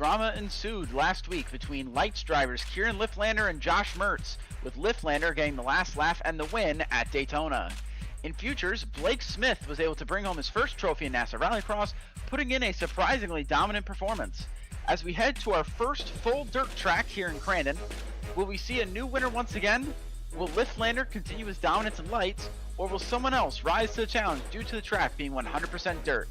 Drama ensued last week between Lights drivers Kieran Liflander and Josh Mertz, with Liflander getting the last laugh and the win at Daytona. In futures, Blake Smith was able to bring home his first trophy in NASA Rallycross, putting in a surprisingly dominant performance. As we head to our first full dirt track here in Crandon, will we see a new winner once again? Will Liflander continue his dominance in Lights, or will someone else rise to the challenge due to the track being 100% dirt?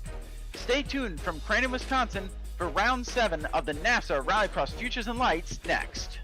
Stay tuned from Crandon, Wisconsin for round 7 of the NASA Rallycross Futures and Lights next.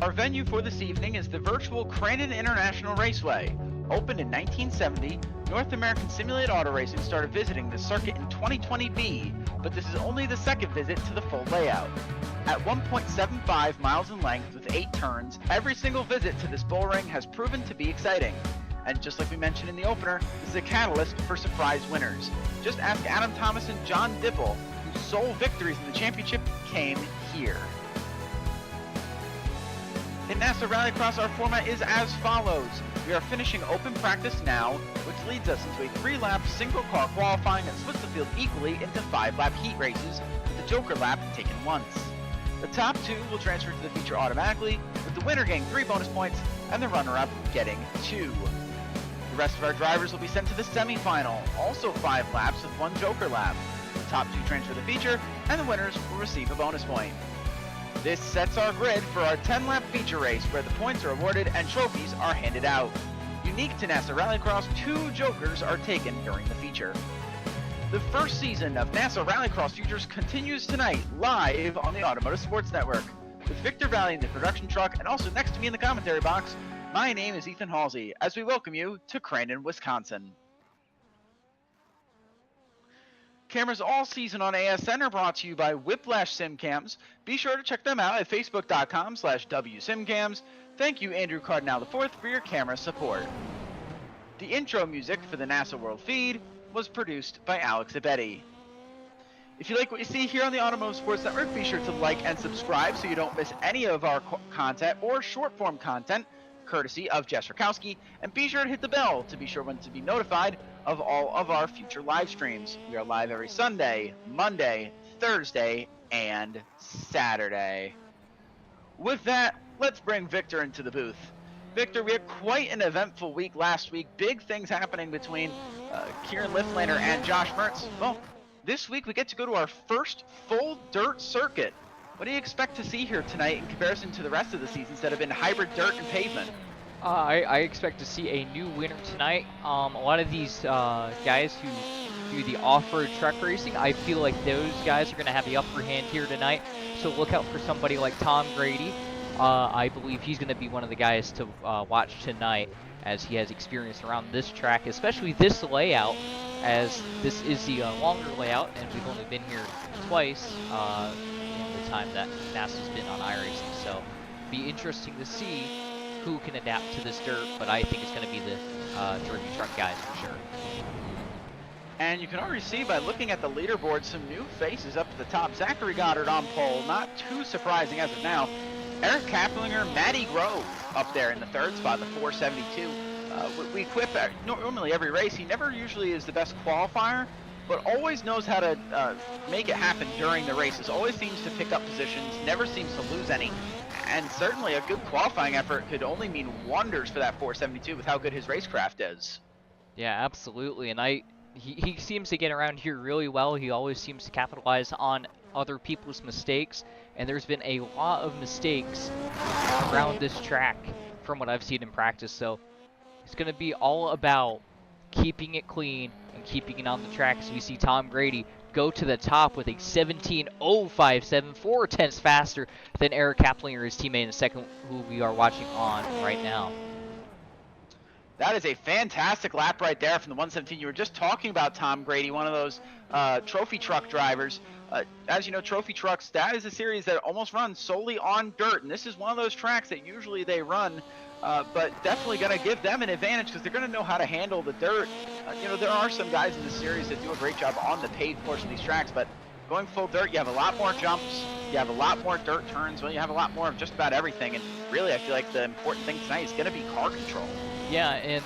Our venue for this evening is the virtual Crandon International Raceway. Opened in 1970, North American Simulated Auto Racing started visiting the circuit in 2020B, but this is only the second visit to the full layout. At 1.75 miles in length with 8 turns, every single visit to this bullring has proven to be exciting. And just like we mentioned in the opener, this is a catalyst for surprise winners. Just ask Adam Thomas and John Dipple, whose sole victories in the championship came here. In NASA Rallycross, our format is as follows. We are finishing open practice now, which leads us into a 3-lap single-car qualifying that splits the field equally into 5-lap heat races, with the Joker lap taken once. The top 2 will transfer to the feature automatically, with the winner getting 3 bonus points and the runner-up getting 2. The rest of our drivers will be sent to the semi-final, also 5 laps with 1 Joker lap. The top 2 transfer to the feature, and the winners will receive a bonus point. This sets our grid for our 10-lap feature race, where the points are awarded and trophies are handed out. Unique to NASA Rallycross, 2 Jokers are taken during the feature. The first season of NASA Rallycross Futures continues tonight, live on the Automotive Sports Network. With Victor Vallee in the production truck, and also next to me in the commentary box, my name is Ethan Halsey, as we welcome you to Crandon, Wisconsin. Cameras all season on ASN are brought to you by Whiplash SimCams. Be sure to check them out at facebook.com/WSimCams. Thank you, Andrew Cardinal IV, for your camera support. The intro music for the NASA World feed was produced by Alex Abetti. If you like what you see here on the Automotive Sports Network, be sure to like and subscribe so you don't miss any of our content or short-form content, courtesy of Jess Rakowski, and be sure to hit the bell to be sure when to be notified of all of our future live streams. We are live every Sunday, Monday, Thursday, and Saturday. With that, let's bring Victor into the booth. Victor, we had quite an eventful week last week. Big things happening between Kieran Liflander and Josh Mertz. Well, this week we get to go to our first full dirt circuit. What do you expect to see here tonight in comparison to the rest of the seasons that have been hybrid dirt and pavement? I expect to see a new winner tonight. A lot of these guys who do the off-road truck racing, I feel like those guys are going to have the upper hand here tonight. So look out for somebody like Tom Grady. I believe he's going to be one of the guys to watch tonight, as he has experience around this track, especially this layout, as this is the longer layout, and we've only been here twice in the time that NASA's been on iRacing. So be interesting to see who can adapt to this dirt, but I think it's going to be the Derby truck guys for sure. And you can already see by looking at the leaderboard some new faces up at the top. Zachary Goddard on pole, not too surprising as of now. Eric Kaplinger, Matty Grove up there in the 3rd spot, the 472. We quip normally every race. He never usually is the best qualifier, but always knows how to make it happen during the races. Always seems to pick up positions, never seems to lose any. And certainly a good qualifying effort could only mean wonders for that 472 with how good his racecraft is. Yeah, absolutely. And he seems to get around here really well. He always seems to capitalize on other people's mistakes. And there's been a lot of mistakes around this track from what I've seen in practice. So it's going to be all about keeping it clean and keeping it on the track. So we see Tom Grady go to the top with a 17.057, 4/10 faster than Eric Kaplinger, his teammate in second, who we are watching on right now. That is a fantastic lap right there from the 117. You were just talking about Tom Grady, one of those trophy truck drivers. As you know, trophy trucks, that is a series that almost runs solely on dirt, and this is one of those tracks that usually they run, but definitely going to give them an advantage because they're going to know how to handle the dirt. You know, there are some guys in this series that do a great job on the paved portion of these tracks, but going full dirt, you have a lot more jumps, you have a lot more dirt turns, well, you have a lot more of just about everything, and really I feel like the important thing tonight is going to be car control. Yeah, and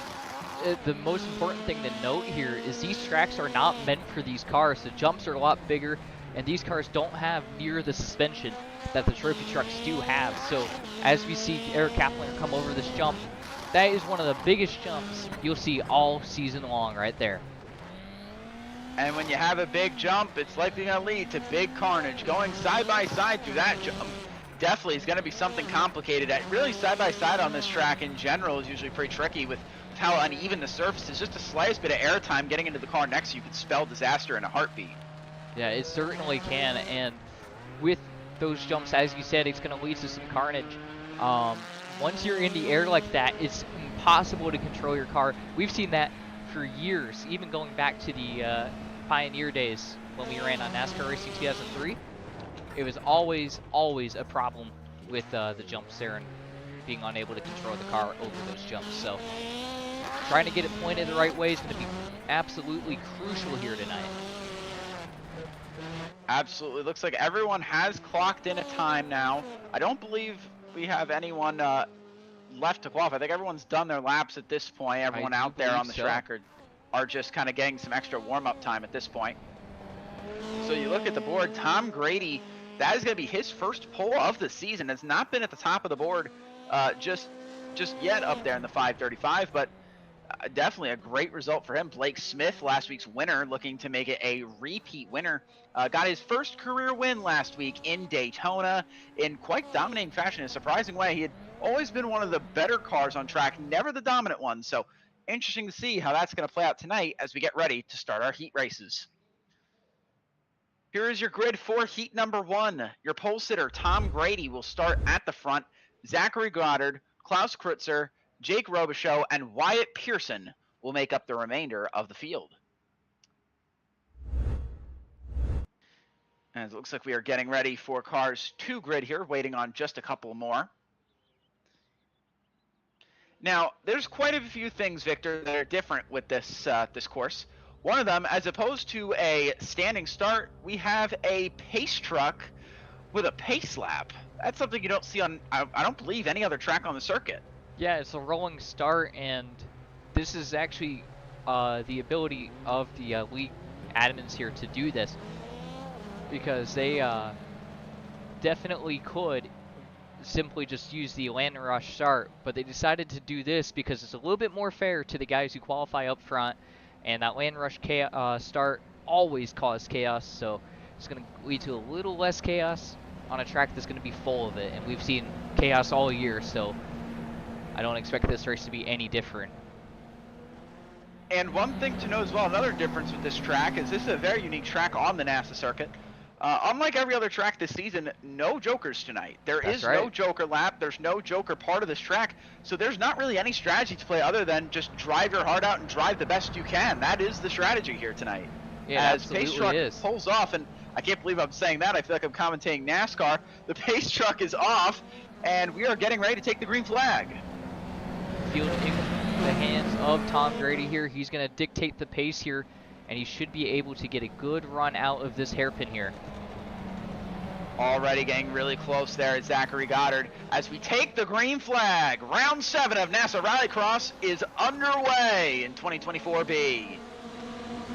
the most important thing to note here is these tracks are not meant for these cars. The jumps are a lot bigger, and these cars don't have near the suspension that the trophy trucks do have. So as we see Eric Kaplan come over this jump, that is one of the biggest jumps you'll see all season long right there. And when you have a big jump, it's likely going to lead to big carnage. Going side by side through that jump definitely is going to be something complicated. Really side by side on this track in general is usually pretty tricky with how uneven the surface is. Just the slightest bit of air time getting into the car next to you could spell disaster in a heartbeat. Yeah, it certainly can, and with those jumps, as you said, it's going to lead to some carnage. Once you're in the air like that, it's impossible to control your car. We've seen that for years, even going back to the Pioneer days when we ran on NASCAR Racing 2003. It was always a problem with the jumps there and being unable to control the car over those jumps. So trying to get it pointed the right way is going to be absolutely crucial here tonight. Absolutely. Looks like everyone has clocked in a time now. I don't believe we have anyone left to qualify. I think everyone's done their laps at this point. Everyone out there on the track are just kind of getting some extra warm-up time at this point. So you look at the board, Tom Grady, that is going to be his first pole of the season. Has not been at the top of the board just yet up there in the 535, but definitely a great result for him. Blake Smith, last week's winner, looking to make it a repeat winner. Got his first career win last week in Daytona in quite dominating fashion in a surprising way. He had always been one of the better cars on track, never the dominant one. So interesting to see how that's going to play out tonight as we get ready to start our heat races. Here is your grid for heat number 1. Your pole sitter, Tom Grady, will start at the front. Zachary Goddard, Klaus Krutzer, Jake Robichaux, and Wyatt Pearson will make up the remainder of the field. And it looks like we are getting ready for cars 2 grid here, waiting on just a couple more. Now, there's quite a few things, Victor, that are different with this this course. One of them, as opposed to a standing start, we have a pace truck with a pace lap. That's something you don't see on, I don't believe, any other track on the circuit. Yeah, it's a rolling start, and this is actually the ability of the league admins here to do this, because they definitely could simply just use the land rush start, but they decided to do this because it's a little bit more fair to the guys who qualify up front, and that land rush start always causes chaos, so it's going to lead to a little less chaos on a track that's going to be full of it, and we've seen chaos all year, so I don't expect this race to be any different. And one thing to know as well, another difference with this track is this is a very unique track on the NASA circuit. Unlike every other track this season, no jokers tonight. There is no joker lap. There's no joker part of this track. So there's not really any strategy to play other than just drive your heart out and drive the best you can. That is the strategy here tonight. Yeah, as Pace Truck pulls off, and I can't believe I'm saying that. I feel like I'm commentating NASCAR. The Pace Truck is off, and we are getting ready to take the green flag. Field in the hands of Tom Grady here. He's going to dictate the pace here, and he should be able to get a good run out of this hairpin here. Already getting really close there at Zachary Goddard as we take the green flag. Round 7 of NASA Rallycross is underway in 2024B.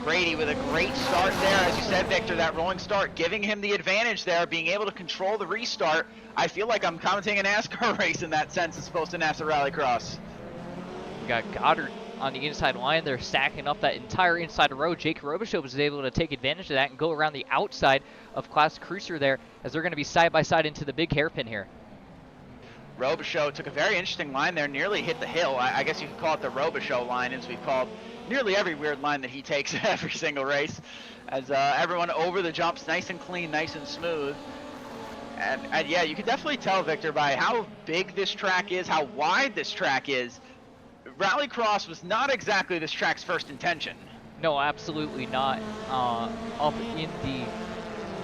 Grady with a great start there, as you said, Victor, that rolling start giving him the advantage there, being able to control the restart. I feel like I'm commentating a NASCAR race in that sense as opposed to NASA Rallycross. We got Goddard on the inside line. They're stacking up that entire inside row. Jake Robichaux was able to take advantage of that and go around the outside of Klaus Krutzer there, as they're going to be side by side into the big hairpin here. Robichaux took a very interesting line there, nearly hit the hill. I guess you could call it the Robichaux line, as we've called nearly every weird line that he takes every single race, as everyone over the jumps nice and clean, nice and smooth. And yeah, you can definitely tell, Victor, by how big this track is, how wide this track is. Rallycross was not exactly this track's first intention. No, absolutely not. Up in the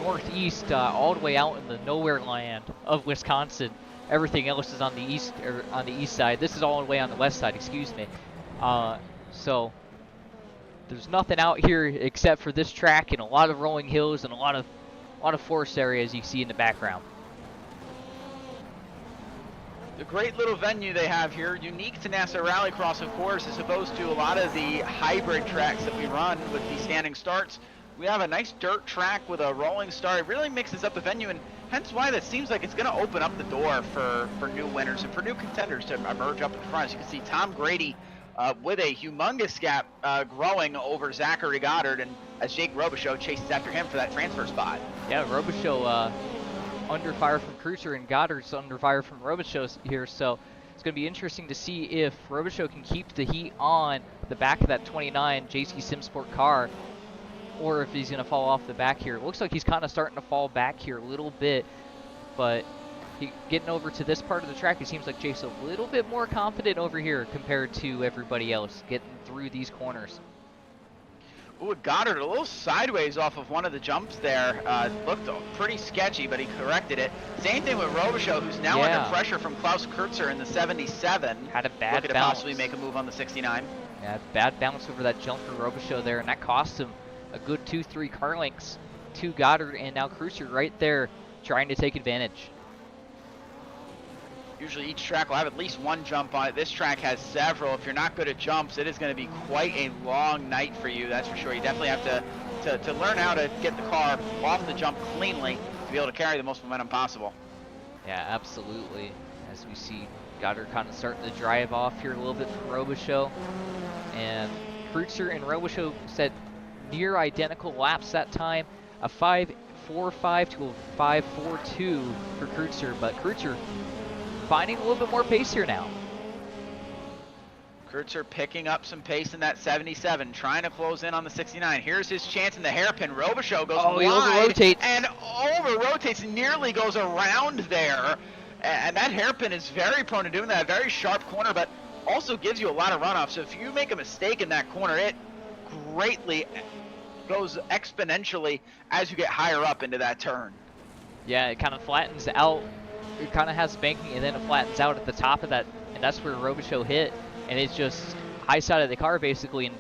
northeast, all the way out in the nowhere land of Wisconsin. Everything else is on the east side. This is all the way on the west side, excuse me. So there's nothing out here except for this track and a lot of rolling hills and a lot of forest areas you see in the background. The great little venue they have here, unique to NASA Rallycross, of course, as opposed to a lot of the hybrid tracks that we run with the standing starts. We have a nice dirt track with a rolling start. It really mixes up the venue, and hence why that seems like it's going to open up the door for new winners and for new contenders to emerge up in front. As you can see, Tom Grady with a humongous gap growing over Zachary Goddard, and as Jake Robichaux chases after him for that transfer spot. Yeah, Robichaux under fire from Kreutzer, and Goddard's under fire from Robichaux here, so it's going to be interesting to see if Robichaux can keep the heat on the back of that 29 JC Simsport car, or if he's going to fall off the back here. It looks like he's kind of starting to fall back here a little bit, but getting over to this part of the track, it seems like Jake's a little bit more confident over here compared to everybody else getting through these corners. Ooh, Goddard a little sideways off of one of the jumps there. Looked pretty sketchy, but he corrected it. Same thing with Robichaux, who's now under pressure from Klaus Kreutzer in the 77. Had a bad looking bounce. to possibly make a move on the 69. Yeah, bad bounce over that jump for Robichaux there, and that cost him a good 2-3 car lengths to Goddard, and now Kreutzer right there trying to take advantage. Usually each track will have at least one jump on it. This track has several. If you're not good at jumps, it is going to be quite a long night for you, that's for sure. You definitely have to learn how to get the car off the jump cleanly to be able to carry the most momentum possible. Yeah, absolutely. As we see Goddard kind of starting to drive off here a little bit from Robichaux. And Kreutzer and Robichaux set near identical laps that time. A 5.45 to a 5.42 for Kreutzer, but Kreutzer finding a little bit more pace here now. Kreutzer picking up some pace in that 77, trying to close in on the 69. Here's his chance in the hairpin. Robichaux goes wide, he over-rotates. And over-rotates, nearly goes around there. And that hairpin is very prone to doing that, very sharp corner, but also gives you a lot of runoff. So if you make a mistake in that corner, it greatly goes exponentially as you get higher up into that turn. Yeah, it kind of flattens out. It kind of has banking, and then it flattens out at the top of that, and that's where Robichaux hit, and it's just high side of the car basically, and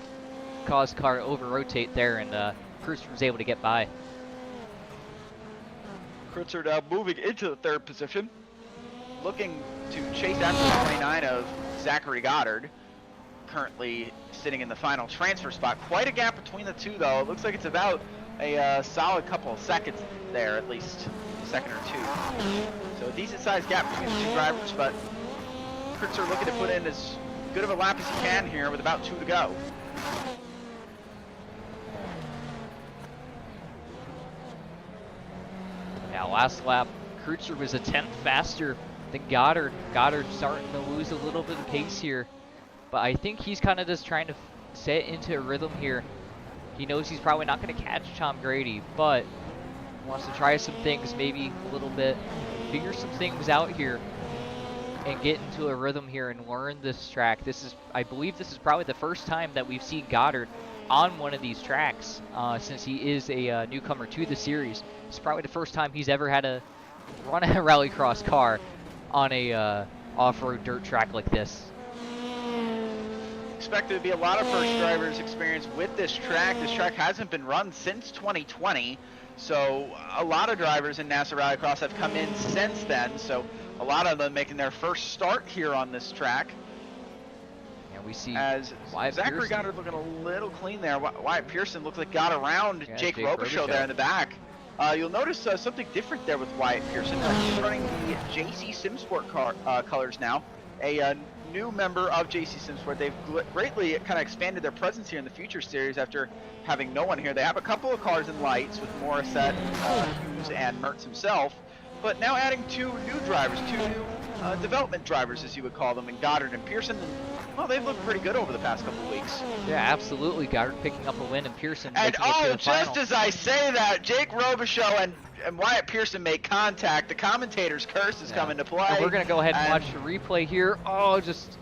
caused the car to over-rotate there, and Kreutzer was able to get by. Kreutzer now moving into the third position, looking to chase after the 29 of Zachary Goddard, currently sitting in the final transfer spot. Quite a gap between the two, though. It looks like it's about a solid couple of seconds there, at least a second or two. So a decent-sized gap between the two drivers, but Kreutzer looking to put in as good of a lap as he can here with about 2 to go. Yeah, last lap, Kreutzer was a tenth faster than Goddard. Goddard starting to lose a little bit of pace here, but I think he's kind of just trying to set into a rhythm here. He knows he's probably not going to catch Tom Grady, but wants to try some things, maybe a little bit, figure some things out here, and get into a rhythm here and learn this track. I believe this is probably the first time that we've seen Goddard on one of these tracks since he is a newcomer to the series. It's probably the first time he's ever had to run a rallycross car on a off-road dirt track like this. Expected to be a lot of first drivers' experience with this track. This track hasn't been run since 2020, so a lot of drivers in NASA Rallycross have come in since then, so a lot of them making their first start here on this track. And we see as Zachary Goddard looking a little clean there. Wyatt Pearson looks like got around Jake Robichaux there in the back. You'll notice something different there with Wyatt Pearson. He's running the JC Simsport colors now. A new member of JC Simsport. They've greatly kind of expanded their presence here in the Future Series after having no one here. They have a couple of cars in lights with Morissette, Hughes, and Mertz himself, but now adding 2 new drivers, 2 new development drivers, as you would call them, in Goddard and Pearson. And, well, they've looked pretty good over the past couple of weeks. Yeah, absolutely. Goddard picking up a win, and Pearson and making it to the just final. As I say that, Jake Robichaux and Wyatt Pearson make contact. The commentator's curse is coming to play. And we're going to go ahead and watch the replay here. Oh, just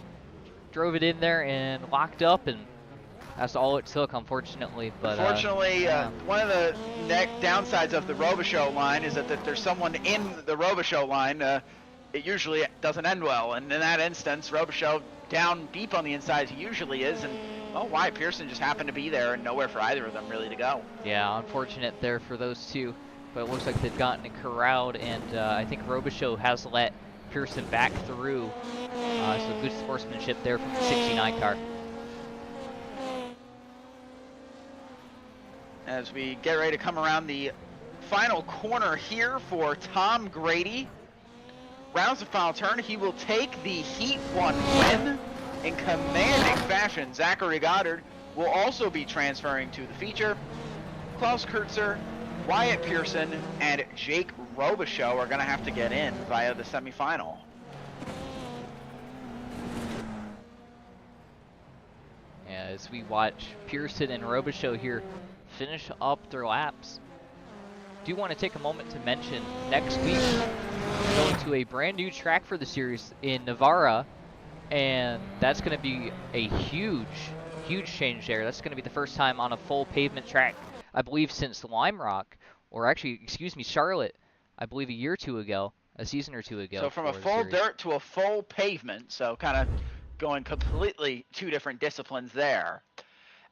drove it in there and locked up, and that's all it took, unfortunately. But unfortunately, yeah. one of the downsides of the Robichaux line is that if there's someone in the Robichaux line, it usually doesn't end well. And in that instance, Robichaux down deep on the inside as he usually is, and well, Wyatt Pearson just happened to be there and nowhere for either of them really to go. Yeah, unfortunate there for those two, but it looks like they've gotten corralled, and I think Robichaux has let Pearson back through. So good sportsmanship there from the 69 car. As we get ready to come around the final corner here for Tom Grady. Rounds the final turn. He will take the Heat 1 win in commanding fashion. Zachary Goddard will also be transferring to the feature. Klaus Kurtzer, Wyatt Pearson, and Jake Robichaux are going to have to get in via the semifinal. Yeah, as we watch Pearson and Robichaux here finish up their laps. Do want to take a moment to mention next week we're going to a brand new track for the series in Navarra, and that's going to be a huge change there. That's going to be the first time on a full pavement track, I believe, since Lime Rock, or actually, excuse me, Charlotte, I believe a season or two ago. So from a full dirt to a full pavement, so kind of going completely two different disciplines there.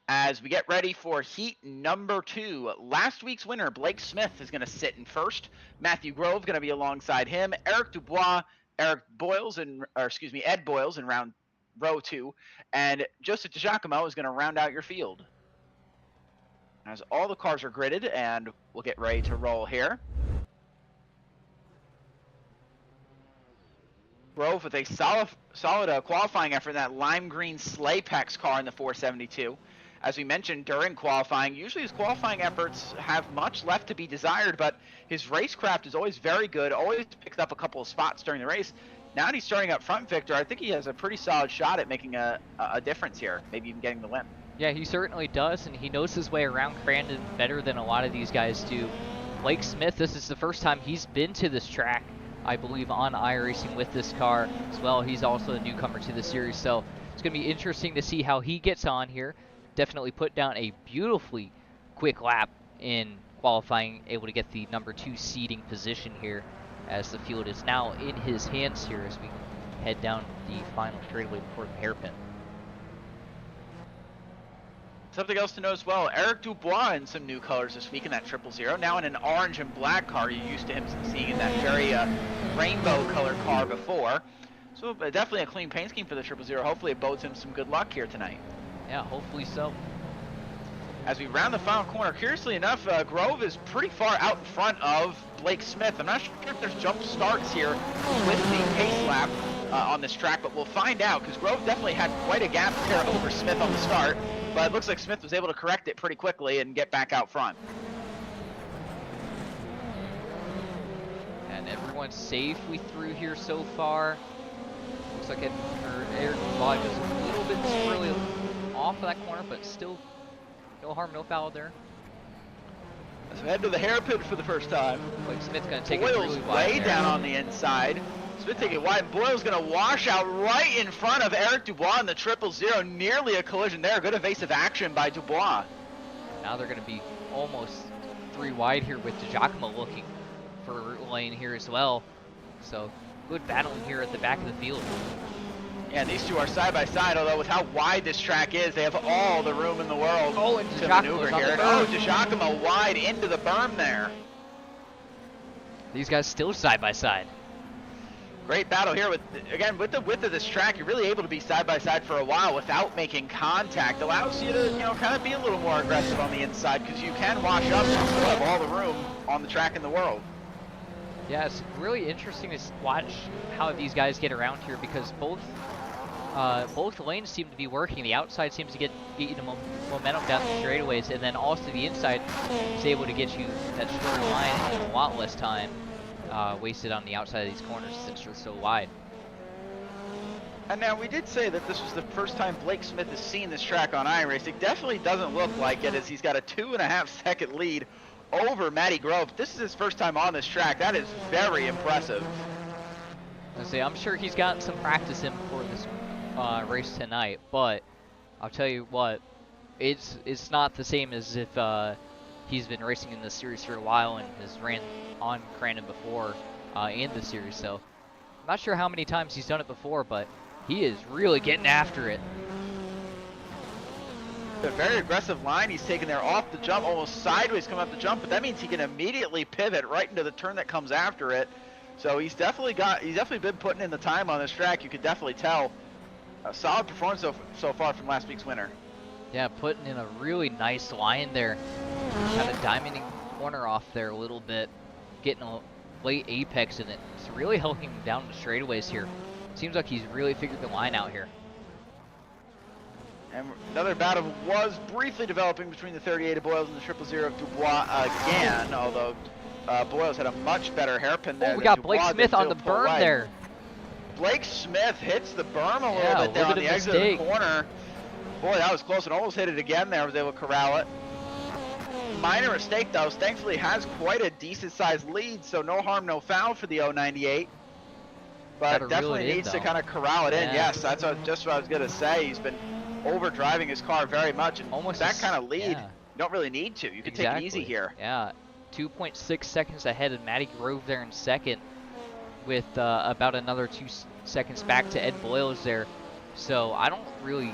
As we get ready for heat number 2, last week's winner, Blake Smith, is going to sit in first. Matthew Grove going to be alongside him. Eric Dubois, Ed Boyles in row 2, and Joseph DiGiacomo is going to round out your field. As all the cars are gridded, and we'll get ready to roll here. Grove with a solid qualifying effort in that lime green Slaypex car in the 472. As we mentioned during qualifying, usually his qualifying efforts have much left to be desired, but his racecraft is always very good, always picks up a couple of spots during the race. Now that he's starting up front, Victor, I think he has a pretty solid shot at making a difference here, maybe even getting the win. Yeah, he certainly does, and he knows his way around Crandon better than a lot of these guys do. Blake Smith, this is the first time he's been to this track, I believe, on iRacing with this car as well. He's also a newcomer to the series, so it's going to be interesting to see how he gets on here. Definitely put down a beautifully quick lap in qualifying, able to get the number 2 seeding position here, as the field is now in his hands here as we head down the final straightaway before the hairpin. Something else to note as well, Eric Dubois in some new colors this week in that 000, now in an orange and black car. You're used to him seeing in that very rainbow colored car before. So definitely a clean paint scheme for the 000. Hopefully it bodes him some good luck here tonight. Yeah, hopefully so. As we round the final corner, curiously enough, Grove is pretty far out in front of Blake Smith. I'm not sure if there's jump starts here with the pace lap on this track, but we'll find out, because Grove definitely had quite a gap there over Smith on the start, but it looks like Smith was able to correct it pretty quickly and get back out front. And everyone's safely through here so far. Looks like Eric Dubois just a little bit squirrely off of that corner, but still no harm, no foul there. So head to the hairpin for the first time. Blake Smith's going to take Boyle's it really wide way down on the inside. Smith taking it wide. Boyle's going to wash out right in front of Eric Dubois in the 000. Nearly a collision there. Good evasive action by Dubois. Now they're going to be almost 3 wide here with DiGiacomo looking for lane here as well. So good battling here at the back of the field. Yeah, these two are side by side, although with how wide this track is, they have all the room in the world to maneuver here. Oh, DiGiacomo wide into the berm there. These guys still side by side. Great battle here with the width of this track. You're really able to be side by side for a while without making contact. Allows you to, kind of be a little more aggressive on the inside, because you can wash up and still have all the room on the track in the world. Yeah, it's really interesting to watch how these guys get around here, because both lanes seem to be working. The outside seems to get you the momentum down the straightaways, and then also the inside is able to get you that shorter line in a lot less time wasted on the outside of these corners since they're so wide. And now, we did say that this was the first time Blake Smith has seen this track on iRacing. It definitely doesn't look like it, as he's got a 2.5-second lead over Matty Grove. This is his first time on this track. That is very impressive. I'm sure he's gotten some practice in before this race tonight, but I'll tell you what, it's not the same as if he's been racing in this series for a while and has ran on Crandon before in the series. So I'm not sure how many times he's done it before, but he is really getting after it. A very aggressive line he's taking there off the jump, almost sideways coming up the jump, but that means he can immediately pivot right into the turn that comes after it. So he's definitely been putting in the time on this track. You could definitely tell a solid performance so far from last week's winner. Yeah, putting in a really nice line there. Kind of diamonding corner off there a little bit, getting a late apex in it. It's really helping him down the straightaways here. Seems like he's really figured the line out here. And another battle was briefly developing between the 38 of Boyles and the 000 of Dubois again, although Boyles had a much better hairpin there. Oh, we got Blake Smith on the berm there. Blake Smith hits the berm a little bit there on the exit of the corner. Boy, that was close, and almost hit it again there, was able to corral it. Minor mistake though, thankfully has quite a decent sized lead, so no harm, no foul for the 098. But definitely needs to kind of corral it in. Yes, that's just what I was going to say. He's been overdriving his car very much, and almost that kind of lead, you don't really need to. You can take it easy here. Yeah, 2.6 seconds ahead of Matty Grove there in second, with about another 2 seconds back to Ed Boyles there. So I don't really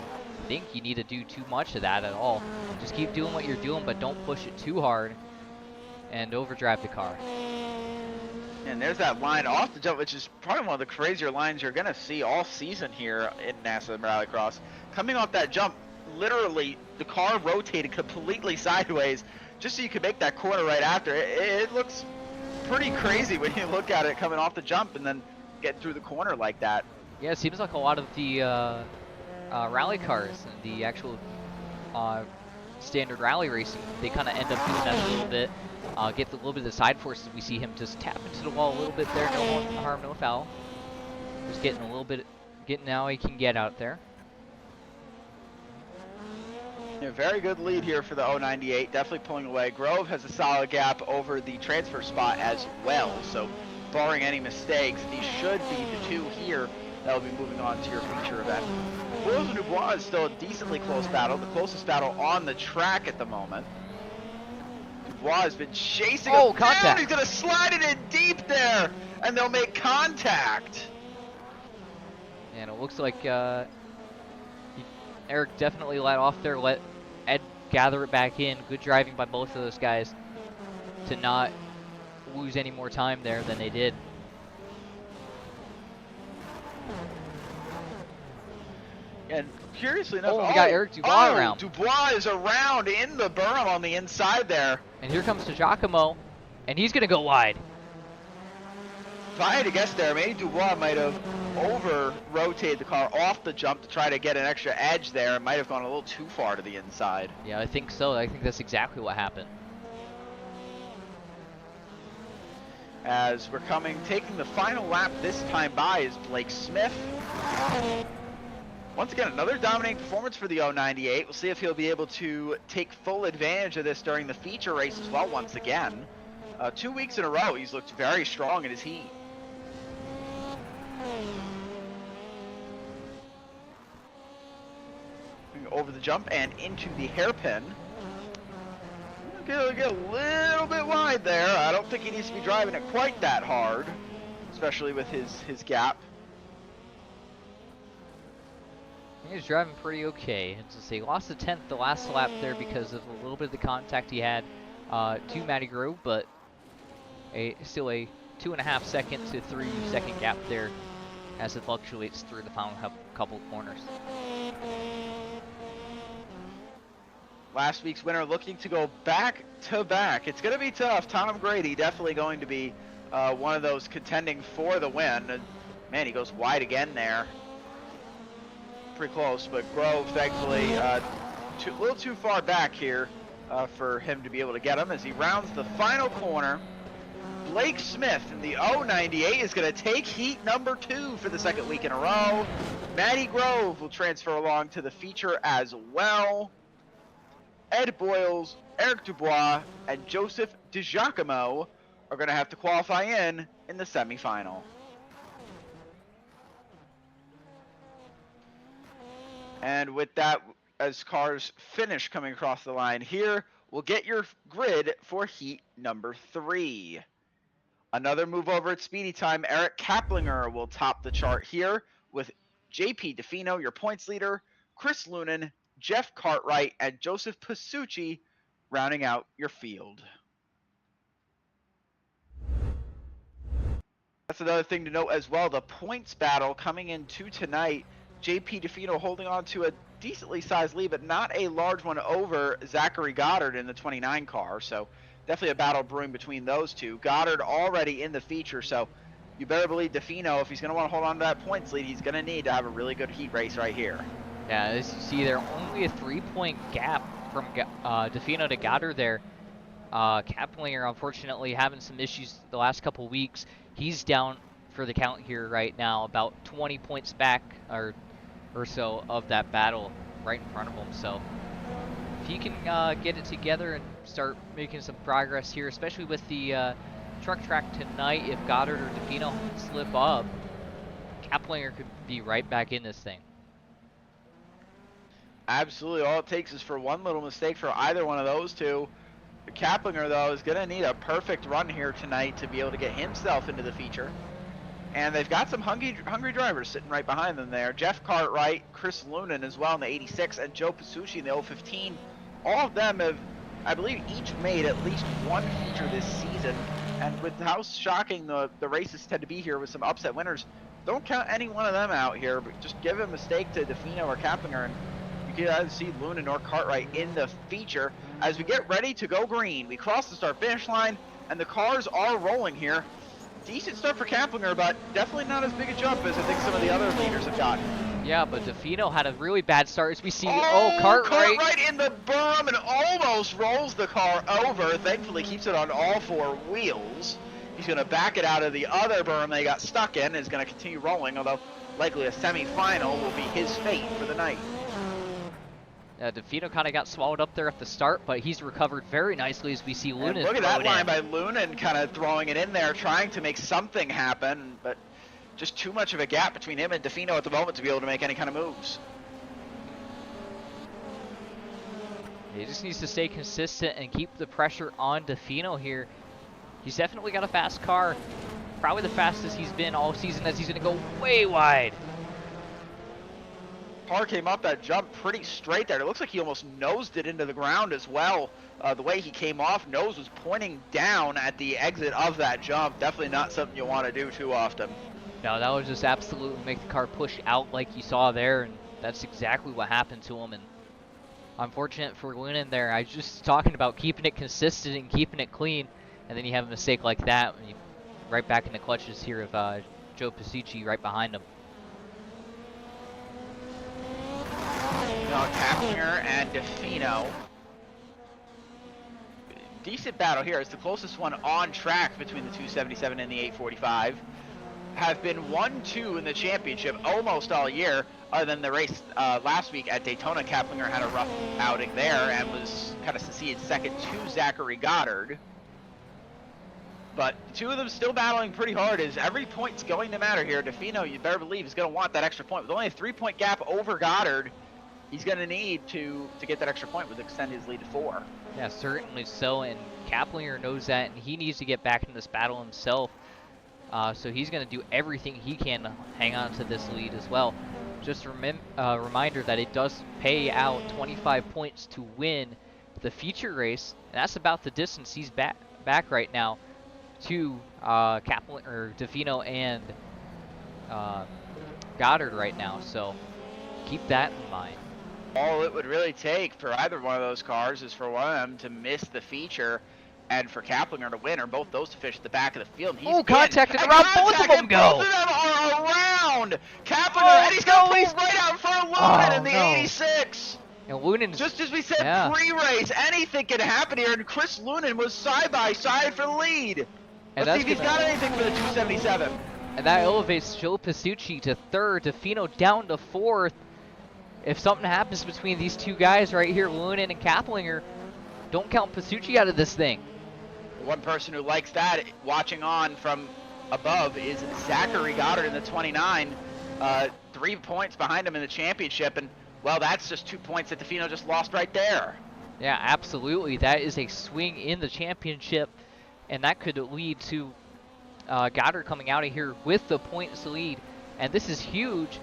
think you need to do too much of that at all. Just keep doing what you're doing, but don't push it too hard and overdrive the car. And there's that line off the jump, which is probably one of the crazier lines you're going to see all season here in NASA Rallycross. Coming off that jump, literally the car rotated completely sideways just so you could make that corner right after. It looks pretty crazy when you look at it coming off the jump and then get through the corner like that. Yeah, it seems like a lot of the rally cars and the actual standard rally racing, they kind of end up doing that a little bit. Get a little bit of the side forces. We see him just tap into the wall a little bit there. No harm, no foul. Just getting a little bit, getting how he can get out there. Yeah, very good lead here for the 098. Definitely pulling away. Grove has a solid gap over the transfer spot as well. So, barring any mistakes, these should be the two here that will be moving on to your feature event. Boyles and Dubois is still a decently close battle. The closest battle on the track at the moment. Dubois has been chasing him down. He's going to slide it in deep there, and they'll make contact. And it looks like Eric definitely let off there, let Ed gather it back in. Good driving by both of those guys to not lose any more time there than they did. And curiously enough, we got Eric Dubois around. Dubois is around in the berm on the inside there. And here comes Giacomo, and he's going to go wide. If I had to guess there, maybe Dubois might have over-rotated the car off the jump to try to get an extra edge there. It might have gone a little too far to the inside. Yeah, I think so. I think that's exactly what happened. As we're taking the final lap this time by is Blake Smith. Once again, another dominating performance for the 098. We'll see if he'll be able to take full advantage of this during the feature race as well once again. 2 weeks in a row, he's looked very strong in his heat. Over the jump and into the hairpin. Get a little bit wide there. I don't think he needs to be driving it quite that hard, especially with his gap. He was driving pretty okay. As I say, lost a tenth the last lap there because of a little bit of the contact he had to Matty Grove, but still a 2.5 second to 3 second gap there as it fluctuates through the final couple corners. Last week's winner looking to go back to back. It's going to be tough. Tom Grady definitely going to be one of those contending for the win. Man, he goes wide again there. Pretty close, but Grove thankfully a little too far back here for him to be able to get him as he rounds the final corner. Blake Smith in the 098 is going to take heat number 2 for the second week in a row. Matty Grove will transfer along to the feature as well. Ed Boyles, Eric Dubois, and Joseph DiGiacomo are going to have to qualify in the semifinal. And with that, as cars finish coming across the line here, we'll get your grid for heat number 3. Another move over at Speedy Time, Eric Kaplinger will top the chart here with JP DeFino, your points leader, Chris Lunan, Jeff Cartwright, and Joseph Pasucci rounding out your field. That's another thing to note as well. The points battle coming into tonight, JP DeFino holding on to a decently sized lead, but not a large one over Zachary Goddard in the 29 car. So definitely a battle brewing between those two. Goddard already in the feature, so you better believe DeFino, if he's going to want to hold on to that points lead, he's going to need to have a really good heat race right here. Yeah, as you see there, only a 3-point gap from DeFino to Goddard there. Kaplinger, unfortunately, having some issues the last couple weeks. He's down for the count here right now, about 20 points back or so of that battle right in front of him. So if he can get it together and start making some progress here, especially with the truck track tonight, if Goddard or DeFino slip up, Kaplinger could be right back in this thing. Absolutely. All it takes is for one little mistake for either one of those two. Kaplinger, though, is going to need a perfect run here tonight to be able to get himself into the feature. And they've got some hungry drivers sitting right behind them there. Jeff Cartwright, Chris Lunan as well in the 86, and Joe Pasucci in the 015. All of them have, I believe, each made at least one feature this season. And with how shocking the races tend to be here with some upset winners, don't count any one of them out here, but just give a mistake to DeFino or Kaplinger, and you can either see Lunan or Cartwright in the feature. As we get ready to go green, we cross the start-finish line, and the cars are rolling here. Decent start for Kaplinger, but definitely not as big a jump as I think some of the other leaders have gotten. Yeah, but DeFino had a really bad start as we see. Cartwright in the berm and almost rolls the car over. Thankfully keeps it on all 4 wheels. He's going to back it out of the other berm they got stuck in, is going to continue rolling, although likely a semi-final will be his fate for the night. DeFino kind of got swallowed up there at the start, but he's recovered very nicely as we see Lunan. Look at that line by Lunan, kind of throwing it in there, trying to make something happen, but just too much of a gap between him and DeFino at the moment to be able to make any kind of moves. He just needs to stay consistent and keep the pressure on DeFino here. He's definitely got a fast car, probably the fastest he's been all season, as he's going to go way wide. Car came up that jump pretty straight there. It looks like he almost nosed it into the ground as well. The way he came off, nose was pointing down at the exit of that jump. Definitely not something you want to do too often. No, that was just absolutely make the car push out like you saw there, and that's exactly what happened to him. And unfortunate for Lunan there. I was just talking about keeping it consistent and keeping it clean, and then you have a mistake like that, and you right back in the clutches here of Joe Pasucci right behind him. Kaplinger and DeFino. Decent battle here. It's the closest one on track between the 277 and the 845. Have been 1-2 in the championship almost all year, other than the race last week at Daytona. Kaplinger had a rough outing there and was kind of seceded second to Zachary Goddard. But the two of them still battling pretty hard, as every point's going to matter here. DeFino, you better believe, is going to want that extra point. With only a 3-point gap over Goddard, he's going to need to get that extra point with extend his lead to 4. Yeah, certainly so, and Kaplinger knows that, and he needs to get back in this battle himself. So he's going to do everything he can to hang on to this lead as well. Just a reminder that it does pay out 25 points to win the feature race. And that's about the distance he's back right now to DeFino and Goddard right now. So keep that in mind. All it would really take for either one of those cars is for one of them to miss the feature, and for Kaplinger to win, or both those to finish at the back of the field. Oh, contacted around, both of them go! Both of them are around! Kaplinger, and he's going to pull right out in front of Lunan in the 86! And Lunan's, just as we said pre-race, anything can happen here, and Chris Lunan was side by side for the lead. Let's see if he's got anything for the 277. And that elevates Joe Pasucci to 3rd, DeFino down to 4th. If something happens between these two guys right here, Lunan and Kaplinger, don't count Pasucci out of this thing. One person who likes that, watching on from above, is Zachary Goddard in the 29. 3 points behind him in the championship, and Well, that's just 2 points that Defino just lost right there. Yeah, absolutely. That is a swing in the championship, and that could lead to Goddard coming out of here with the points lead. And this is huge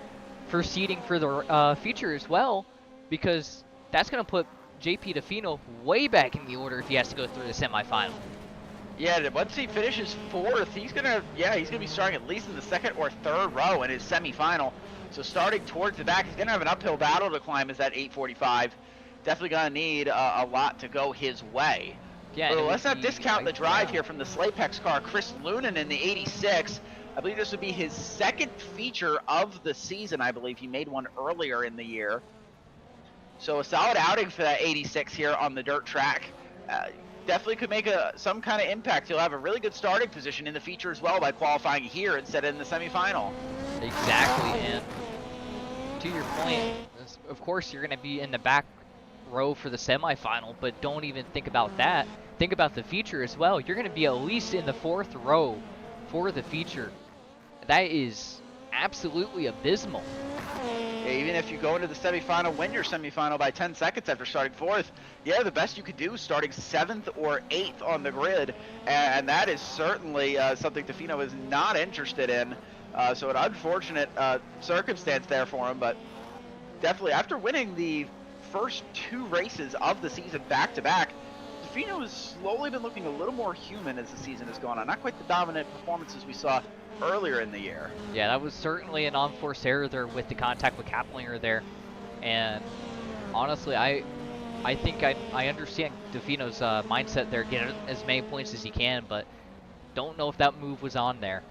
for seeding for the feature as well, because that's going to put JP Defino way back in the order if he has to go through the semifinal. Yeah, once he finishes 4th, he's gonna be starting at least in the 2nd or 3rd row in his semifinal. So starting towards the back, he's gonna have an uphill battle to climb as that 845. Definitely gonna need a lot to go his way. Yeah, so let's not discount the drive here from the Slapex car, Chris Lunan in the 86. I believe this would be his 2nd feature of the season. I believe he made one earlier in the year. So a solid outing for that 86 here on the dirt track. Definitely could make some kind of impact. He'll have a really good starting position in the feature as well by qualifying here instead of in the semifinal. Exactly, and to your point, of course you're going to be in the back row for the semifinal, but don't even think about that. Think about the feature as well. You're going to be at least in the 4th row for the feature. That is absolutely abysmal. Even if you go into the semifinal, win your semifinal by 10 seconds after starting 4th, yeah, the best you could do is starting 7th or 8th on the grid, and that is certainly something Defino is not interested in. So an unfortunate circumstance there for him, but definitely after winning the first 2 races of the season back-to-back, Defino has slowly been looking a little more human as the season has gone on. Not quite the dominant performances we saw earlier in the year. Yeah, that was certainly an unforced error there with the contact with Kaplinger there. And honestly, I think I understand Defino's mindset there, get as many points as he can, but don't know if that move was on there.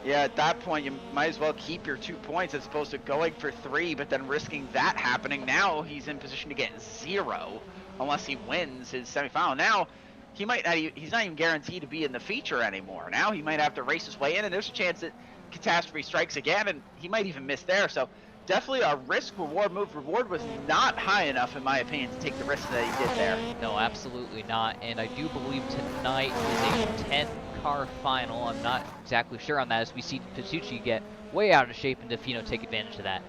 Yeah, at that point, you might as well keep your 2 points as opposed to going for 3, but then risking that happening. Now he's in position to get 0 unless he wins his semifinal. Now, he's not even guaranteed to be in the feature anymore. Now he might have to race his way in, and there's a chance that catastrophe strikes again, and he might even miss there. So definitely a risk-reward move. Reward was not high enough, in my opinion, to take the risk that he did there. No, absolutely not. And I do believe tonight is a 10-car final. I'm not exactly sure on that, as we see Pasucci get way out of shape and Defino take advantage of that.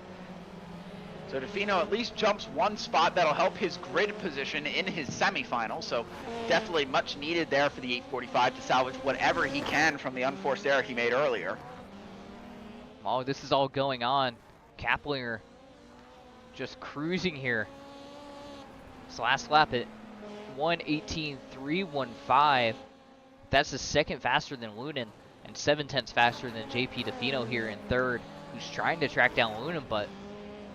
So Defino at least jumps 1 spot. That'll help his grid position in his semifinal. So definitely much needed there for the 845 to salvage whatever he can from the unforced error he made earlier. Oh, this is all going on. Kaplinger just cruising here. This last lap at 1:18.315. That's the 2nd faster than Lunan and 7/10 faster than JP Defino here in 3rd, who's trying to track down Lunan, but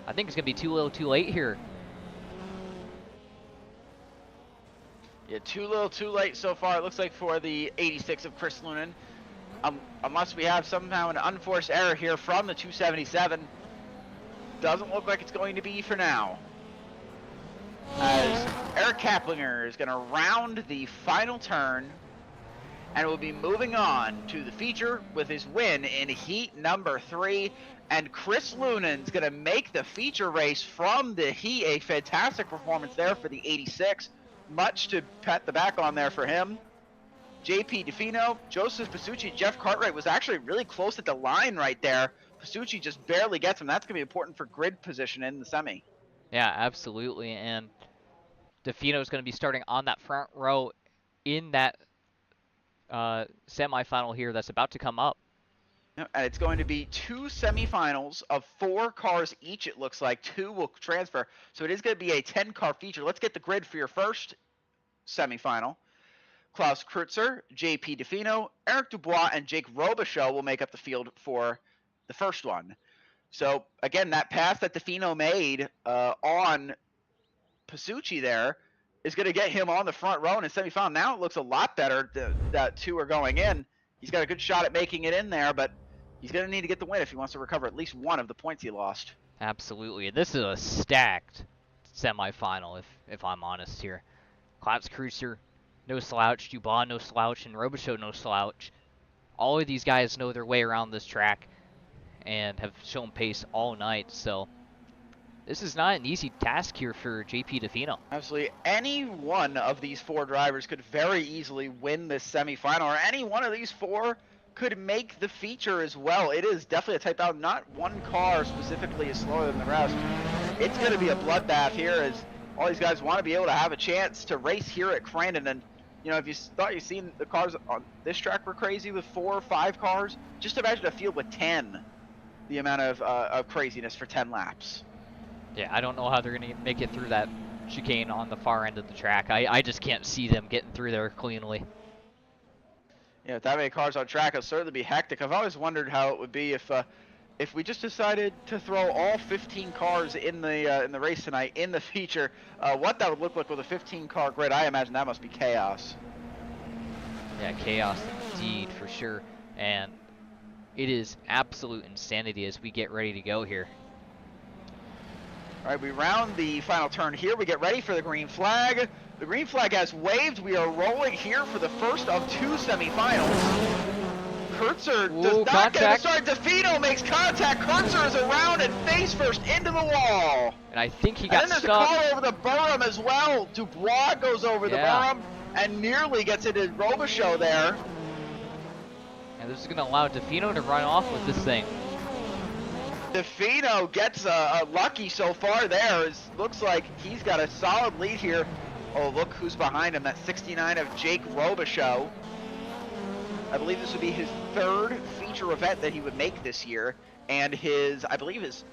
I think it's going to be too little too late here. Yeah, too little too late so far, it looks like, for the 86 of Chris Lunan. Unless we have somehow an unforced error here from the 277. Doesn't look like it's going to be for now. As Eric Kaplinger is going to round the final turn and will be moving on to the feature with his win in heat number 3. And Chris Lunan's going to make the feature race from the heat. A fantastic performance there for the 86. Much to pat the back on there for him. JP Defino, Joseph Pasucci, Jeff Cartwright was actually really close at the line right there. Pasucci just barely gets him. That's going to be important for grid position in the semi. Yeah, absolutely. And Defino's going to be starting on that front row in that semifinal here that's about to come up. And it's going to be 2 semifinals of 4 cars each, it looks like. 2 will transfer. So it is going to be a 10-car feature. Let's get the grid for your first semifinal. Klaus Kreutzer, JP Defino, Eric Dubois, and Jake Robichaux will make up the field for the first one. So, again, that pass that Defino made on Pasucci there is going to get him on the front row in his semifinal. Now it looks a lot better that 2 are going in. He's got a good shot at making it in there, but he's going to need to get the win if he wants to recover at least 1 of the points he lost. Absolutely. This is a stacked semifinal, if I'm honest here. Klaus Kreutzer, no slouch. Dubois, no slouch. And Robichaux, no slouch. All of these guys know their way around this track and have shown pace all night. So this is not an easy task here for JP Defino. Absolutely. Any one of these 4 drivers could very easily win this semifinal, or any one of these 4 could make the feature as well. It is definitely a type out. Not one car specifically is slower than the rest. it's going to be a bloodbath here as all these guys want to be able to have a chance to race here at Crandon. And, you know, if you thought you'd seen the cars on this track were crazy with 4 or 5 cars, just imagine a field with 10, the amount of craziness for 10 laps. Yeah, I don't know how they're going to make it through that chicane on the far end of the track. I just can't see them getting through there cleanly. Yeah, with that many cars on track, it'll certainly be hectic. I've always wondered how it would be if we just decided to throw all 15 cars in the race tonight in the feature, what that would look like with a 15-car grid. I imagine that must be chaos. Yeah, chaos indeed, for sure. And it is absolute insanity as we get ready to go here. All right, we round the final turn here. We get ready for the green flag. The green flag has waved. We are rolling here for the first of 2 semifinals. Kurtzer does not get a start. DeFino makes contact. Kurtzer is around and face first into the wall. And I think he got and then there's stuck. a car over the berm as well. Dubois goes over the berm and nearly gets into Robichaux there. And this is going to allow DeFino to run off with this thing. DeFino gets lucky so far there. It looks like he's got a solid lead here. Oh, look who's behind him. That 69 of Jake Robichaux. I believe this would be his 3rd feature event that he would make this year. And I believe his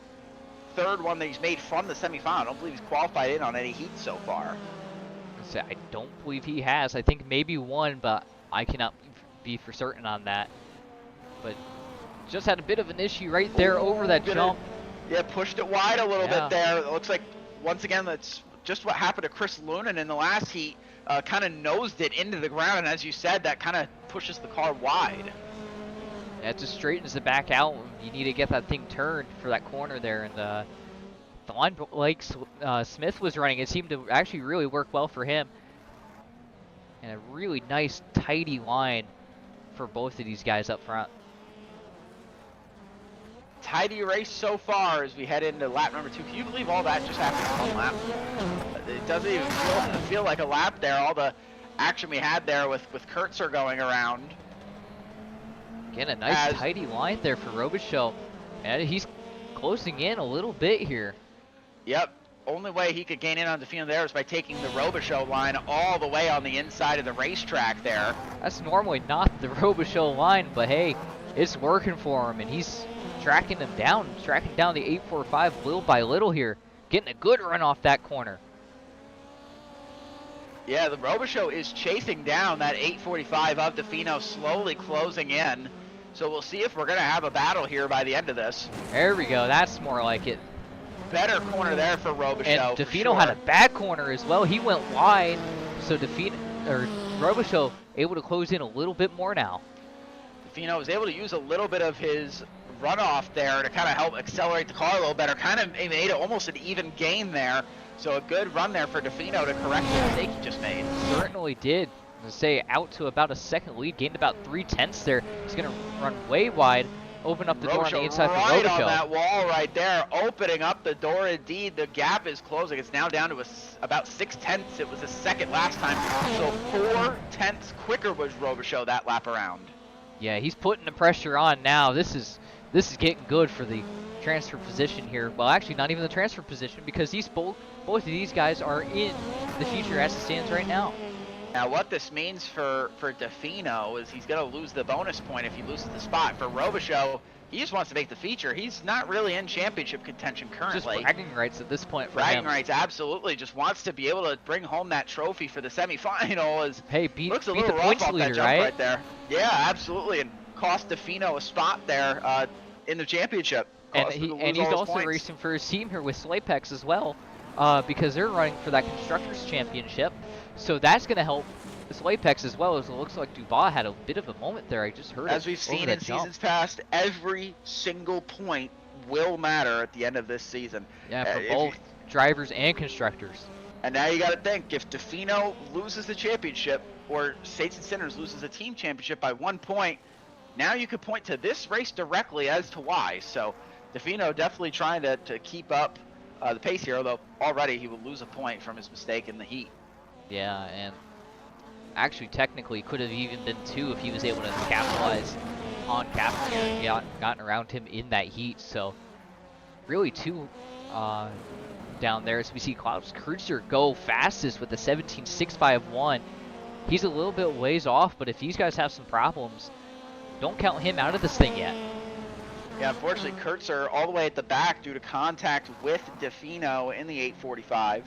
3rd one that he's made from the semifinal. I don't believe he's qualified in on any heat so far. I don't believe he has. I think maybe 1, but I cannot be for certain on that. But just had a bit of an issue right there over that jump. Yeah, pushed it wide a little bit there. It looks like, once again, that's just what happened to Chris Lunan in the last heat. Kind of nosed it into the ground, and as you said, that kind of pushes the car wide. Yeah, it just straightens the back out. You need to get that thing turned for that corner there. And the line like Smith was running, it seemed to actually really work well for him. And a really nice, tidy line for both of these guys up front. Tidy race so far as we head into lap number 2. Can you believe all that just happened in 1 lap? It doesn't even feel like a lap there. All the action we had there with Kurtzer going around. Again, a nice tidy line there for Robichaux. And he's closing in a little bit here. Yep. Only way he could gain in on DeFino there is by taking the Robichaux line all the way on the inside of the racetrack there. That's normally not the Robichaux line, but hey, it's working for him, and he's tracking down the 845 little by little here, getting a good run off that corner. Yeah, the Robichaux is chasing down that 845 of DeFino, slowly closing in. So we'll see if we're going to have a battle here by the end of this. There we go. That's more like it. Better corner there for Robichaux. And DeFino had a bad corner as well. He went wide, so Robichaux able to close in a little bit more now. DeFino was able to use a little bit of his runoff there to kind of help accelerate the car a little better. Kind of made it almost an even gain there. So a good run there for DeFino to correct the mistake he just made. Certainly did. To say out to about a 2nd lead, gained about 3/10 there. He's going to run way wide, open up the door on the inside for Robichaux. Right on that wall right there, opening up the door indeed. The gap is closing. It's now down to about 6/10. It was a 2nd last time. So 4/10 quicker was Robichaux that lap around. Yeah, he's putting the pressure on now. This is getting good for the transfer position here. Well, actually, not even the transfer position, because both of these guys are in the feature as it stands right now. Now, what this means for DeFino is he's going to lose the bonus point if he loses the spot. For Robichaux, he just wants to make the feature. He's not really in championship contention currently. Just bragging rights at this point for him. Bragging rights, absolutely. Just wants to be able to bring home that trophy for the semifinal. Hey, looks a beat little the rough points off leader, that jump right there. Yeah, absolutely, and cost DeFino a spot there in the championship. And he's also racing for his team here with Slapex as well, because they're running for that Constructors Championship. So that's going to help Slapex as well, as it looks like Dubois had a bit of a moment there. I just heard As we've seen in seasons past, every single point will matter at the end of this season. Yeah, for both drivers and constructors. And now you got to think, if DeFino loses the championship, or Saints and Sinners loses a team championship by 1 point, now you could point to this race directly as to why. So DeFino definitely trying to keep up the pace here, although already he will lose a point from his mistake in the heat. Yeah, and actually technically could have even been 2 if he was able to capitalize on Captain and gotten around him in that heat. So really 2 down there as we see Klaus Kreutzer go fastest with the 17.651. He's a little bit ways off, but if these guys have some problems, don't count him out of this thing yet. Yeah, unfortunately, Kreutzer all the way at the back due to contact with DeFino in the 845.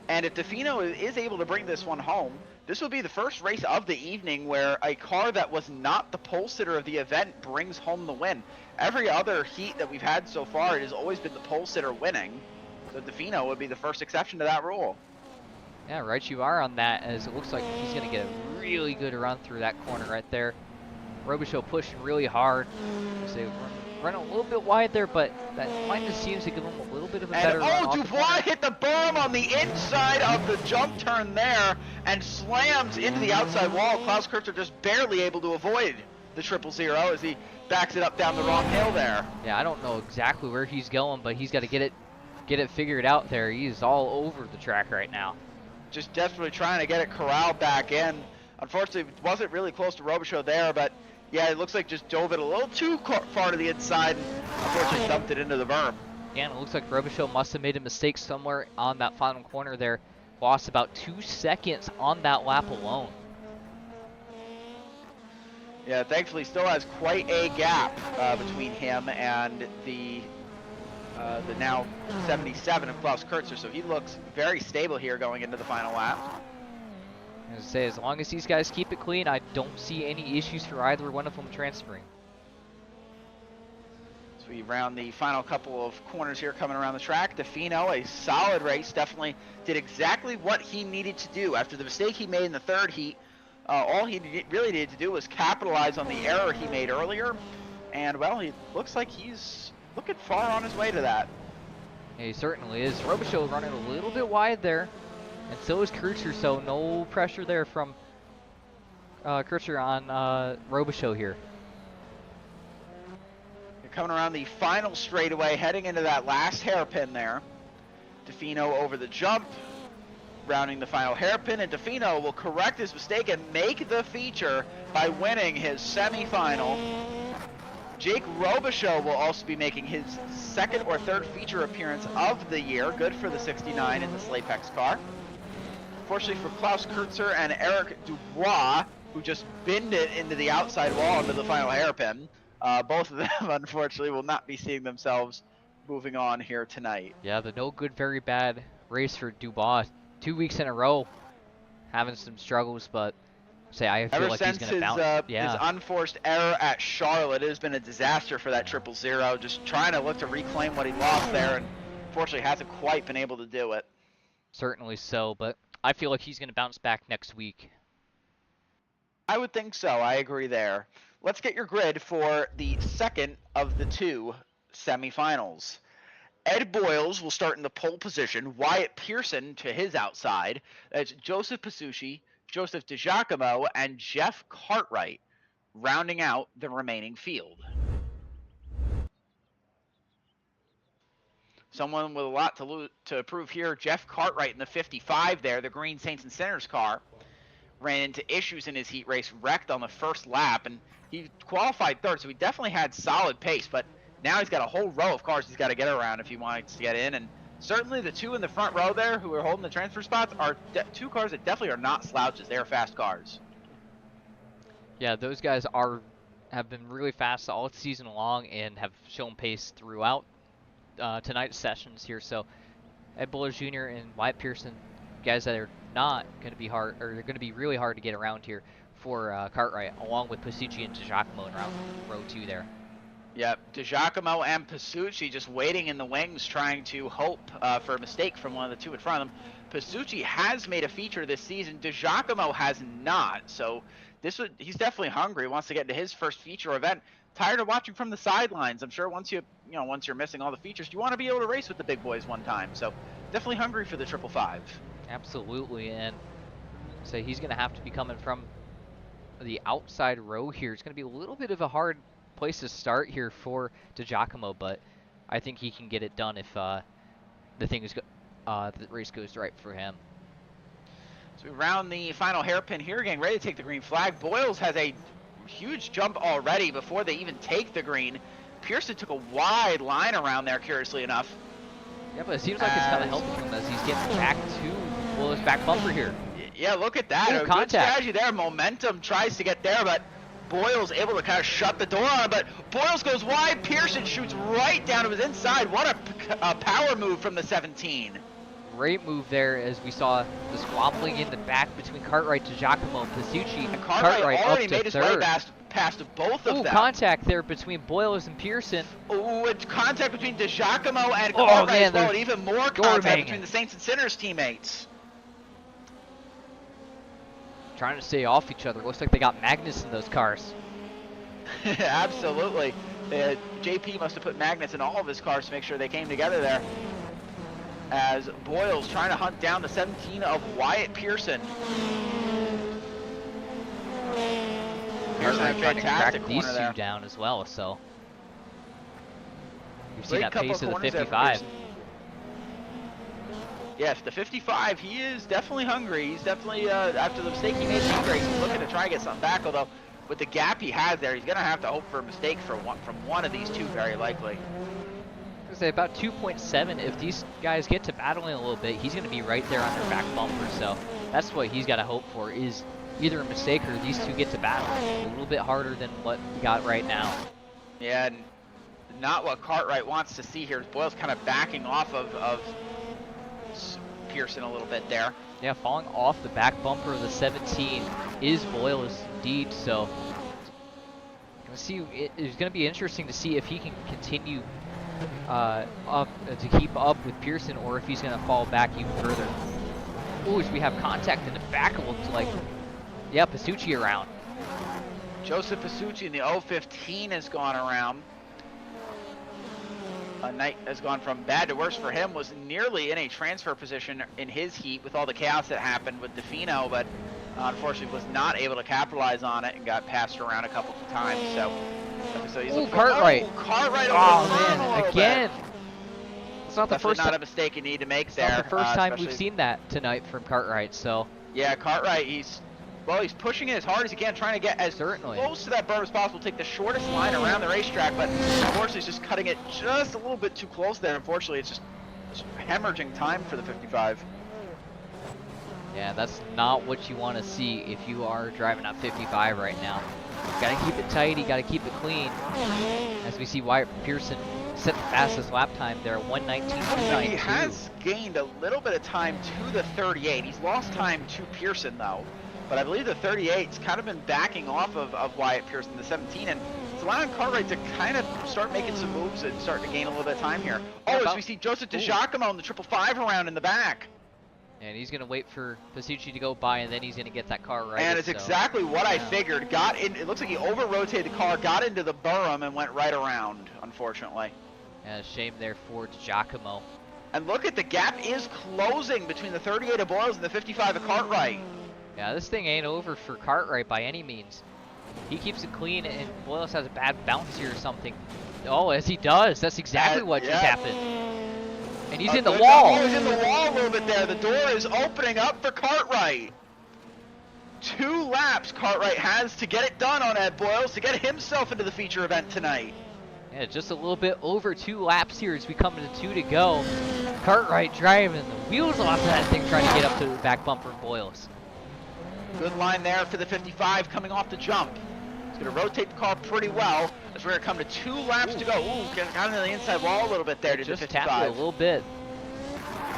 And if DeFino is able to bring this one home, this will be the first race of the evening where a car that was not the pole sitter of the event brings home the win. Every other heat that we've had so far, it has always been the pole sitter winning. So DeFino would be the first exception to that rule. Yeah, right you are on that, as it looks like he's going to get a really good run through that corner right there. Robichaux pushing really hard. So running a little bit wide there, but that might just seems to give him a little bit of a better run. Oh, Dubois hit the berm on the inside of the jump turn there and slams into the outside wall. Klaus Kreutzer just barely able to avoid the 000 as he backs it up down the wrong hill there. Yeah, I don't know exactly where he's going, but he's got to get it figured out there. He's all over the track right now. Just desperately trying to get it corralled back in. Unfortunately, it wasn't really close to Robichaux there, but yeah, it looks like just dove it a little too far to the inside and unfortunately dumped it into the berm. Yeah, and it looks like Robichaux must have made a mistake somewhere on that final corner there. Lost about 2 seconds on that lap alone. Yeah, thankfully still has quite a gap between him and the now 77 of Klaus Kreutzer, so he looks very stable here going into the final lap. As I say, as long as these guys keep it clean, I don't see any issues for either one of them transferring. So we round the final couple of corners here coming around the track. DeFino, a solid race, definitely did exactly what he needed to do. After the mistake he made in the third heat, all he really needed to do was capitalize on the error he made earlier. And, well, he looks like he's looking far on his way to that. Yeah, he certainly is. Robichaux running a little bit wide there. And so is Kreutzer, so no pressure there from Kreutzer on Robichaux here. You're coming around the final straightaway, heading into that last hairpin there. DeFino over the jump, rounding the final hairpin, and DeFino will correct his mistake and make the feature by winning his semifinal. Jake Robichaux will also be making his second or third feature appearance of the year. Good for the 69 in the Slapex car. Fortunately for Klaus Kreutzer and Eric Dubois, who just binned it into the outside wall into the final hairpin, both of them, unfortunately, will not be seeing themselves moving on here tonight. Yeah, the no good, very bad race for Dubois. 2 weeks in a row having some struggles, but I feel like he's going to bounce. His unforced error at Charlotte, it has been a disaster for that 000. Just trying to look to reclaim what he lost there, and unfortunately hasn't quite been able to do it. Certainly so, but I feel like he's going to bounce back next week. I would think so. I agree there. Let's get your grid for the second of the two semifinals. Ed Boyles will start in the pole position. Wyatt Pearson to his outside. That's Joseph Pasucci, Joseph DiGiacomo, and Jeff Cartwright rounding out the remaining field. Someone with a lot to prove here, Jeff Cartwright in the 55 there, the green Saints and Sinners car, ran into issues in his heat race, wrecked on the first lap, and he qualified third, so he definitely had solid pace, but now he's got a whole row of cars he's got to get around if he wants to get in, and certainly the two in the front row there who are holding the transfer spots are two cars that definitely are not slouches. They are fast cars. Yeah, those guys have been really fast all season long and have shown pace throughout tonight's sessions here. So Ed Boyles Jr. and Wyatt Pearson, guys that are not going to be hard, or they're going to be really hard to get around here for Cartwright, along with Pasucci and DiGiacomo in row 2 there. Yep, DiGiacomo and Pasucci just waiting in the wings, trying to hope for a mistake from one of the two in front of them. Pasucci has made a feature this season. DiGiacomo has not, so he's definitely hungry. Wants to get into his first feature event. Tired of watching from the sidelines. I'm sure once you're missing all the features, you want to be able to race with the big boys one time. So definitely hungry for the 555. Absolutely, and so he's going to have to be coming from the outside row here. It's going to be a little bit of a hard place to start here for DiGiacomo, but I think he can get it done if the race goes right for him. So we round the final hairpin here, getting ready to take the green flag. Boyles has a huge jump already before they even take the green. Pearson took a wide line around there, curiously enough. Yeah, but it seems like it's kind of helping him as he's getting back to his back bumper here. Yeah, look at that. Ooh, A good contact. strategy there. Momentum tries to get there, but Boyle's able to kind of shut the door on it. But Boyles goes wide. Pearson shoots right down to his inside. What a power move from the 17. Great move there as we saw the squabbling in the back between Cartwright to Giacomo and Pasucci. And Cartwright up already to made his third. way past both of Ooh, them. contact there between Boyles and Pearson. Ooh, it's contact between DiGiacomo and Oh, Cartwright man, as well, they're and even more door contact banging. between the Saints and Sinners teammates. Trying to stay off each other. Looks like they got magnets in those cars. Absolutely. JP must have put magnets in all of his cars to make sure they came together there. As Boyle's trying to hunt down the 17 of Wyatt Pearson. Pearson had a Trying to crack fantastic these corner two there. down as well, so you've seen Great that couple pace of the corners there for 55. Pearson. Yes, the 55, he is definitely hungry. He's definitely, after the mistake he made in the race, he's looking to try and get something back, although with the gap he has there, he's going to have to hope for a mistake from one of these two, very likely. I was gonna say about 2.7. If these guys get to battling a little bit, he's going to be right there on their back bumper, so that's what he's got to hope for, is either a mistake or these two get to battle a little bit harder than what we got right now. Yeah, and not what Cartwright wants to see here. Boyle's kind of backing off of Pearson a little bit there. Yeah, falling off the back bumper of the 17 is Boyles indeed, so it's going to be interesting to see if he can continue to keep up with Pearson, or if he's going to fall back even further. Ooh, as we have contact in the back, it looks like, yeah, Pasucci around. Joseph Pasucci in the 015 has gone around. A night has gone from bad to worse for him. Was nearly in a transfer position in his heat with all the chaos that happened with DeFino, but unfortunately was not able to capitalize on it and got passed around a couple of times. So he's looking for Cartwright. Cartwright. Oh man, again. It's not the Definitely first not a time. mistake you need to make It's there. not the first time we've especially- seen that tonight from Cartwright. So Yeah, Cartwright. He's pushing it as hard as he can, trying to get as Certainly. close to that berm as possible, take the shortest line around the racetrack, but unfortunately he's just cutting it just a little bit too close there. Unfortunately, it's just hemorrhaging time for the 55. yeah, that's not what you want to see if you are driving at 55 right now. You gotta keep it tight. You gotta keep it clean. As we see Wyatt Pearson set the fastest lap time there at 1:19.292. He has gained a little bit of time to the 38. He's lost time to Pearson though, but I believe the 38's kind of been backing off of Wyatt Pearson, the 17, and it's allowing Cartwright to kind of start making some moves and start to gain a little bit of time here. Oh, as we see Joseph DiGiacomo in the 555 around in the back. And he's gonna wait for Pasucci to go by, and then he's gonna get that car right. And it's exactly what I figured. Got in. It looks like he over-rotated the car, got into the berm, and went right around, unfortunately. Yeah, shame there for Giacomo. And look at the gap is closing between the 38 of Boyles and the 55 of Cartwright. Yeah, this thing ain't over for Cartwright by any means. He keeps it clean, and Boyles has a bad bounce here or something. Oh, as he does. That's exactly what just happened. And he's in the wall. He's in the wall a little bit there. The door is opening up for Cartwright. 2 laps Cartwright has to get it done on Ed Boyles to get himself into the feature event tonight. Yeah, just a little bit over 2 laps here as we come into 2 to go. Cartwright driving the wheels off of that thing, trying to get up to the back bumper of Boyles. Good line there for the 55 coming off the jump. He's going to rotate the car pretty well as we're going to come to 2 laps to go. Ooh, got into the inside wall a little bit there to the Just 55. tapped it a little bit.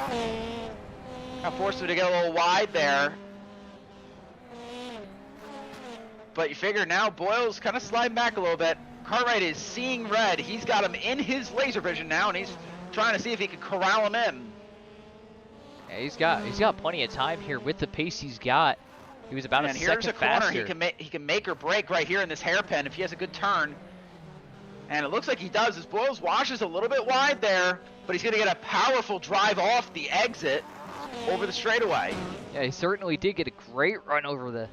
Kind of forced him to get a little wide there. But you figure now Boyles kind of sliding back a little bit. Cartwright is seeing red. He's got him in his laser vision now, and he's trying to see if he can corral him in. Yeah, he's got plenty of time here with the pace he's got. He was about a second here's a corner faster. he can make or break right here in this hairpin if he has a good turn. And it looks like he does as Boyles washes a little bit wide there, but he's going to get a powerful drive off the exit over the straightaway. Yeah, he certainly did get a great run over the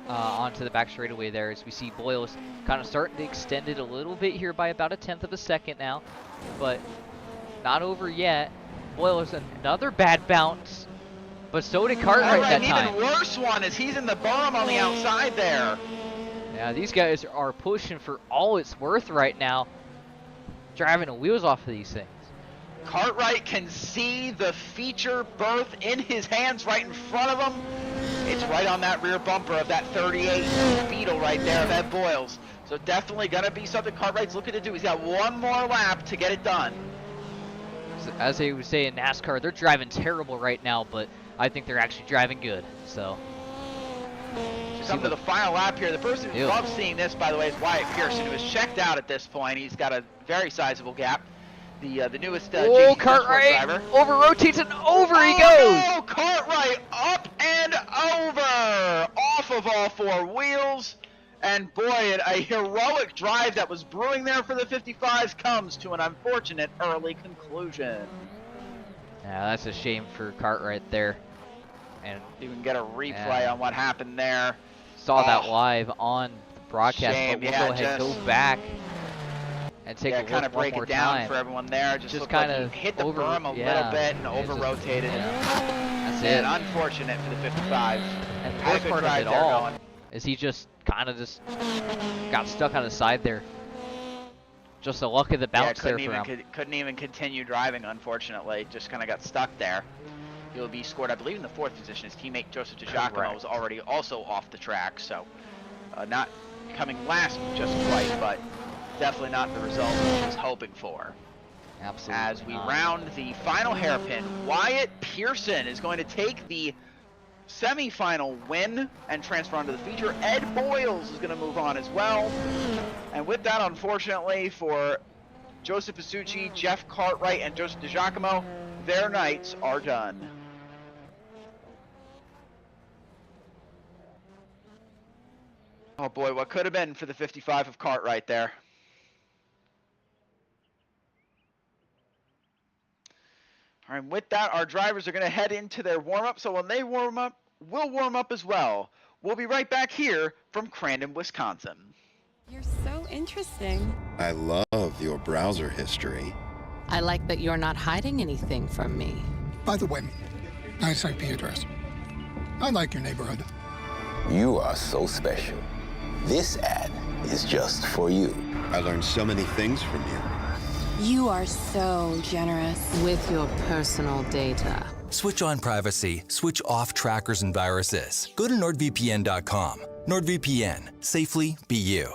onto the back straightaway there, as we see Boyles kind of starting to extend it a little bit here by about 1/10 of a second now, but not over yet. Boyles, another bad bounce, but so did Cartwright that time. An even worse one as he's in the berm on the outside there. Yeah, these guys are pushing for all it's worth right now, driving the wheels off of these things. Cartwright can see the feature berth in his hands right in front of him. It's right on that rear bumper of that 38 Beetle right there of Ed Boyles. So definitely going to be something Cartwright's looking to do. He's got one more lap to get it done. As they would say in NASCAR, they're driving terrible right now, but I think they're actually driving good. So, come to the final lap here. The person who loves seeing this, by the way, is Wyatt Pearson, who is checked out at this point. He's got a very sizable gap. The newest GT Cartwright driver. over rotates and over he goes. Oh, Cartwright up and over, off of all four wheels. And boy, a heroic drive that was brewing there for the 55s comes to an unfortunate early conclusion. Yeah, that's a shame for Cartwright there. And you can get a replay on what happened there. Saw that live on the broadcast, shame. but we'll go ahead and go back and take a look kind of break one more it down time. for everyone there. Just kind like of he hit the berm a little bit and over-rotated. That's it. And unfortunate for the 55. And the worst part of it all is he just kind of got stuck on the side there. Just the luck of the bounce there for him. Couldn't even continue driving, unfortunately. Just kind of got stuck there. He'll be scored, I believe, in the 4th position. His teammate Joseph DiGiacomo was already also off the track, so not coming last just quite, but definitely not the result he was hoping for. Absolutely. As we round the final hairpin, Wyatt Pearson is going to take the semi-final win and transfer onto the feature. Ed Boyles is going to move on as well. And with that, unfortunately, for Joseph Pasucci, Jeff Cartwright, and Joseph DiGiacomo, their nights are done. Oh boy, what could have been for the 55 of Cartwright there. All right, with that, our drivers are going to head into their warm-up. So when they warm up, we'll warm up as well. We'll be right back here from Crandon, Wisconsin. You're so interesting. I love your browser history. I like that you're not hiding anything from me. By the way, nice IP address. I like your neighborhood. You are so special. This ad is just for you. I learned so many things from you. You are so generous. With your personal data. Switch on privacy, switch off trackers and viruses. Go to nordvpn.com. NordVPN. Safely be you.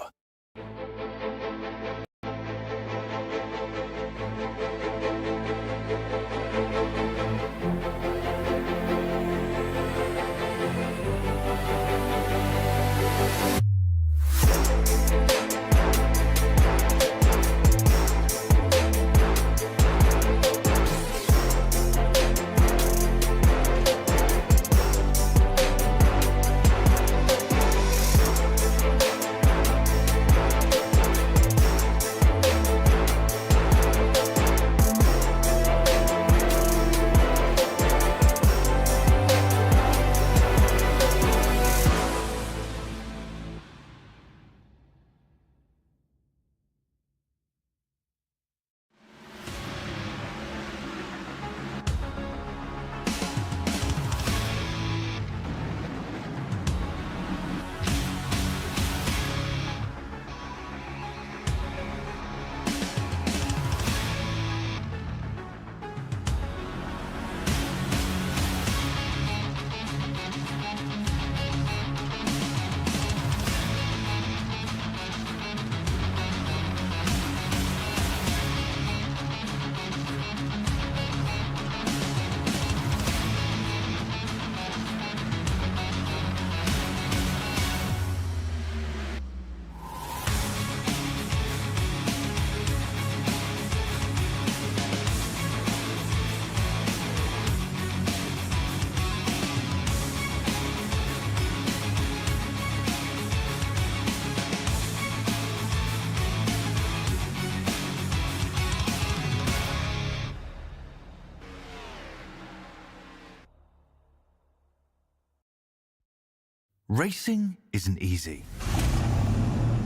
Racing isn't easy,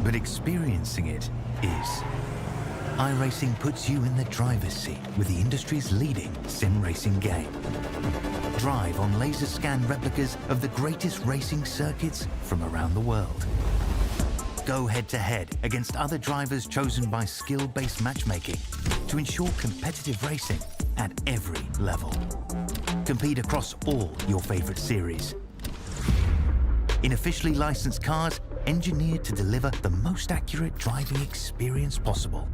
but experiencing it is. iRacing puts you in the driver's seat with the industry's leading sim racing game. Drive on laser scan replicas of the greatest racing circuits from around the world. Go head-to-head against other drivers chosen by skill-based matchmaking to ensure competitive racing at every level. Compete across all your favorite series. In officially licensed cars, engineered to deliver the most accurate driving experience possible.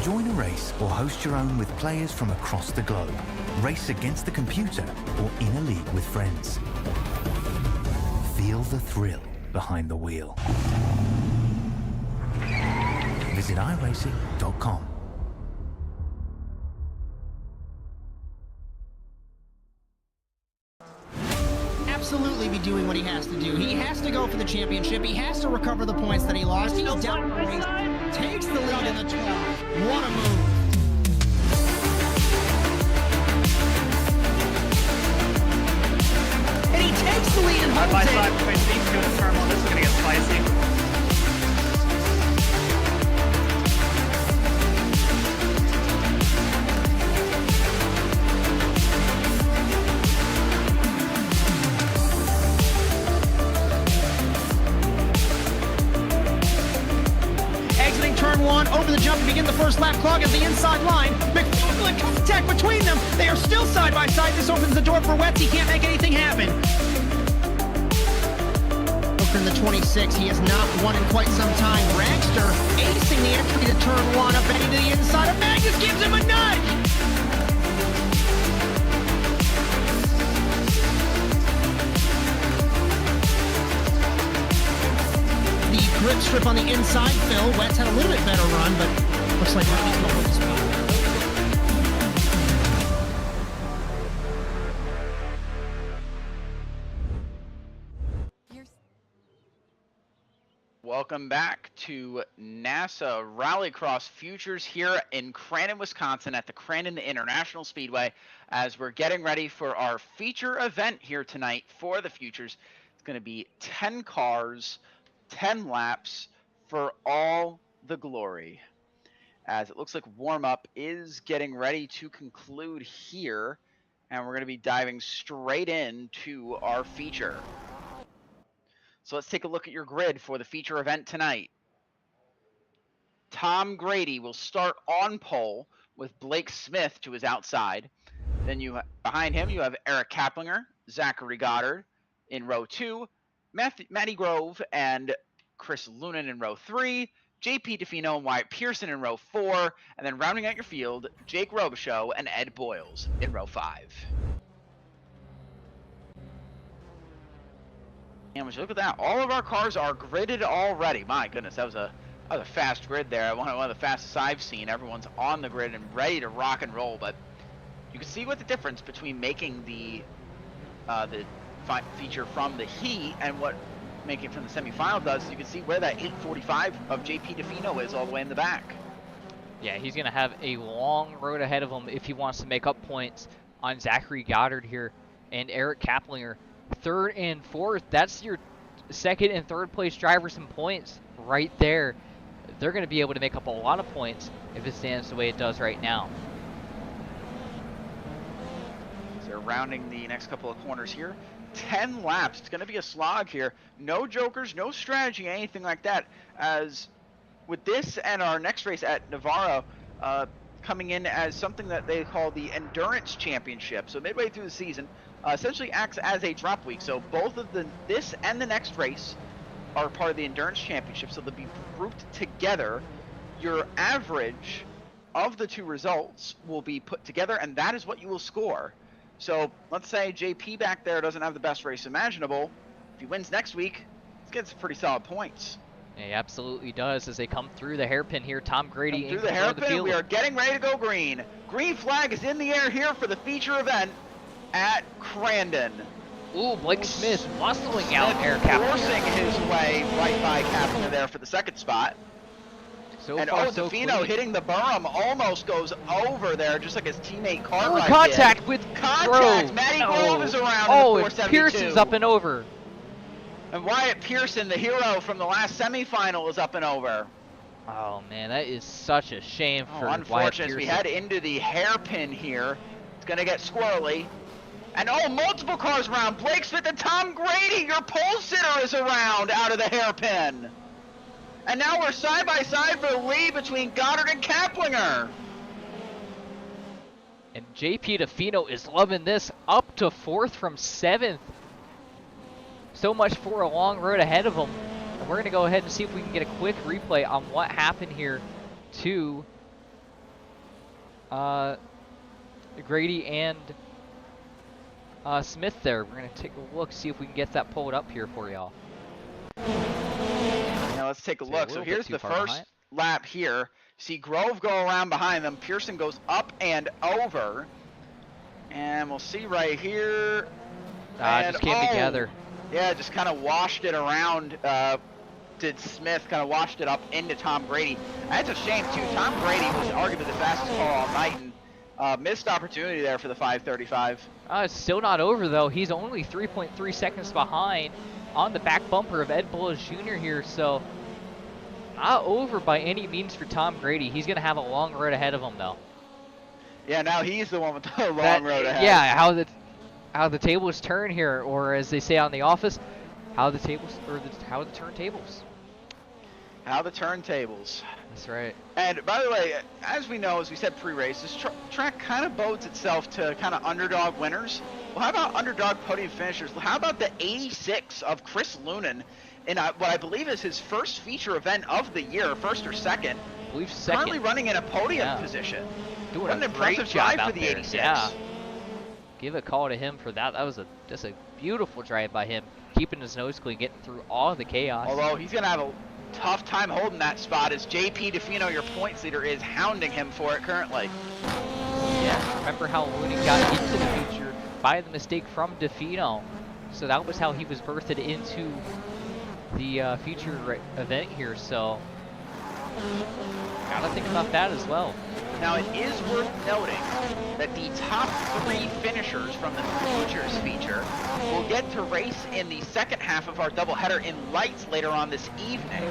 Join a race or host your own with players from across the globe. Race against the computer or in a league with friends. Feel the thrill behind the wheel. Visit iRacing.com. Absolutely be doing what he has to do. He has to go for the championship. He has to recover the points that he lost. He's down the race, takes the lead in the 12. What a move. And he takes the lead and holds it. Side between these two and turn one. This is going to get spicy. Turn one, over the jump to begin the first lap, clog at the inside line. McFarland contact between them. They are still side by side. This opens the door for Wetz. He can't make anything happen. Over in the 26, he has not won in quite some time. Dragster acing the entry to turn one, up heading to the inside of Magnus, gives him a nudge. Grip strip on the inside, Phil. Wetz had a little bit better run, but looks like Robbie's going for the spot. Welcome back to NASA Rallycross Futures here in Crandon, Wisconsin at the Crandon International Speedway as we're getting ready for our feature event here tonight for the Futures. It's going to be 10 cars, 10 laps for all the glory. As it looks like warm-up is getting ready to conclude here, and we're going to be diving straight into our feature. So let's take a look at your grid for the feature event tonight. Tom Grady will start on pole with Blake Smith to his outside. Then behind him you have Eric Kaplinger, Zachary Goddard in row 2, Matty Grove and Chris Lunan in row 3, JP DeFino and Wyatt Pearson in row 4, and then rounding out your field, Jake Robichaux and Ed Boyles in row 5. And would you look at that? All of our cars are gridded already. My goodness, that was a fast grid there. One of the fastest I've seen. Everyone's on the grid and ready to rock and roll. But you can see what the difference between making the feature from the heat and what making it from the semifinal does. You can see where that 845 of JP DeFino is all the way in the back. Yeah, he's going to have a long road ahead of him if he wants to make up points on Zachary Goddard here and Eric Kaplinger. 3rd and 4th, that's your 2nd and 3rd place drivers in points right there. They're going to be able to make up a lot of points if it stands the way it does right now. So they're rounding the next couple of corners here. 10 laps. It's going to be a slog here. No jokers, no strategy, anything like that. As with this and our next race at Navarro coming in as something that they call the Endurance Championship. So midway through the season, essentially acts as a drop week. So both of this and the next race are part of the Endurance Championship. So they'll be grouped together. Your average of the two results will be put together, and that is what you will score. So let's say JP back there doesn't have the best race imaginable. If he wins next week, he gets pretty solid points. He absolutely does as they come through the hairpin here. Tom Grady through the hairpin. We are getting ready to go green. Green flag is in the air here for the feature event at Crandon. Ooh, Blake Smith muscling out Eric Kaplinger. Forcing his way right by Kaplinger there for the 2nd spot. So far, so DeFino hitting the berm almost goes over there, just like his teammate Cartwright did. Contact with Grove. Matty Grove is around. Oh, in the and 472. Pearson's up and over. And Wyatt Pearson, the hero from the last semifinal, is up and over. Oh man, that is such a shame for unfortunate. As we head into the hairpin here, it's gonna get squirrely. And multiple cars around. Blake Smith and Tom Grady, your pole sitter, is around out of the hairpin. And now we're side by side for the lead between Goddard and Kaplinger. And JP DeFino is loving this, up to 4th from 7th. So much for a long road ahead of him. And we're going to go ahead and see if we can get a quick replay on what happened here to Grady and Smith there. We're going to take a look, see if we can get that pulled up here for y'all. Now let's take a look. So here's the first lap here. See Grove go around behind them. Pearson goes up and over. And we'll see right here. Just came together. Yeah, just kind of washed it around. Did Smith kind of washed it up into Tom Grady. That's a shame too. Tom Grady was arguably the fastest car all night, and missed opportunity there for the 535. It's still not over though. He's only 3.3 seconds behind on the back bumper of Ed Bullis Jr. here, so not over by any means for Tom Grady. He's gonna have a long road ahead of him though. Yeah, now he's the one with the long road ahead. Yeah, how the tables turn here, or as they say on The Office, how the turntables. How the turntables. That's right. And by the way, as we know, as we said pre-race, this track kind of bodes itself to kind of underdog winners. Well, how about underdog podium finishers? How about the 86 of Chris Lunan in what I believe is his first feature event of the year, first or second. I believe second. Currently running in a podium position. Doing what an impressive drive for the 86. Yeah. Give a call to him for that. That was just a beautiful drive by him, keeping his nose clean, getting through all the chaos. Although he's going to have a tough time holding that spot, as JP DeFino, your points leader, is hounding him for it currently. Yeah, remember how Looney got into the feature by the mistake from DeFino. So that was how he was birthed into the feature event here. So gotta think about that as well. Now it is worth noting that the top 3 finishers from the Futures feature will get to race in the second half of our doubleheader in lights later on this evening.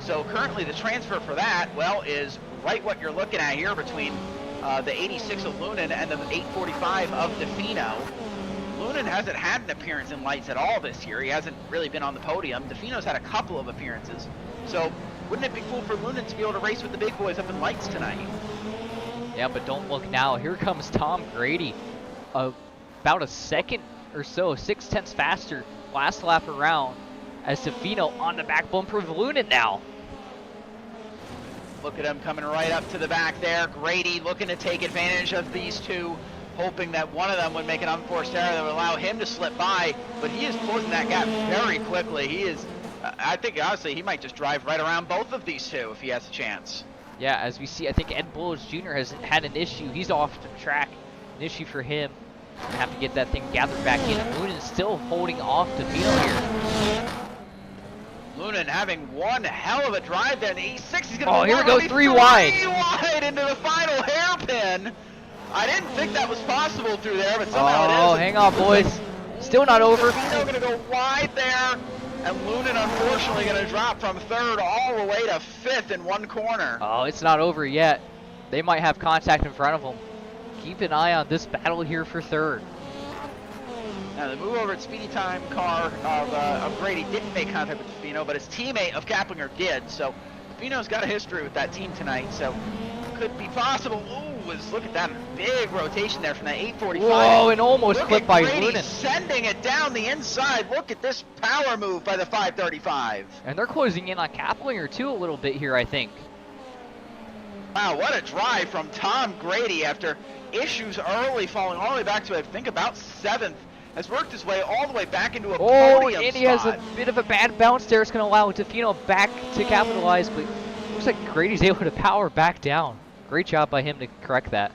So currently the transfer for that, well, is right what you're looking at here between the 86 of Lunan and the 845 of DeFino. Lunan hasn't had an appearance in lights at all this year. He hasn't really been on the podium. DeFino's had a couple of appearances. So wouldn't it be cool for Lunan to be able to race with the big boys up in lights tonight? Yeah, but don't look now. Here comes Tom Grady, about a second or so, 0.6 faster last lap around, as DeFino on the back bumper of Lunan now. Look at him coming right up to the back there. Grady looking to take advantage of these two, hoping that one of them would make an unforced error that would allow him to slip by, but he is closing that gap very quickly. He is, I think honestly, he might just drive right around both of these two if he has a chance. Yeah, as we see, I think Ed Bullis Jr. has had an issue. He's off the track. An issue for him. Gonna have to get that thing gathered back in. Lunan still holding off DeFino here. Lunan having one hell of a drive there in the E6. He's gonna go here we go, 3 wide. 3 wide into the final hairpin. I didn't think that was possible through there, but somehow it is. Oh, hang on, boys. Still not over. DeFino gonna go wide there. And Lunan, unfortunately, going to drop from 3rd all the way to 5th in one corner. Oh, it's not over yet. They might have contact in front of them. Keep an eye on this battle here for 3rd. Now, the move over at Speedy Time car of Grady didn't make contact with DeFino, but his teammate of Kaplinger did. So, DeFino's got a history with that team tonight, so could be possible. Ooh, look at that big rotation there from that 845. Whoa, and almost clipped by Grady Lunan. Sending it down the inside. Look at this power move by the 535. And they're closing in on Kaplinger too a little bit here, I think. Wow, what a drive from Tom Grady after issues early, falling all the way back to, I think, about 7th. Has worked his way all the way back into a podium and he spot. has a bit of a bad bounce there. It's going to allow DeFino back to capitalize, but looks like Grady's able to power back down. Great job by him to correct that.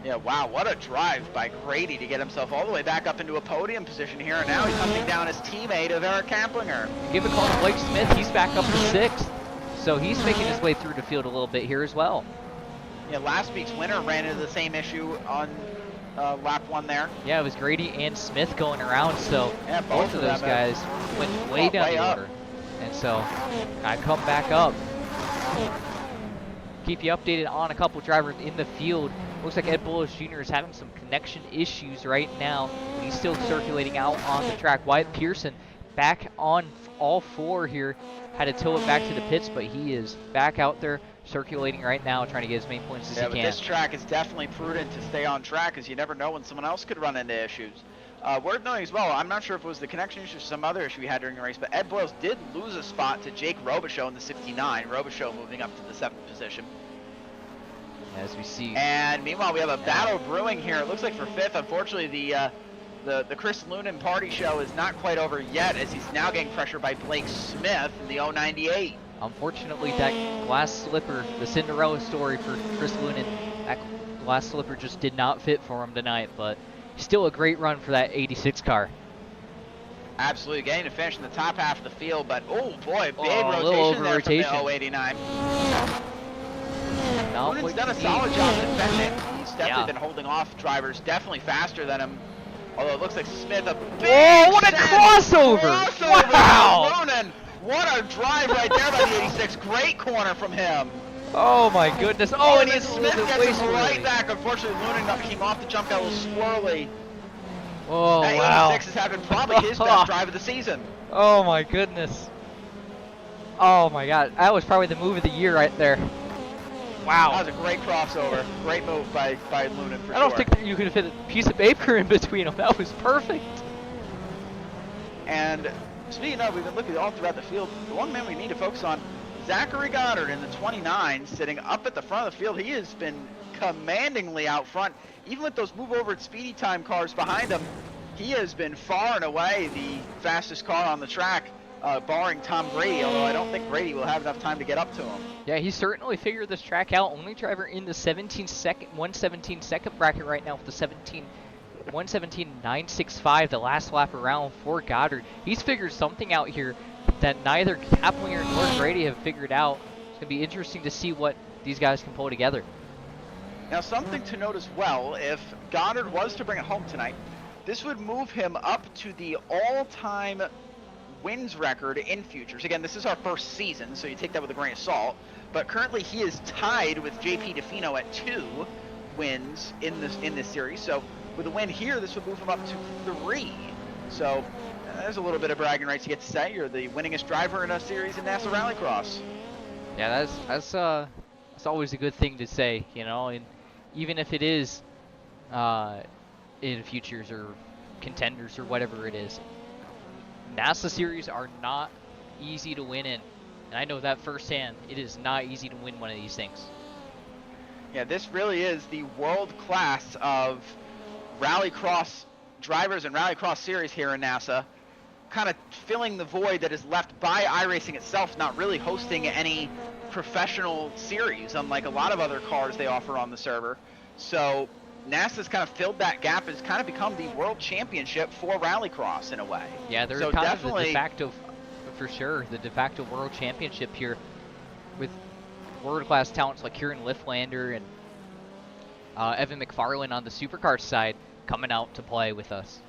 Yeah, wow, what a drive by Grady to get himself all the way back up into a podium position here, and now he's hunting down his teammate of Eric Kaplinger. Give a call to Blake Smith. He's back up to 6th, so he's making his way through the field a little bit here as well. Yeah, last week's winner ran into the same issue on lap 1 there. Yeah, it was Grady and Smith going around, so yeah, both of those guys went way down the order. And so I come back up. Keep you updated on a couple drivers in the field. Looks like Ed Bullis Jr. is having some connection issues right now. He's still circulating out on the track. Wyatt Pearson back on all four here. Had to tow it back to the pits, but he is back out there circulating right now, trying to get as many points as he But can. this track is definitely prudent to stay on track, because you never know when someone else could run into issues. Worth knowing as well, I'm not sure if it was the connection issue or some other issue we had during the race, but Ed Boyles did lose a spot to Jake Robichaux in the 69. Robichaux moving up to the 7th position. As we see. And meanwhile, we have a battle brewing here. It looks like for 5th. Unfortunately, the Chris Lunan party show is not quite over yet, as he's now getting pressure by Blake Smith in the 098. Unfortunately, that glass slipper, the Cinderella story for Chris Lunan, that glass slipper just did not fit for him tonight, but still a great run for that 86 car. Absolutely, getting to finish in the top half of the field, but oh boy, big a little rotation there over-rotation. from the 089. Lunan's done a solid job defending. He's definitely been holding off drivers, definitely faster than him. Although it looks like Smith, a big Whoa, what a send. crossover! Wow! From Lunan. What a drive right there by the 86. Great corner from him. Oh my goodness. Oh, and then he's Smith gets way him right swirly. back. Unfortunately, Lunan came off the jump, got a little swirly. Oh, that wow. 86 is having probably his best drive of the season. Oh my goodness. Oh my god, that was probably the move of the year right there. Wow. That was a great crossover. Great move by Lunan for sure. I don't think that you could have fit a piece of paper in between them. That was perfect. And speaking of, we've been looking all throughout the field. The one man we need to focus on, Zachary Goddard in the 29, sitting up at the front of the field. He has been commandingly out front. Even with those move over at speedy time cars behind him, he has been far and away the fastest car on the track, barring Tom Grady, although I don't think Grady will have enough time to get up to him. Yeah, he certainly figured this track out. Only driver in the 117 second bracket right now with the 117.965, the last lap around for Goddard. He's figured something out here that neither Kaplinger nor Grady have figured out. It's going to be interesting to see what these guys can pull together. Now, something to note as well, if Goddard was to bring it home tonight, this would move him up to the all-time wins record in futures. Again, this is our first season, so you take that with a grain of salt. But currently, he is tied with JP DeFino at 2 wins in this series. So with a win here, this would move him up to 3. So there's a little bit of bragging rights you get to say. You're the winningest driver in a series in NASA Rallycross. Yeah, that's always a good thing to say, you know, and even if it is in futures or contenders or whatever it is. NASA series are not easy to win in, and I know that firsthand. It is not easy to win one of these things. Yeah, this really is the world class of Rallycross drivers and Rallycross series here in NASA, kind of filling the void that is left by iRacing itself, not really hosting any professional series, unlike a lot of other cars they offer on the server. So NASA's kind of filled that gap. It's kind of become the world championship for Rallycross in a way. Yeah, they're so kind definitely of the de facto, for sure, the de facto world championship here with world-class talents like Kieran Liflander and Evan McFarlane on the supercar side coming out to play with us.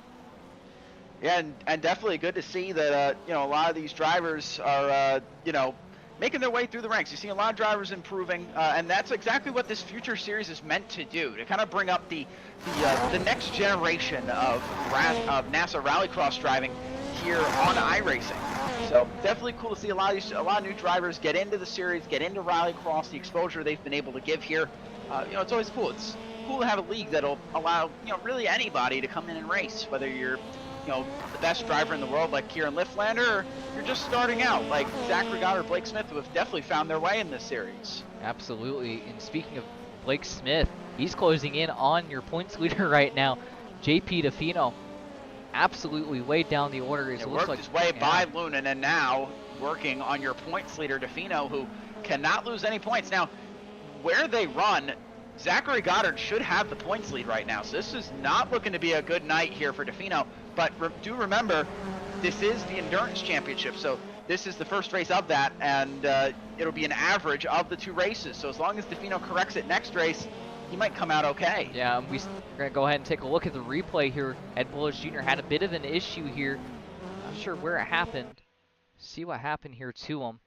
Yeah, and definitely good to see that you know, a lot of these drivers are you know, making their way through the ranks. You see a lot of drivers improving, and that's exactly what this future series is meant to do, to kind of bring up the next generation of NASA Rallycross driving here on iRacing. So definitely cool to see a lot of new drivers get into the series, get into Rallycross, the exposure they've been able to give here. You know, it's always cool. It's cool to have a league that'll allow, you know, really anybody to come in and race, whether you're, you know, the best driver in the world like Kieran Liflander, or you're just starting out like Zachary Goddard or Blake Smith, who have definitely found their way in this series. Absolutely. And speaking of Blake Smith, he's closing in on your points leader right now. JP DeFino absolutely way down the order. It worked his way by Lunan, and now working on your points leader DeFino, who cannot lose any points. Now, where they run, Zachary Goddard should have the points lead right now, so this is not looking to be a good night here for DeFino. But do remember, this is the Endurance Championship, so this is the first race of that, and it'll be an average of the 2 races. So as long as DeFino corrects it next race, he might come out okay. Yeah, we're going to go ahead and take a look at the replay here. Ed Bullish Jr. had a bit of an issue here. Not sure where it happened. See what happened here to him.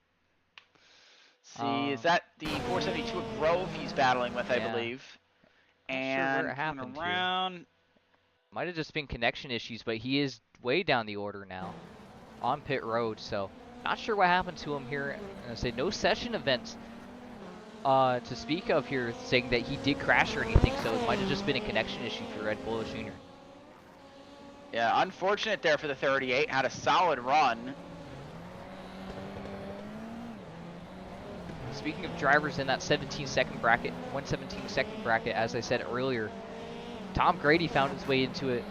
See, is that the 472 at Grove he's battling with, I believe. And not sure where it happened around. Might have just been connection issues, but he is way down the order now. on pit road. So not sure what happened to him here. I say no session events to speak of here, saying that he did crash or anything. So it might have just been a connection issue for Red Bull Jr. Yeah, unfortunate there for the 38. Had a solid run. Speaking of drivers in that 17-second bracket, 117-second bracket, as I said earlier, Tom Grady found his way into it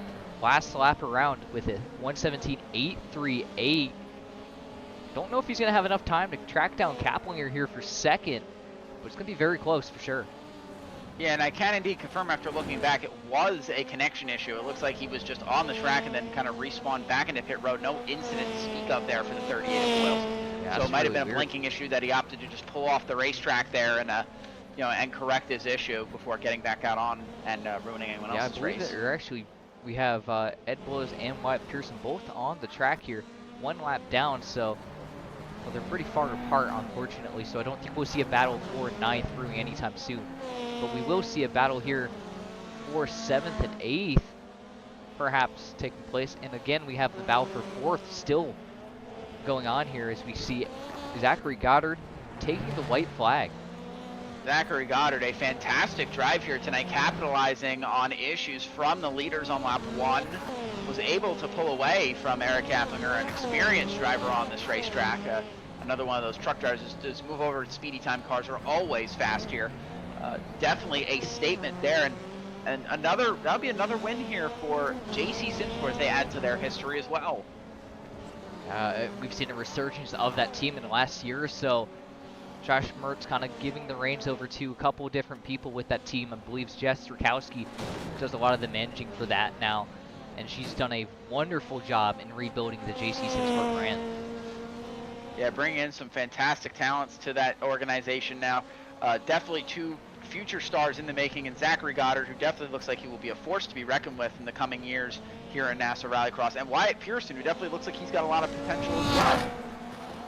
last lap around with it 117.838. Don't know if he's going to have enough time to track down Kaplinger here for second, but it's going to be very close for sure. Yeah, and I can indeed confirm after looking back, it was a connection issue. It looks like he was just on the track and then kind of respawned back into pit road. No incident to speak of there for the 38 of Wales. Yeah, so it might really have been a blinking issue that he opted to just pull off the racetrack there and, you know, and correct his issue before getting back out on and ruining anyone else's I believe race. that you're actually, we have Ed Blows and Wyatt Pearson both on the track here, one lap down, so well, they're pretty far apart, unfortunately, so I don't think we'll see a battle for 9th brewing anytime soon. But we will see a battle here for 7th and 8th, perhaps, taking place. And again, we have the battle for 4th still going on here as we see Zachary Goddard taking the white flag. Zachary Goddard, a fantastic drive here tonight, capitalizing on issues from the leaders on lap 1. Was able to pull away from Eric Kaplinger, an experienced driver on this racetrack. Another one of those truck drivers just move over. Speedy time cars are always fast here. Definitely a statement there, and that'll be another win here for JC Simsport as they add to their history as well. We've seen a resurgence of that team in the last year or so. Josh Mertz kind of giving the reins over to a couple different people with that team. I believe Jess Rakowski does a lot of the managing for that now, and she's done a wonderful job in rebuilding the JC Simsport brand. Yeah, bringing in some fantastic talents to that organization now. Definitely two future stars in the making, and Zachary Goddard, who definitely looks like he will be a force to be reckoned with in the coming years here in NASA Rallycross, and Wyatt Pearson, who definitely looks like he's got a lot of potential as well.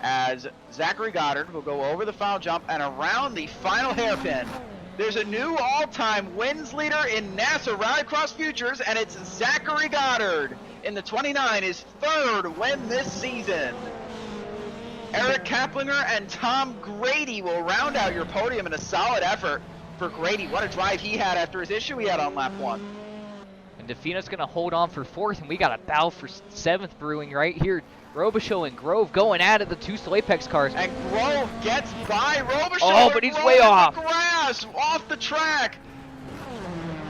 As Zachary Goddard will go over the final jump and around the final hairpin. There's a new all-time wins leader in NASA Rallycross Futures, and it's Zachary Goddard in the 29, his 3rd win this season. Eric Kaplinger and Tom Grady will round out your podium in a solid effort for Grady. What a drive he had after his issue he had on lap 1. And Defina's going to hold on for 4th, and we got a battle for 7th brewing right here. Robichaux and Grove going at it, the two Apex cars. And Grove gets by Robichaux. Oh, but he's way off. The grass, off the track.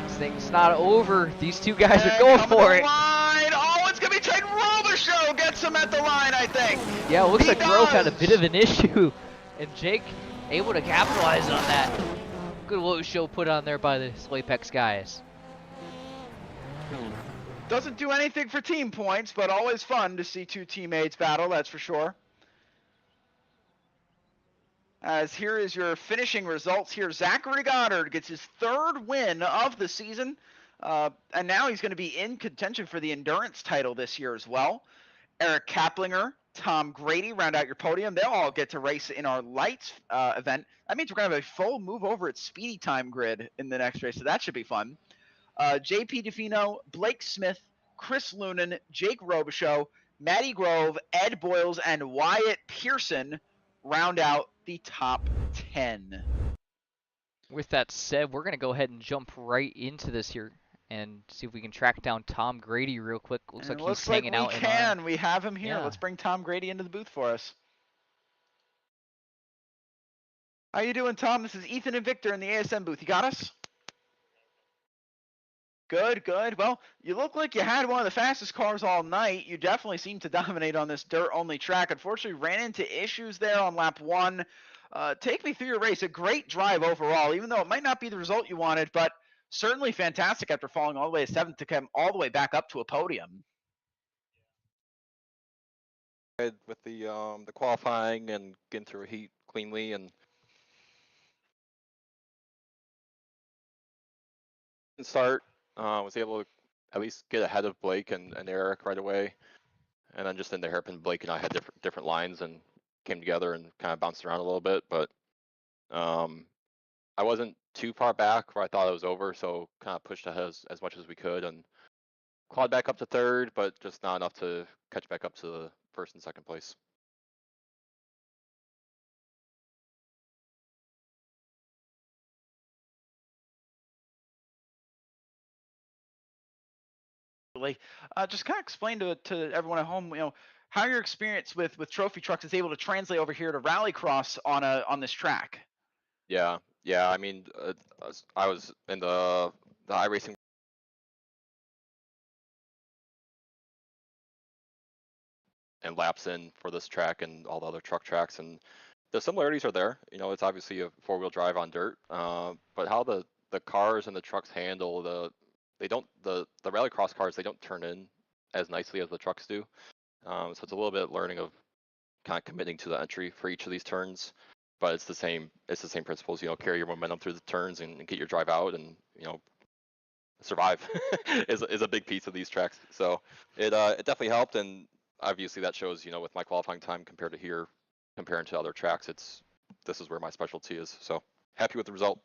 This thing's not over. These two guys are going for it. Line. Oh, it's going to be tight. Robichaux gets him at the line, I think. Yeah, it looks like Grove had a bit of an issue. And Jake able to capitalize on that. Good little show put on there by the Apex guys. Doesn't do anything for team points, but always fun to see two teammates battle, that's for sure. As here is your finishing results here. Zachary Goddard gets his 3rd win of the season, and now he's going to be in contention for the endurance title this year as well. Eric Kaplinger, Tom Grady round out your podium. They'll all get to race in our lights event. That means we're going to have a full move over at speedy time grid in the next race, so that should be fun. JP DeFino, Blake Smith, Chris Lunan, Jake Robichaux, Matty Grove, Ed Boyles, and Wyatt Pearson round out the top 10. With that said, we're going to go ahead and jump right into this here and see if we can track down Tom Grady real quick. Looks like he's hanging out. We have him here. Yeah. Let's bring Tom Grady into the booth for us. How you doing, Tom? This is Ethan and Victor in the ASM booth. You got us? Good, good. Well, you look like you had one of the fastest cars all night. You definitely seem to dominate on this dirt-only track. Unfortunately, ran into issues there on lap 1. Take me through your race. A great drive overall, even though it might not be the result you wanted, but certainly fantastic after falling all the way to 7th to come all the way back up to a podium. With the qualifying and getting through heat cleanly and start. Was able to at least get ahead of Blake and Eric right away, and then just in the hairpin, Blake and I had different lines and came together and kind of bounced around a little bit. But I wasn't too far back where I thought it was over, so kind of pushed ahead as much as we could and clawed back up to third, but just not enough to catch back up to the first and second place. Just kind of explain to everyone at home, how your experience with trophy trucks is able to translate over here to Rallycross on this track. Yeah. I mean, I was in the iRacing and laps in for this track and all the other truck tracks, and the similarities are there. It's obviously a four-wheel drive on dirt, but how the cars and the trucks handle the Rallycross cars, they don't turn in as nicely as the trucks do. So it's a little bit learning of kind of committing to the entry for each of these turns, but it's the same principles. Carry your momentum through the turns and get your drive out, and survive is a big piece of these tracks. So it definitely helped, and obviously that shows with my qualifying time compared to other tracks. This is where my specialty is. So happy with the result.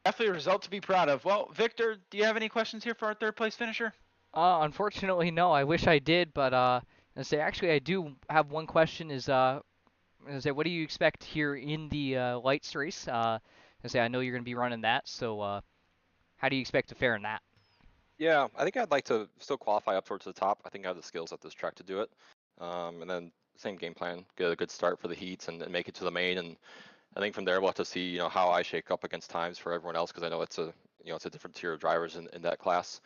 Definitely a result to be proud of. Well, Victor, do you have any questions here for our third place finisher? Unfortunately, no. I wish I did, but actually I do have one question. What do you expect here in the lights race? I know you're going to be running that, so how do you expect to fare in that? Yeah, I think I'd like to still qualify up towards the top. I think I have the skills at this track to do it. And then same game plan, get a good start for the heats and make it to the main. And I think from there we'll have to see, how I shake up against times for everyone else, because I know it's a different tier of drivers in that class.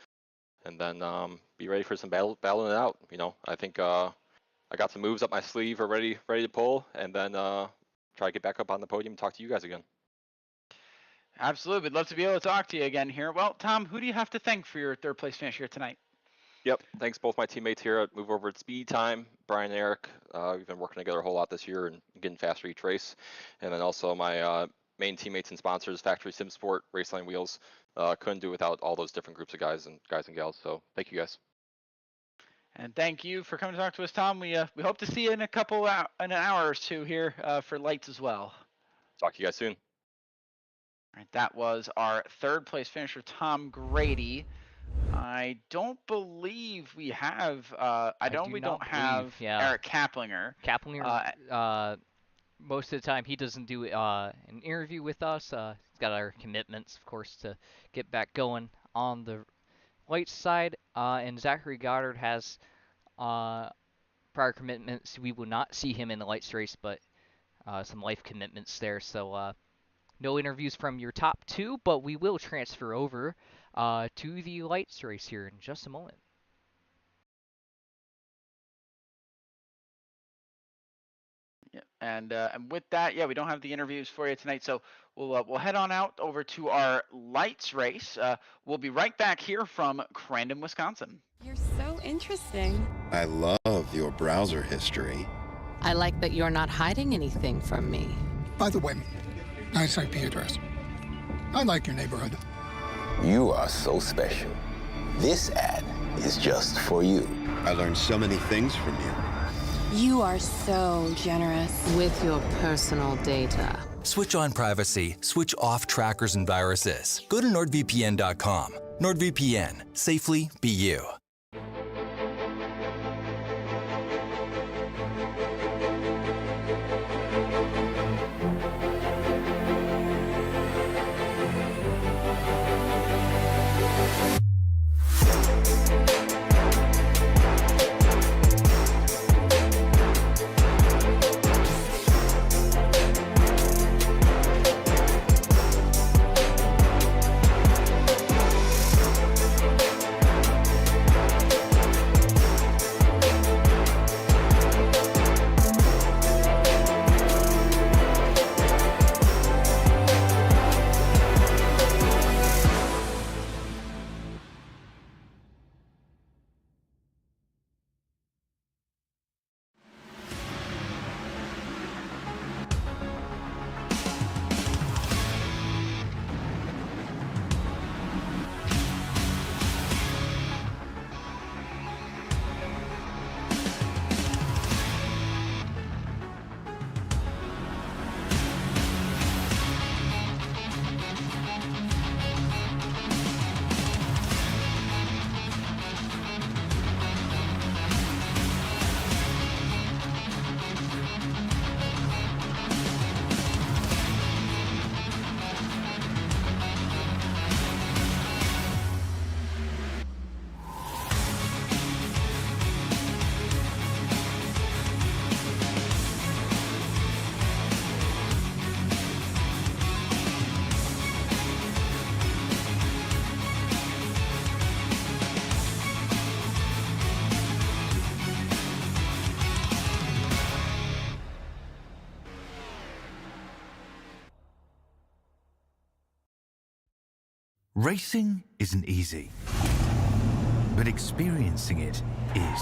And then be ready for some battling it out. I think I got some moves up my sleeve ready to pull, and then try to get back up on the podium and talk to you guys again. Absolutely. We'd love to be able to talk to you again here. Well, Tom, who do you have to thank for your third place finish here tonight? Yep. Thanks both my teammates here at Move Over at Speed Time, Brian and Eric. We've been working together a whole lot this year and getting faster each race. And then also my main teammates and sponsors, Factory Sim Sport, Raceline Wheels. Couldn't do without all those different groups of guys and gals. So thank you guys. And thank you for coming to talk to us, Tom. We hope to see you in an hour or two here for lights as well. Talk to you guys soon. All right, that was our third place finisher, Tom Grady. I don't believe we have. We don't have Eric Kaplinger. Kaplinger, most of the time he doesn't do an interview with us. He's got other commitments, of course, to get back going on the lights side. And Zachary Goddard has prior commitments. We will not see him in the lights race, but some life commitments there. So no interviews from your top two, but we will transfer over to the lights race here in just a moment. Yeah, and with that, we don't have the interviews for you tonight, so we'll head on out over to our lights race. We'll be right back here from Crandon, Wisconsin. You're so interesting. I love your browser history. I like that you're not hiding anything from me. By the way, nice IP address. I like your neighborhood. You are so special. This ad is just for you. I learned so many things from you. You are so generous. With your personal data. Switch on privacy, switch off trackers and viruses. Go to NordVPN.com. NordVPN, safely be you. Racing isn't easy, but experiencing it is.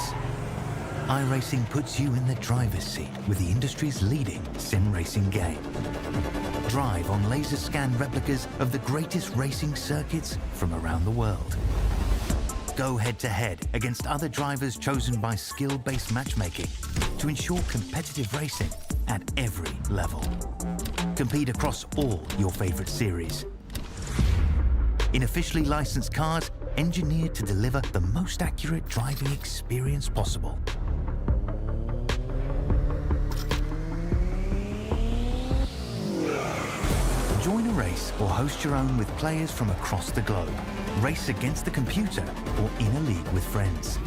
iRacing puts you in the driver's seat with the industry's leading sim racing game. Drive on laser scan replicas of the greatest racing circuits from around the world. Go head-to-head against other drivers chosen by skill-based matchmaking to ensure competitive racing at every level. Compete across all your favorite series. In officially licensed cars, engineered to deliver the most accurate driving experience possible. Join a race or host your own with players from across the globe. Race against the computer or in a league with friends.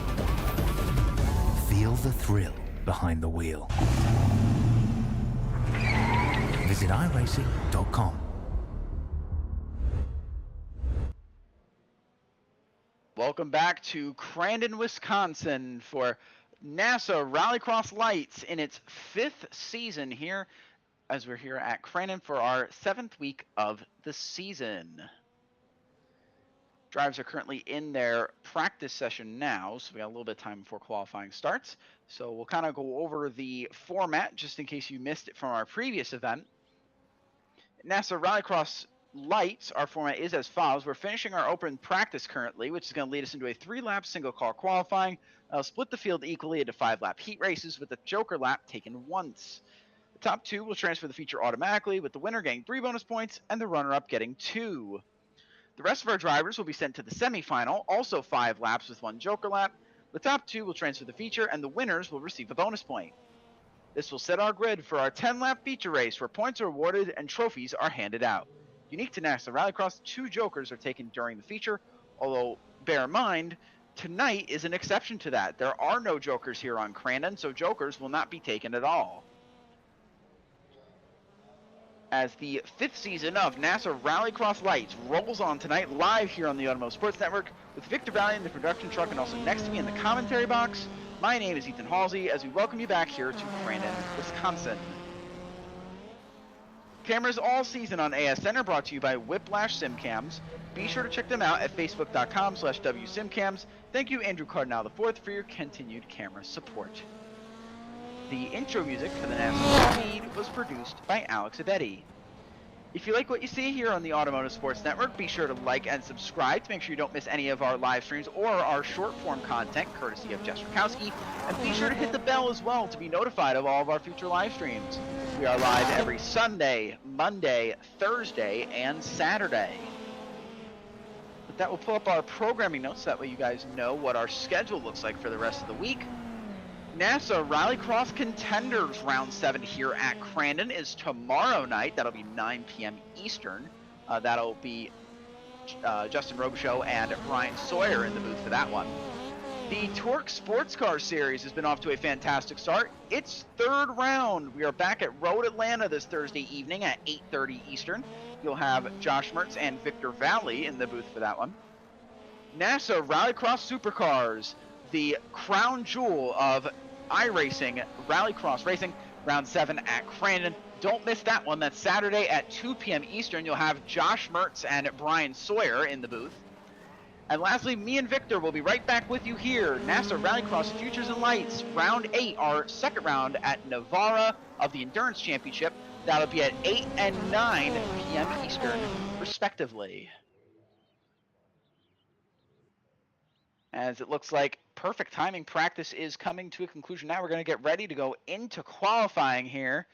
Feel the thrill behind the wheel. Visit iRacing.com. Welcome back to Crandon, Wisconsin for NASA Rallycross Lights in its 5th season here, as we're here at Crandon for our 7th week of the season. Drivers are currently in their practice session now, so we got a little bit of time before qualifying starts. So we'll kind of go over the format just in case you missed it from our previous event. NASA Rallycross Lights, our format is as follows. We're finishing our open practice currently, which is going to lead us into a 3-lap single car qualifying. I'll split the field equally into 5-lap heat races with the joker lap taken once. The top 2 will transfer the feature automatically, with the winner getting 3 bonus points and the runner-up getting 2. The rest of our drivers will be sent to the semifinal, also 5 laps with 1 joker lap. The top 2 will transfer the feature, and the winners will receive a bonus point. This will set our grid for our 10-lap feature race, where points are awarded and trophies are handed out. Unique to NASA Rallycross, 2 jokers are taken during the feature, although bear in mind, tonight is an exception to that. There are no jokers here on Crandon, so jokers will not be taken at all. As the 5th season of NASA Rallycross Lights rolls on tonight, live here on the Automotive Sports Network, with Victor Vallee in the production truck and also next to me in the commentary box, my name is Ethan Halsey, as we welcome you back here to Crandon, Wisconsin. Cameras all season on ASN are brought to you by Whiplash Simcams. Be sure to check them out at facebook.com/WSimcams. Thank you, Andrew Cardinal IV, for your continued camera support. The intro music for the NASA feed was produced by Alex Abetti. If you like what you see here on the Automotive Sports Network, be sure to like and subscribe to make sure you don't miss any of our live streams or our short-form content, courtesy of Jess Rakowski. And be sure to hit the bell as well to be notified of all of our future live streams. We are live every Sunday, Monday, Thursday, and Saturday. But that will pull up our programming notes, so that way you guys know what our schedule looks like for the rest of the week. NASA Rallycross Contenders Round 7 here at Crandon is tomorrow night. That'll be 9 p.m. Eastern. That'll be Justin Robichaux and Brian Sawyer in the booth for that one. The Torque Sports Car Series has been off to a fantastic start. It's 3rd round. We are back at Road Atlanta this Thursday evening at 8:30 Eastern. You'll have Josh Mertz and Victor Vallee in the booth for that one. NASA Rallycross Supercars, the crown jewel of iRacing, Rallycross Racing, Round 7 at Crandon. Don't miss that one. That's Saturday at 2 p.m. Eastern. You'll have Josh Mertz and Brian Sawyer in the booth. And lastly, me and Victor will be right back with you here. NASA Rallycross Futures and Lights, Round 8, our 2nd round at Navarra of the Endurance Championship. That'll be at 8 and 9 p.m. Eastern, respectively. As it looks like perfect timing, practice is coming to a conclusion now. We're going to get ready to go into qualifying here.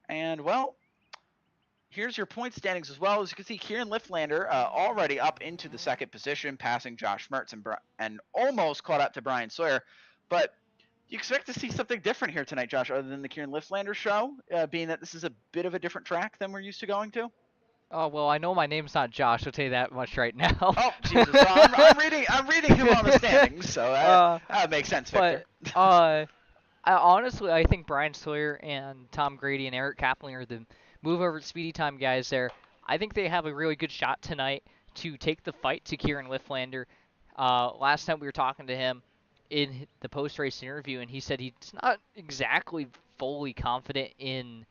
And, well, here's your point standings as well. As you can see, Kieran Liflander already up into the 2nd position, passing Josh Mertz and almost caught up to Brian Sawyer. But do you expect to see something different here tonight, Josh, other than the Kieran Liflander show, being that this is a bit of a different track than we're used to going to? Oh, well, I know my name's not Josh, I'll tell you that much right now. Oh, Jesus. Well, I'm reading him on the standings, so that makes sense, Victor. But, honestly, I think Brian Sawyer and Tom Grady and Eric Kaplan are the move over Speedy Time guys there. I think they have a really good shot tonight to take the fight to Kieran Liflander. Last time we were talking to him in the post-race interview, and he said he's not exactly fully confident in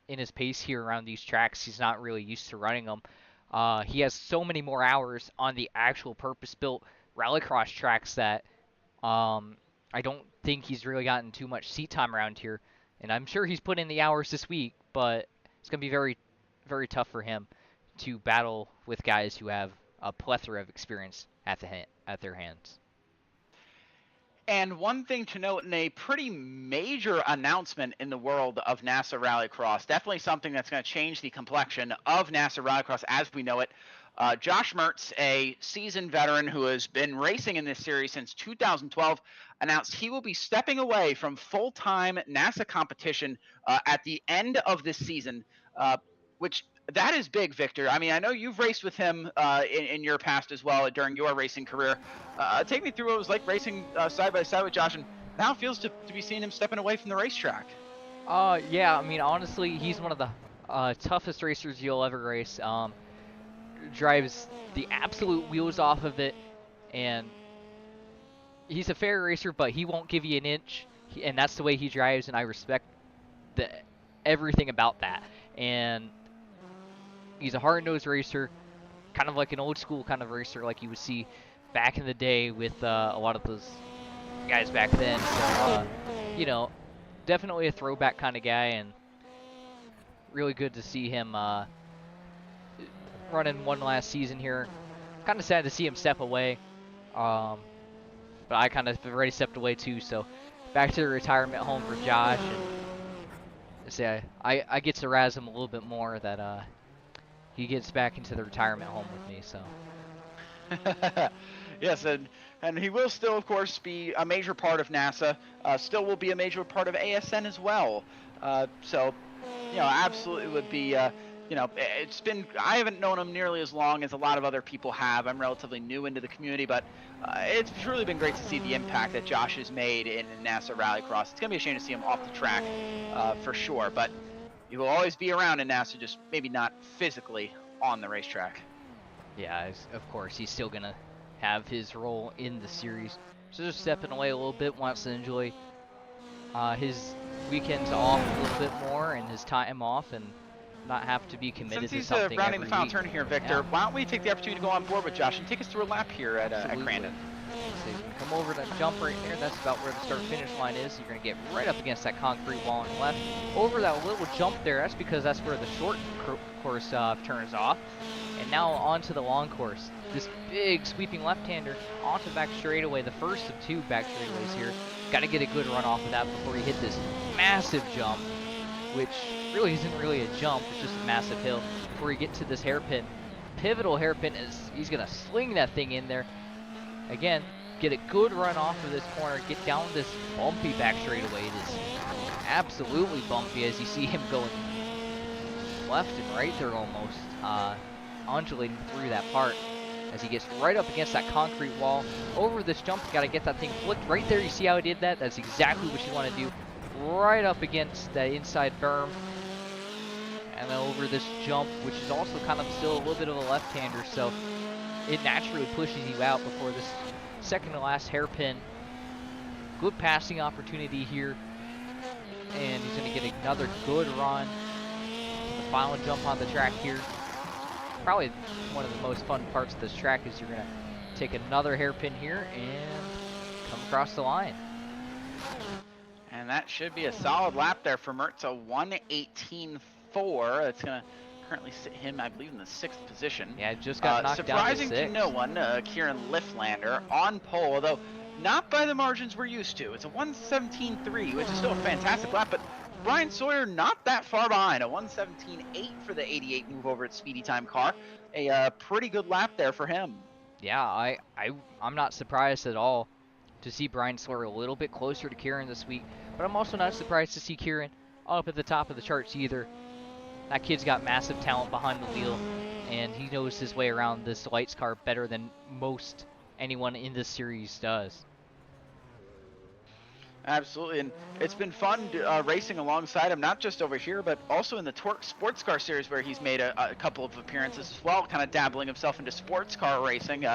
his pace here around these tracks. He's not really used to running them. He has so many more hours on the actual purpose-built rallycross tracks that I don't think he's really gotten too much seat time around here. And I'm sure he's put in the hours this week, but it's going to be very, very tough for him to battle with guys who have a plethora of experience at their hands. And one thing to note in a pretty major announcement in the world of NASA Rallycross, definitely something that's going to change the complexion of NASA Rallycross as we know it. Josh Mertz, a seasoned veteran who has been racing in this series since 2012, announced he will be stepping away from full-time NASA competition at the end of this season, which that is big, Victor. I mean, I know you've raced with him in your past as well during your racing career. Take me through what it was like racing side by side with Josh, and how it feels to be seeing him stepping away from the racetrack. Yeah, I mean, honestly, he's one of the toughest racers you'll ever race. Drives the absolute wheels off of it, and he's a fair racer, but he won't give you an inch, and that's the way he drives, and I respect everything about that. And he's a hard-nosed racer, kind of like an old-school kind of racer like you would see back in the day with a lot of those guys back then. So, you know, definitely a throwback kind of guy, and really good to see him running one last season here. Kind of sad to see him step away, but I kind of already stepped away too. So back to the retirement home for Josh, and say I get to razz him a little bit more that he gets back into the retirement home with me. So yes, and he will still, of course, be a major part of NASA. Still will be a major part of ASN as well. So, you know, absolutely would be. You know, I haven't known him nearly as long as a lot of other people have. I'm relatively new into the community, but it's truly been great to see the impact that Josh has made in NASA Rallycross. It's going to be a shame to see him off the track for sure, but he will always be around in NASA, just maybe not physically on the racetrack. Yeah, of course, he's still going to have his role in the series. So just stepping away a little bit, wants to enjoy his weekends off a little bit more and his time off, and not have to be committed to something. Since he's rounding the final turn here, Victor, why don't we take the opportunity to go on board with Josh and take us through a lap here at Crandon. So you can come over that jump right there. That's about where the start-finish line is. You're going to get right up against that concrete wall on the left. Over that little jump there, that's because that's where the short course turns off. And now onto the long course. This big sweeping left-hander onto the back straightaway, the first of two back straightaways here. Got to get a good run off of that before you hit this massive jump, which really isn't really a jump, it's just a massive hill before you get to this hairpin. Pivotal hairpin, is he's gonna sling that thing in there. Again, get a good run off of this corner, get down this bumpy back straightaway. It is absolutely bumpy as you see him going left and right there almost, undulating through that part as he gets right up against that concrete wall. Over this jump, you gotta get that thing flicked right there. You see how he did that? That's exactly what you want to do. Right up against that inside berm, and then over this jump, which is also kind of still a little bit of a left-hander, so it naturally pushes you out before this second to last hairpin. Good passing opportunity here, and he's going to get another good run. The final jump on the track here. Probably one of the most fun parts of this track is you're going to take another hairpin here and come across the line. And that should be a solid lap there for Mertz, a 1:18.4. That's going to currently sit him, I believe, in the 6th position. Yeah, just got knocked down to 6. Surprising to no one, Kieran Liflander on pole, although not by the margins we're used to. It's a 1:17.3, which is still a fantastic lap, but Brian Sawyer not that far behind. A 1:17.8 for the 88 move over at Speedy Time car. A pretty good lap there for him. Yeah, I'm not surprised at all to see Brian Sawyer a little bit closer to Kieran this week, but I'm also not surprised to see Kieran up at the top of the charts either. That kid's got massive talent behind the wheel, and he knows his way around this lights car better than most anyone in this series does. Absolutely, and it's been fun racing alongside him, not just over here, but also in the Torque Sports Car Series, where he's made a couple of appearances as well, kind of dabbling himself into sports car racing.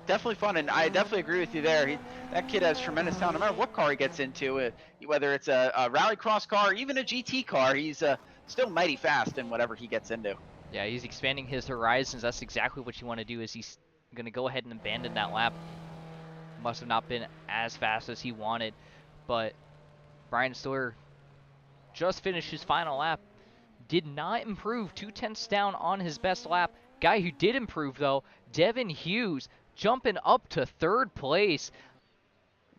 Definitely fun, and I definitely agree with you there. That kid has tremendous talent, no matter what car he gets into, whether it's a rallycross car or even a GT car, he's still mighty fast in whatever he gets into. Yeah, he's expanding his horizons. That's exactly what you want to do. Is he's going to go ahead and abandon that lap. Must have not been as fast as he wanted, but Brian Stoyer just finished his final lap. Did not improve, 2/10 down on his best lap. Guy who did improve though, Devin Hughes, jumping up to 3rd place.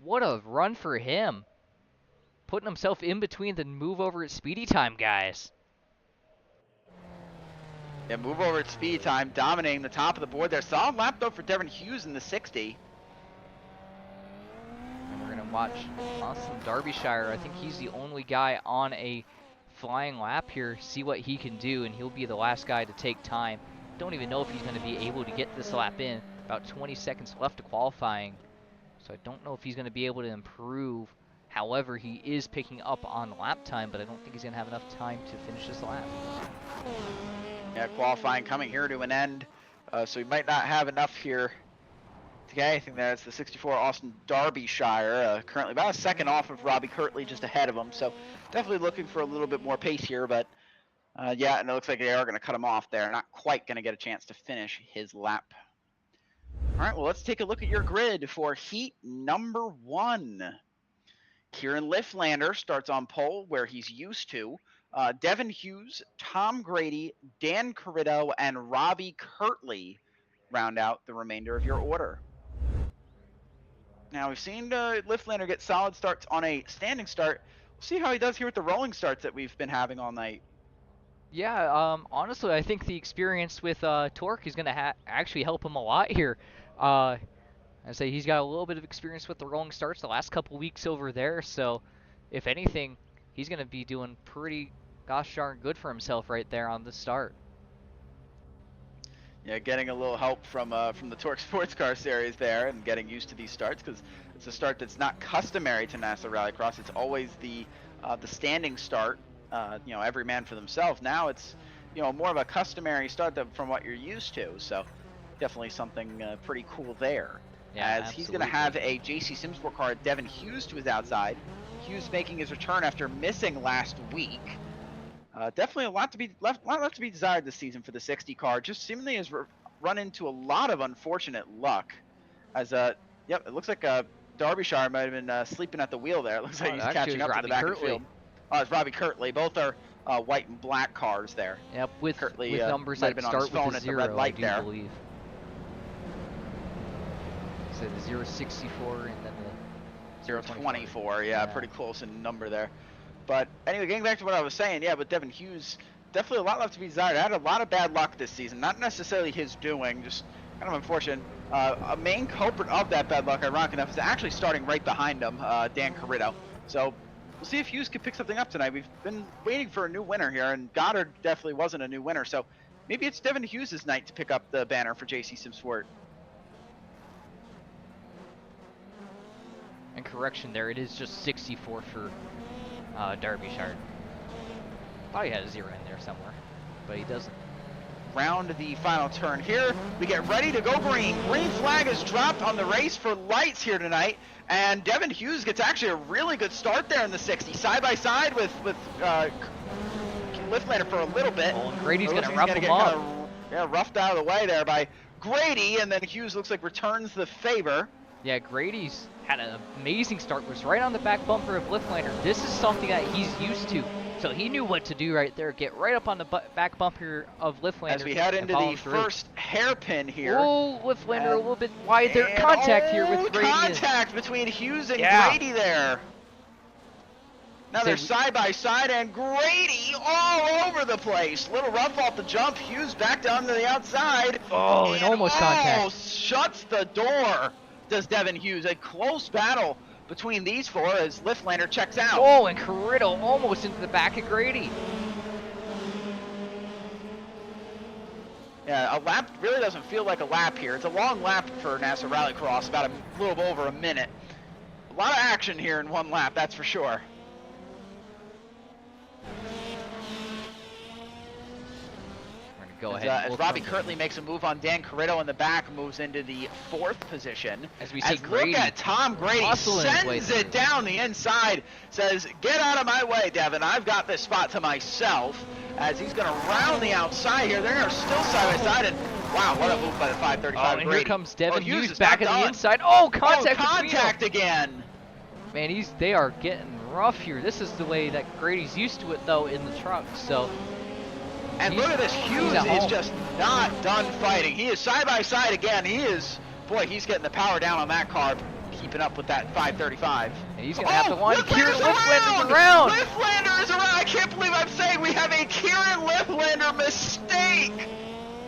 What a run for him. Putting himself in between the move over at speedy time guys. Yeah, move over at speed time, dominating the top of the board there. Solid lap though for Devin Hughes in the 60. And we're gonna watch Austin Derbyshire. I think he's the only guy on a flying lap here. See what he can do, and he'll be the last guy to take time. Don't even know if he's gonna be able to get this lap in. About 20 seconds left to qualifying. So I don't know if he's gonna be able to improve. However, he is picking up on lap time, but I don't think he's gonna have enough time to finish this lap. Yeah, qualifying coming here to an end, so he might not have enough here to get anything there. It's the 64 Austin Derbyshire, currently about a second off of Robbie Kirtley, just ahead of him. So definitely looking for a little bit more pace here, but yeah, and it looks like they are going to cut him off there. Not quite going to get a chance to finish his lap. All right, well, let's take a look at your grid for heat number 1. Kieran Liflander starts on pole where he's used to. Devin Hughes, Tom Grady, Dan Carrito, and Robbie Kirtley round out the remainder of your order. Now, we've seen Liflander get solid starts on a standing start. We'll see how he does here with the rolling starts that we've been having all night. Yeah, honestly, I think the experience with Torque is going to actually help him a lot here. I say he's got a little bit of experience with the rolling starts the last couple weeks over there, so if anything, he's going to be doing pretty gosh darn good for himself right there on the start. Yeah, getting a little help from the Torque Sports Car Series there and getting used to these starts, because it's a start that's not customary to NASA Rallycross. It's always the standing start, you know, every man for themselves. Now it's, you know, more of a customary start from what you're used to. So definitely something pretty cool there. Yeah, as absolutely. he's going to have a JC Simsport car, Devin Hughes, to his outside. Hughes making his return after missing last week. Definitely a lot to be desired this season for the 60 car. Just seemingly has run into a lot of unfortunate luck. As yep, it looks like Derbyshire might have been sleeping at the wheel there. It looks like he's catching up to the back of the field. Oh, it's Robbie Kirtley. Both are white and black cars there. Yep, with Kirtley, with numbers might have that been on his start phone with a at the 0, red light I do there. believe. So the 064 and then the 024, yeah, pretty close in number there. But anyway, getting back to what I was saying, yeah, but Devin Hughes, definitely a lot left to be desired. Had a lot of bad luck this season, not necessarily his doing, just kind of unfortunate. A main culprit of that bad luck, ironic enough, is actually starting right behind him, Dan Carrito. So we'll see if Hughes can pick something up tonight. We've been waiting for a new winner here, and Goddard definitely wasn't a new winner. So maybe it's Devin Hughes' night to pick up the banner for JC Simsport. And correction there, it is just 64 for Derbyshire. Thought he had a 0 in there somewhere, but he doesn't. Round the final turn here. We get ready to go green. Green flag is dropped on the race for lights here tonight. And Devin Hughes gets actually a really good start there in the 60. Side by side with Liflander for a little bit. Oh, and Grady's going to rough him up. Yeah, roughed out of the way there by Grady. And then Hughes looks like returns the favor. Yeah, Grady's had an amazing start. Was right on the back bumper of Liflander. This is something that he's used to. So he knew what to do right there. Get right up on the back bumper of Liflander. As we head into the first hairpin here. Oh, Liflander a little bit wide there. Contact here with Grady. Contact between Hughes and Grady there. Now they're side by side, and Grady all over the place. Little rough off the jump. Hughes back down to the outside. Oh, and almost contact. Almost shuts the door, does Devin Hughes. A close battle between these four as Liflander checks out. Oh, and Carrito almost into the back of Grady. Yeah, a lap really doesn't feel like a lap here. It's a long lap for NASA Rallycross, about a little over a minute. A lot of action here in one lap, that's for sure. We're gonna go as, ahead. as Robbie Kirtley makes a move on Dan Corritto in the back, moves into the 4th position. As we see Look at Tom Grady, sends it down the inside, says, get out of my way, Devin. I've got this spot to myself. As he's going to round the outside here. They are still side by side. And wow, what a move by the 535 and Grady. here comes Devin Hughes Hughes back not on the done. inside. Oh, contact! Contact again. Man, they are getting rough here. This is the way that Grady's used to it, though, in the truck. So. And look at this. Hughes is just not done fighting. He is side by side again. He is, boy, he's getting the power down on that car, keeping up with that 535. And he's going to have to one. Kieran Liflander's around. Liflander is around. I can't believe I'm saying we have a Kieran Liflander mistake.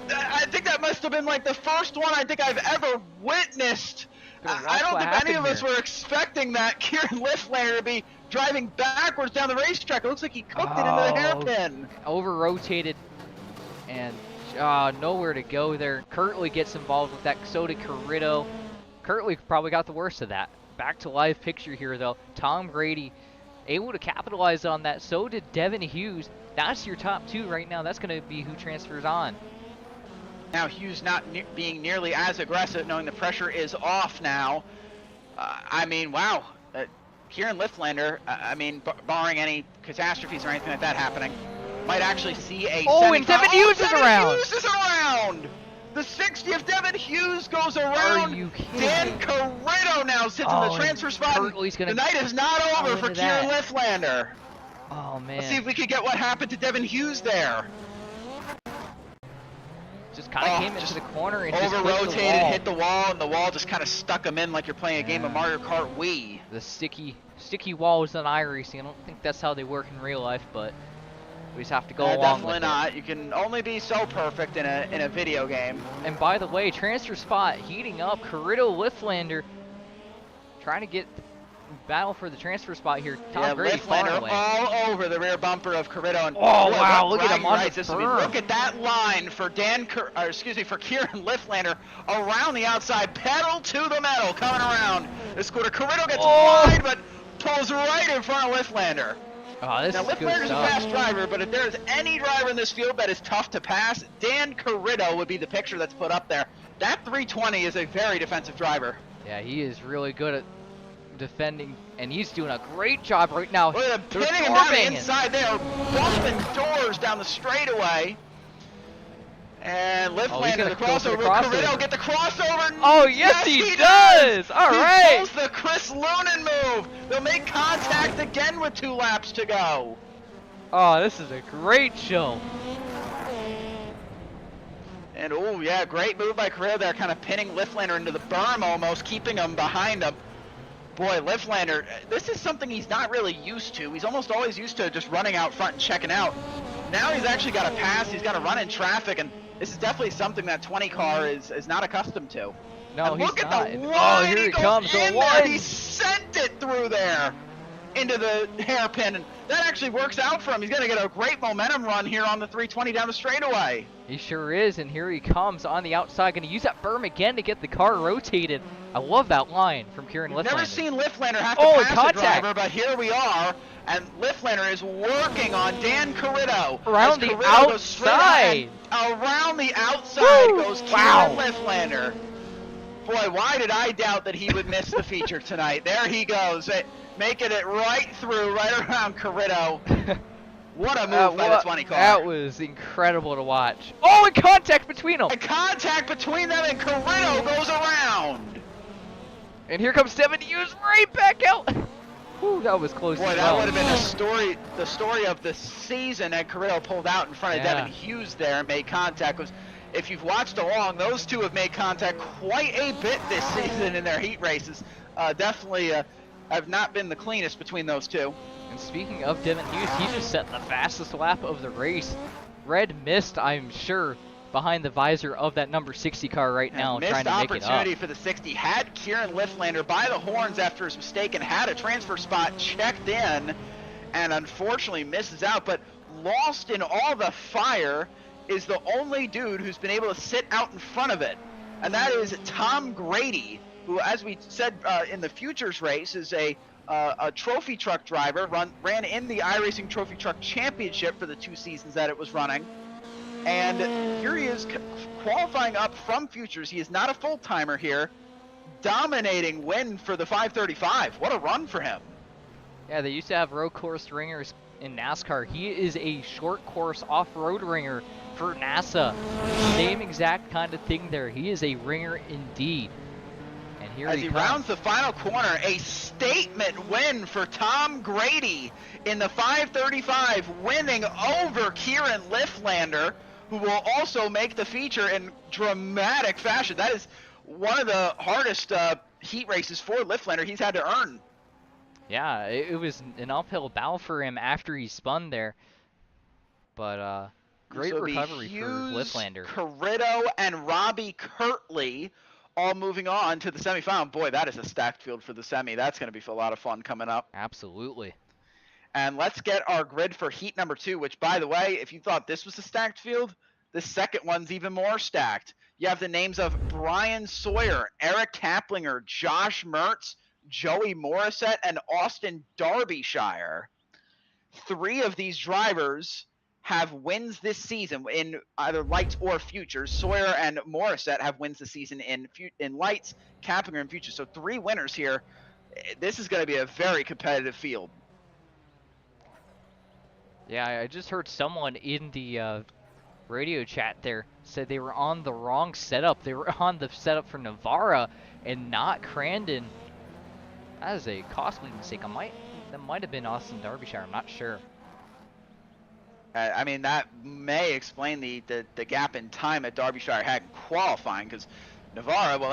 I think that must have been like the first one I think I've ever witnessed. I don't think any of us were expecting that Kieran Liflander to be driving backwards down the racetrack. It looks like he cooked it into the hairpin. Over-rotated and nowhere to go there. Kirtley gets involved with that. So did Corritto. Kirtley probably got the worst of that. Back to live picture here, though. Tom Grady able to capitalize on that. So did Devin Hughes. That's your top two right now. That's going to be who transfers on. Now Hughes not being nearly as aggressive, knowing the pressure is off now. I mean, wow. Kieran Liflander, I mean, barring any catastrophes or anything like that happening, might actually see a and Devin Hughes is around! Hughes is around! The 60th Devin Hughes goes around. Are you kidding? Dan Corritto now sits in the transfer spot. The night is not over for Kieran Liflander. Oh, man. Let's see if we can get what happened to Devin Hughes there. Just kind of came into the corner and over-rotated, hit the wall, and the wall just kind of stuck him in like you're playing a game of Mario Kart Wii. The sticky walls on iRacing. I don't think that's how they work in real life, but we just have to go along definitely with not. it. You can only be so perfect in a video game. And by the way, transfer spot heating up. Corritto Liflander trying to get battle for the transfer spot here. Tom Grady far away. All over the rear bumper of Corritto. And wow, look at him on the berm. Look at that line for for Kieran Liflander around the outside, pedal to the metal, coming around the scooter. Corritto gets wide, but pulls right in front of Liflander. Oh, this now, is good Liflander's stuff. a fast driver, but if there's any driver in this field that is tough to pass, Dan Corritto would be the picture that's put up there. That 320 is a very defensive driver. Yeah, he is really good at defending, and he's doing a great job right now. Look at him pinning him down the inside there, bumping doors down the straightaway. And Liflander, the crossover. Corritto get the crossover. Oh, yes, he does. All right. He pulls the Chris Lunan move. They'll make contact again with 2 laps to go. Oh, this is a great show. And oh yeah, great move by Corritto there, kind of pinning Liflander into the berm almost, keeping him behind him. Boy, Liflander, this is something he's not really used to. He's almost always used to just running out front and checking out. Now he's actually got to pass, he's got to run in traffic, and this is definitely something that 20 car is not accustomed to. No, and he's look not. At the Oh, here he comes, the one. He sent it through there into the hairpin, and that actually works out for him. He's going to get a great momentum run here on the 320 down the straightaway. He sure is, and here he comes on the outside, going to use that berm again to get the car rotated. I love that line from Kieran Liflander. Never seen Liflander have to pass a driver, but here we are, and Liflander is working on Dan Corritto. Around the outside. Around the outside goes Kieran Liflander. Boy, why did I doubt that he would miss the feature tonight? There he goes, making it right through, right around Corritto. What a move by the 20 car. That was incredible to watch. Oh, and contact between them. And contact between them, and Corritto goes around. And here comes Devin Hughes right back out. Whew, that was close. Boy, that would have been the story of the season that Corritto pulled out in front of Devin Hughes there and made contact. If you've watched along, those two have made contact quite a bit this season in their heat races. Definitely have not been the cleanest between those two. And speaking of Devin Hughes, he just set the fastest lap of the race. Red mist, I'm sure, behind the visor of that number 60 car right now, trying to make it up. Missed opportunity for the 60. Had Kieran Liflander by the horns after his mistake and had a transfer spot checked in, and unfortunately misses out, but lost in all the fire is the only dude who's been able to sit out in front of it, and that is Tom Grady, who, as we said in the Futures race, is a trophy truck driver, ran in the iRacing Trophy Truck Championship for the 2 seasons that it was running. And here he is qualifying up from Futures. He is not a full-timer here. Dominating win for the 535. What a run for him. Yeah, they used to have road course ringers in NASCAR. He is a short course off-road ringer for NASA. Same exact kind of thing there. He is a ringer indeed. And here as he rounds the final corner, a statement win for Tom Grady in the 535, winning over Kieran Liflander, who will also make the feature in dramatic fashion. That is one of the hardest heat races for Liflander he's had to earn. Yeah, it was an uphill battle for him after he spun there. But great recovery for Liflander. Corritto and Robbie Kirtley all moving on to the semifinal. Boy, that is a stacked field for the semi. That's going to be a lot of fun coming up. Absolutely. And let's get our grid for heat number 2, which, by the way, if you thought this was a stacked field, the second one's even more stacked. You have the names of Brian Sawyer, Eric Kaplinger, Josh Mertz, Joey Morissette, and Austin Darbyshire. 3 of these drivers have wins this season in either lights or futures. Sawyer and Morissette have wins this season in lights, Kaplinger in futures. So 3 winners here. This is going to be a very competitive field. Yeah, I just heard someone in the radio chat there said they were on the wrong setup. They were on the setup for Navarra and not Crandon. That is a costly mistake. That might have been Austin Darbyshire. I'm not sure. I mean, that may explain the gap in time that Darbyshire had in qualifying, because Navarra, well,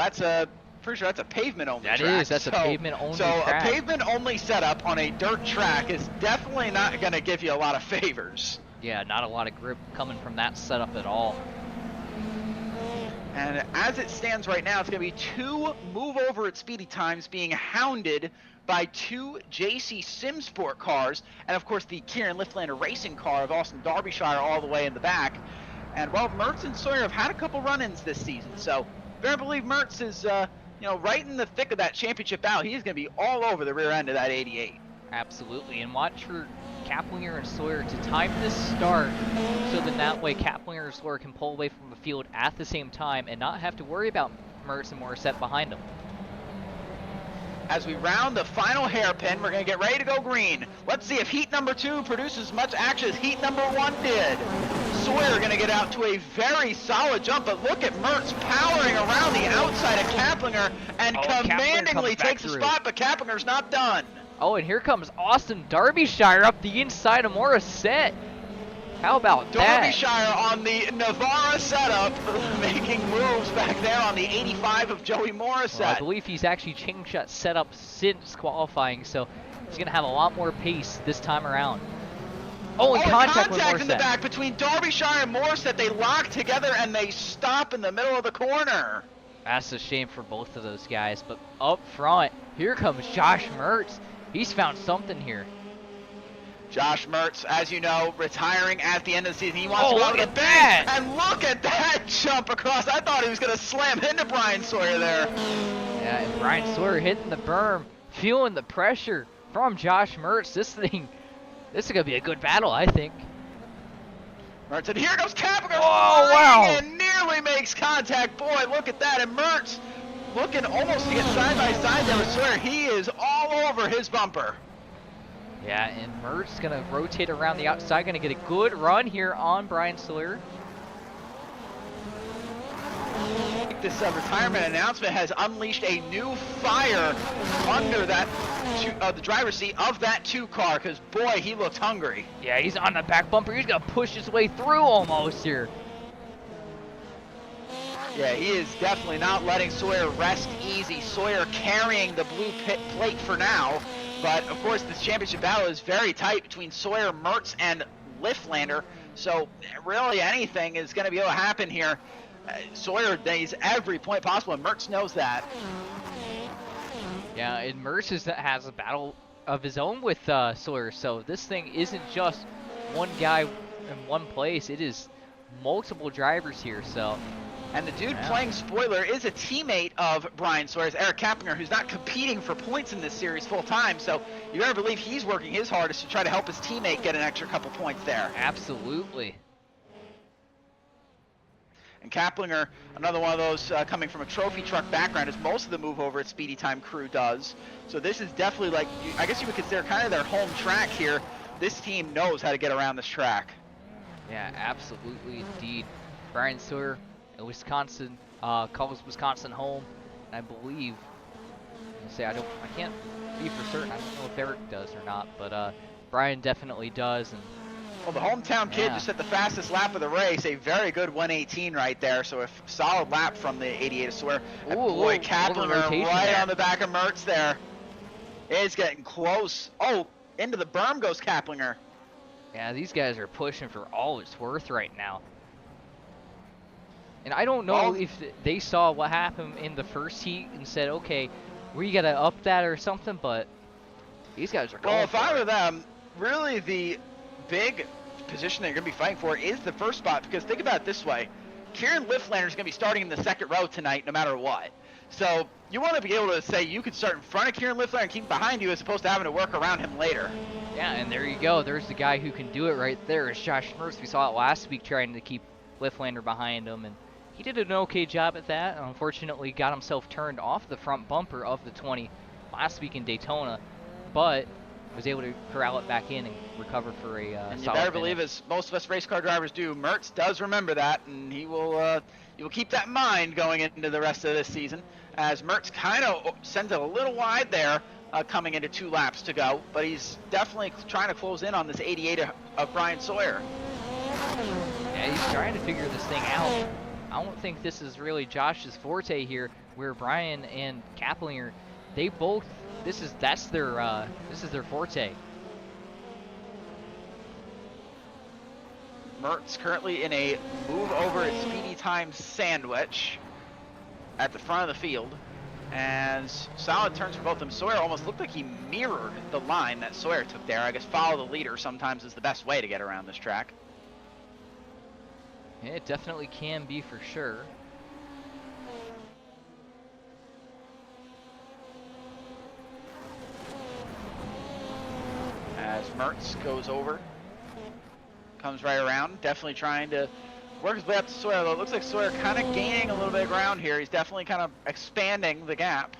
pretty sure that's a pavement-only track. That is, that's a pavement-only track. So a pavement-only setup on a dirt track is definitely not going to give you a lot of favors. Yeah, not a lot of grip coming from that setup at all. And as it stands right now, it's going to be 2 move over at speedy times being hounded by 2 JC SimSport cars, and of course the Kieran Liflander racing car of Austin Darbyshire all the way in the back. And well, Mertz and Sawyer have had a couple run-ins this season, so I believe Mertz is right in the thick of that championship battle. He is going to be all over the rear end of that 88. Absolutely, and watch for Kaplinger and Sawyer to time this start, so then that way Kaplinger and Sawyer can pull away from the field at the same time and not have to worry about Mertz and Morissette behind them. As we round the final hairpin, we're going to get ready to go green. Let's see if heat number 2 produces as much action as heat number 1 did. Sawyer going to get out to a very solid jump, but look at Mertz powering around the outside of Kaplinger and commandingly takes the spot, but Kaplinger's not done. Oh, and here comes Austin Darbyshire up the inside of Morissette. How about that? Darbyshire on the Navarra setup, making moves back there on the 85 of Joey Morissette. Well, I believe he's actually changed that setup since qualifying, so he's going to have a lot more pace this time around. Oh, and contact with Morissette. In the back between Darbyshire and Morissette. They lock together and they stop in the middle of the corner. That's a shame for both of those guys, but up front, here comes Josh Mertz. He's found something here. Josh Mertz, as you know, retiring at the end of the season. He wants to go look to at the that! bench, and look at that jump across. I thought he was going to slam into Brian Sawyer there. Yeah, and Brian Sawyer hitting the berm, feeling the pressure from Josh Mertz. This is going to be a good battle, I think. Mertz, and here goes Kaplinger. Oh, wow! And nearly makes contact. Boy, look at that. And Mertz looking almost to get side by side there with Sawyer. He is all over his bumper. Yeah, and Mertz going to rotate around the outside, going to get a good run here on Brian Sawyer. This retirement announcement has unleashed a new fire under that the driver's seat of that 2 car, because boy, he looks hungry. Yeah, he's on the back bumper. He's going to push his way through almost here. Yeah, he is definitely not letting Sawyer rest easy. Sawyer carrying the blue plate for now. But, of course, this championship battle is very tight between Sawyer, Mertz, and Liflander. So, really anything is going to be able to happen here. Sawyer needs every point possible, and Mertz knows that. Yeah, and Mertz has a battle of his own with Sawyer. So, this thing isn't just one guy in one place. It is multiple drivers here, so... And the dude playing spoiler is a teammate of Brian Sawyer's, Eric Kaplinger, who's not competing for points in this series full time. So you better believe he's working his hardest to try to help his teammate get an extra couple points there. Absolutely. And Kaplinger, another one of those coming from a trophy truck background, as most of the move over at Speedy Time crew does. So this is definitely like, I guess you would consider kind of their home track here. This team knows how to get around this track. Yeah, absolutely indeed. Brian Sawyer in Wisconsin, calls Wisconsin home, and I believe, I can't be for certain, I don't know if Eric does or not, but Brian definitely does. And well, the hometown kid yeah, just hit the fastest lap of the race, a very good 1:18 right there, so a solid lap from the 88 of Sawyer. And boy, Kaplinger right on the back of Mertz there. It's getting close. Oh, into the berm goes Kaplinger. Yeah, these guys are pushing for all it's worth right now. And I don't know if they saw what happened in the first heat and said, okay, we gotta up that or something, but these guys are going Well, if I were them, really the big position they're going to be fighting for is the first spot, because think about it this way. Kieran Liflander is going to be starting in the second row tonight no matter what. So you want to be able to say you could start in front of Kieran Liflander and keep behind you as opposed to having to work around him later. Yeah, and there you go. There's the guy who can do it right there. It's Josh Mertz. We saw it last week trying to keep Liflander behind him, and he did an okay job at that. Unfortunately, got himself turned off the front bumper of the 20 last week in Daytona, but was able to corral it back in and recover for a and you solid better believe, finish. as most of us race car drivers do, Mertz does remember that, and he will keep that in mind going into the rest of this season, as Mertz kind of sends it a little wide there, coming into 2 laps to go, but he's definitely trying to close in on this 88 of Brian Sawyer. Yeah, he's trying to figure this thing out. I don't think this is really Josh's forte here, where Brian and Kaplinger, they both, this is their forte. Mertz currently in a move over at Speedy Time sandwich at the front of the field, and solid turns for both of them. Sawyer almost looked like he mirrored the line that Sawyer took there. I guess follow the leader sometimes is the best way to get around this track. Yeah, it definitely can be for sure. As Mertz goes over, comes right around, definitely trying to work his way up to Sawyer, though it looks like Sawyer kind of gaining a little bit of ground here. He's definitely kind of expanding the gap.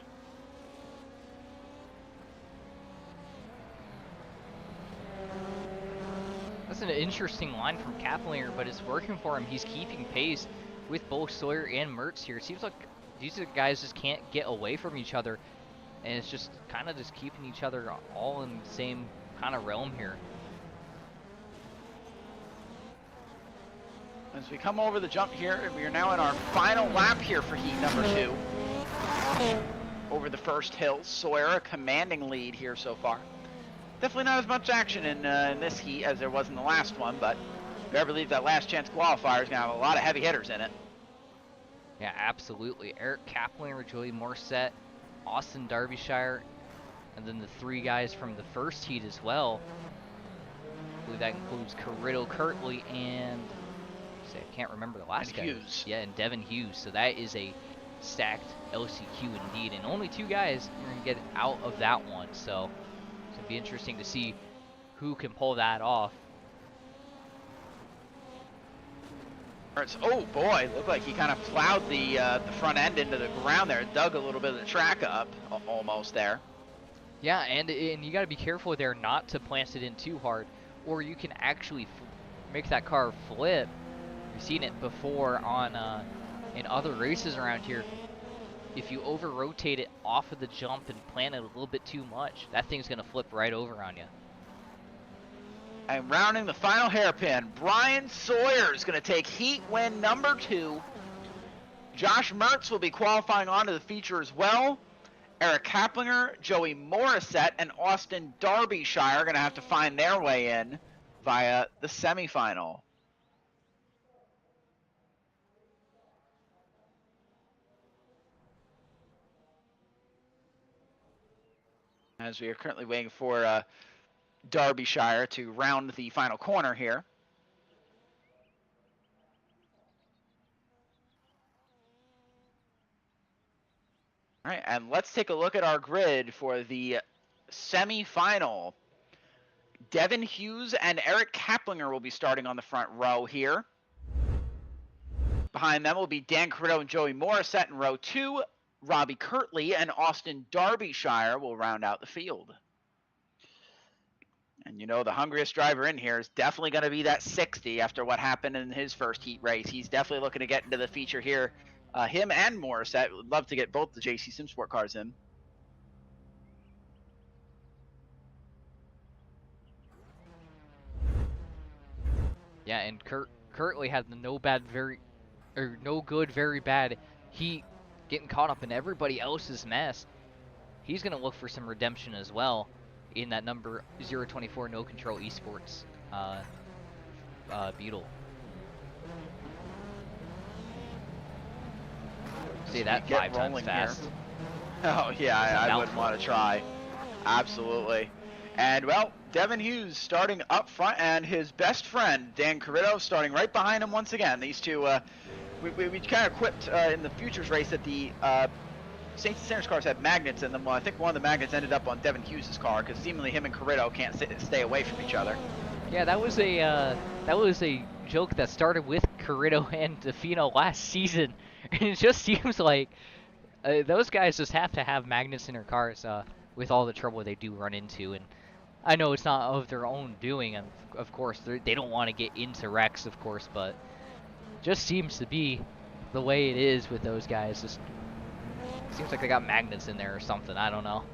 That's an interesting line from Kaplinger, but it's working for him. He's keeping pace with both Sawyer and Mertz here. It seems like these guys just can't get away from each other, and it's just kind of just keeping each other all in the same kind of realm here. As we come over the jump here, we are now in our final lap here for heat number 2. Over the first hill, Sawyer a commanding lead here so far. Definitely not as much action in this heat as there was in the last one, but if you ever believe that last chance qualifier is going to have a lot of heavy hitters in it. Yeah, absolutely. Eric Kaplinger, Joey Morissette, Austin Derbyshire, and then the 3 guys from the first heat as well. I believe that includes Carrillo Kirtley and I can't remember the last guy. Hughes. Yeah, and Devin Hughes. So that is a stacked LCQ indeed, and only 2 guys are going to get out of that one. So it's going to be interesting to see who can pull that off. Oh boy, looked like he kind of plowed the front end into the ground there, dug a little bit of the track up, almost there. Yeah, and you got to be careful there not to plant it in too hard, or you can actually make that car flip. We've seen it before on in other races around here. If you over rotate it off of the jump and plant it a little bit too much, that thing's going to flip right over on you. And rounding the final hairpin, Brian Sawyer is going to take heat win number 2. Josh Mertz will be qualifying onto the feature as well. Eric Kaplinger, Joey Morissette, and Austin Derbyshire are going to have to find their way in via the semifinal. As we are currently waiting for Derbyshire to round the final corner here. All right, and let's take a look at our grid for the semi-final. Devin Hughes and Eric Kaplinger will be starting on the front row here. Behind them will be Dan Carrito and Joey Morissette in row 2. Robbie Kirtley and Austin Derbyshire will round out the field. And you know the hungriest driver in here is definitely going to be that 60 after what happened in his first heat race. He's definitely looking to get into the feature here. Him and Morissette would love to get both the JC Sim Sport cars in. Yeah, and Kirtley had the no good, very bad heat, getting caught up in everybody else's mess. He's going to look for some redemption as well in that number 024 No Control Esports Beetle. See that 5 times fast. Here. Oh yeah, I wouldn't want to try. Absolutely. And well, Devin Hughes starting up front, and his best friend Dan Carrito starting right behind him once again. These two, we kind of quipped in the futures race that the Saints and Sinners cars had magnets in them. Well, I think one of the magnets ended up on Devin Hughes' car because seemingly him and Carrito can't stay away from each other. Yeah, that was a joke that started with Carrito and DeFino last season, and it just seems like those guys just have to have magnets in their cars with all the trouble they do run into. And I know it's not of their own doing, and of course they don't want to get into wrecks, of course, but just seems to be the way it is with those guys. Just seems like they got magnets in there or something. I don't know.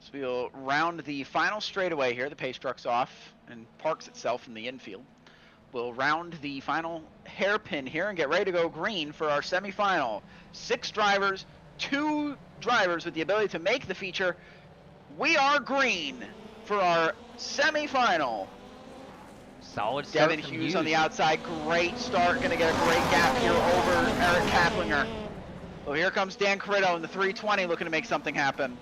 So we'll round the final straightaway here. The pace truck's off and parks itself in the infield. We'll round the final hairpin here and get ready to go green for our semifinal. 6 drivers, 2 drivers with the ability to make the feature. We are green for our semifinal. Solid start. Devin Hughes on the outside. Great start. Going to get a great gap here over Eric Kaplinger. Well, here comes Dan Carrito in the 320 looking to make something happen.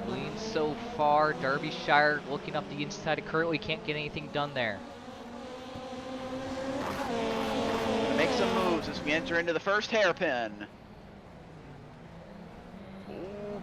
Clean so far. Derbyshire looking up the inside of Kirtley. Can't get anything done there. Make some moves as we enter into the first hairpin.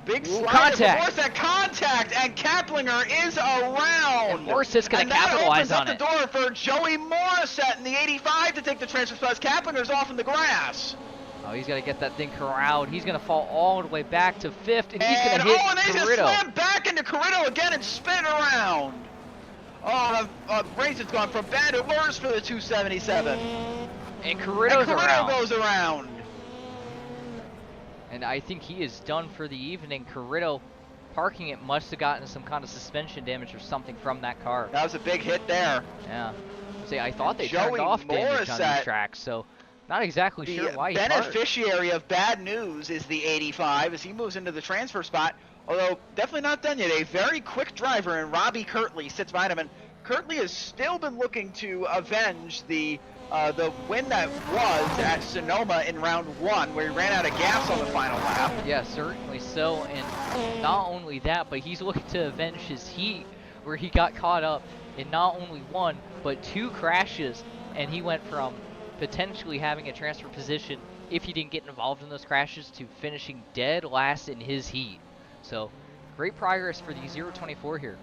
Big contact. Force that contact, and Kaplinger is around. And Morissette's going to capitalize on it. And that opens up the door for Joey Morissette in the 85 to take the transfer spot. Kaplinger's off in the grass. Oh, he's got to get that thing corralled. He's going to fall all the way back to 5th, and he's going to hit and they Carrito. Just slam back into Carrito again and spin around. Oh, the race has gone from bad to worse for the 277. And Carrito goes around. And I think he is done for the evening. Carrito parking it must have gotten some kind of suspension damage or something from that car. That was a big hit there. Yeah. See, I thought they turned off damage on these tracks, so not exactly sure why he beneficiary of bad news is the 85 as he moves into the transfer spot, although definitely not done yet. A very quick driver in Robbie Kirtley sits behind him, and Kirtley has still been looking to avenge the win that was at Sonoma in round 1, where he ran out of gas on the final lap. Yeah, certainly so, and not only that, but he's looking to avenge his heat, where he got caught up in not only 1, but 2 crashes, and he went from potentially having a transfer position, if he didn't get involved in those crashes, to finishing dead last in his heat. So, great progress for the 024 here.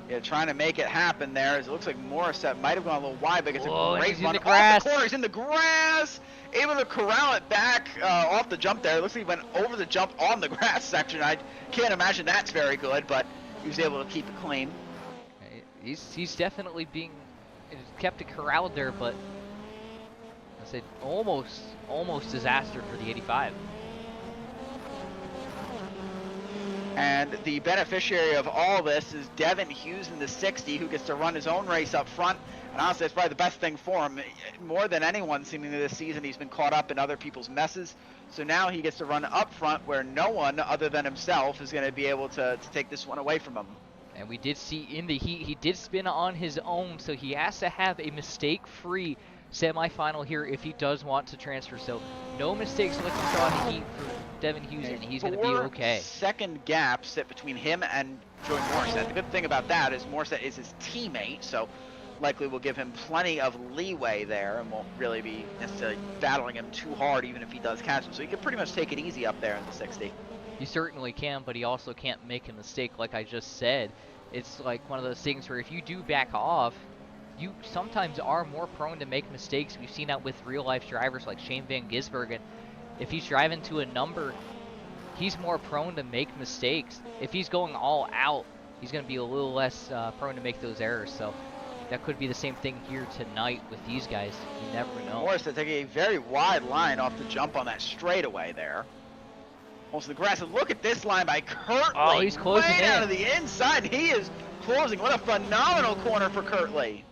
Yeah, trying to make it happen there, as it looks like Morissette might have gone a little wide, but it's a great run off the corner. He's in the grass, able to corral it back off the jump there. It looks like he went over the jump on the grass section. I can't imagine that's very good, but he was able to keep it clean. He's definitely being kept it corralled there, but I said almost disaster for the 85. And the beneficiary of all this is Devin Hughes in the 60, who gets to run his own race up front. And honestly, it's probably the best thing for him. More than anyone seemingly this season, he's been caught up in other people's messes. So now he gets to run up front where no one other than himself is going to be able to take this one away from him. And we did see in the heat, he did spin on his own, so he has to have a mistake-free semifinal here if he does want to transfer. So no mistakes looking for on the heat for Devin Hughes, and he's going to be okay. 4-second gap sit between him and Joey Morissette. The good thing about that is Morissette is his teammate, so likely will give him plenty of leeway there and won't really be necessarily battling him too hard even if he does catch him. So he can pretty much take it easy up there in the 60. He certainly can, but he also can't make a mistake like I just said. it's like one of those things where if you do back off, you sometimes are more prone to make mistakes. We've seen that with real-life drivers like Shane Van Gisbergen. If he's driving to a number, he's more prone to make mistakes. If he's going all out, he's going to be a little less prone to make those errors. So that could be the same thing here tonight with these guys. You never know. Morissette taking a very wide line off the jump on that straightaway there. Almost the grass. And look at this line by Kirtley. Oh, he's closing way in. Out of the inside. He is closing. What a phenomenal corner for Kirtley.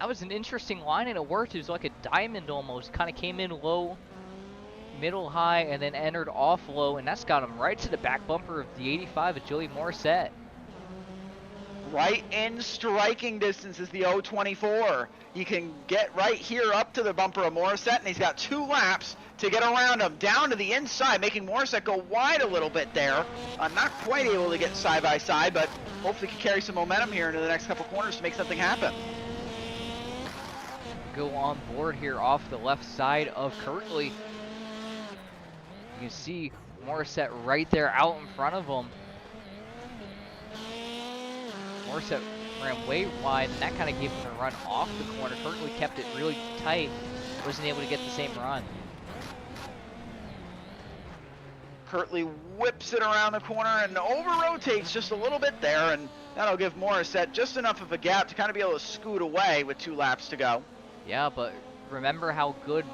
That was an interesting line, and it worked. It was like a diamond almost. Kind of came in low, middle high, and then entered off low, and that's got him right to the back bumper of the 85 of Joey Morissette. Right in striking distance is the 024. You can get right here up to the bumper of Morissette, and he's got 2 laps to get around him. Down to the inside, making Morissette go wide a little bit there. Not quite able to get side by side, but hopefully can carry some momentum here into the next couple corners to make something happen. Go on board here off the left side of Kirtley. You can see Morissette right there out in front of him. Morissette ran way wide, and that kind of gave him a run off the corner. Kirtley kept it really tight, wasn't able to get the same run. Kirtley whips it around the corner and over-rotates just a little bit there, and that'll give Morissette just enough of a gap to kind of be able to scoot away with 2 laps to go. Yeah, but remember how good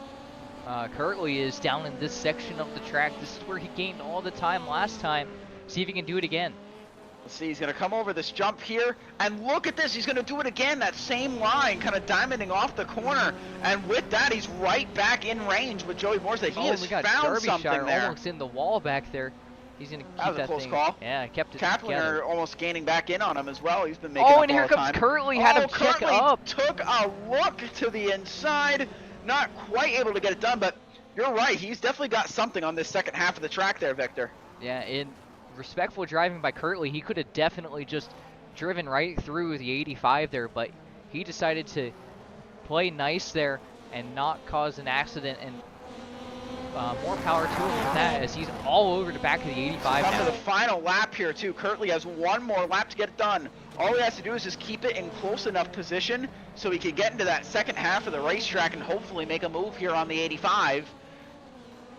Kirtley is down in this section of the track. This is where he gained all the time last time. See if he can do it again. Let's see, he's going to come over this jump here, and look at this, he's going to do it again, that same line, kind of diamonding off the corner, and with that, he's right back in range with Joey Morissette. He has found something there. Almost in the wall back there. He's going to keep that was a close thing. call. Yeah, kept it Kaplinger almost gaining back in on him as well. He's been making Oh, up and here all the comes time. Kirtley, had him check Kirtley up. Took a look to the inside, not quite able to get it done, but you're right, he's definitely got something on this second half of the track there, Victor. Yeah, in respectful driving by Kirtley, he could have definitely just driven right through the 85 there, but he decided to play nice there and not cause an accident, and more power to him for that, as he's all over the back of the 85 Come now. to the final lap here too. Kirtley has 1 more lap to get it done. All he has to do is just keep it in close enough position so he can get into that second half of the racetrack and hopefully make a move here on the 85.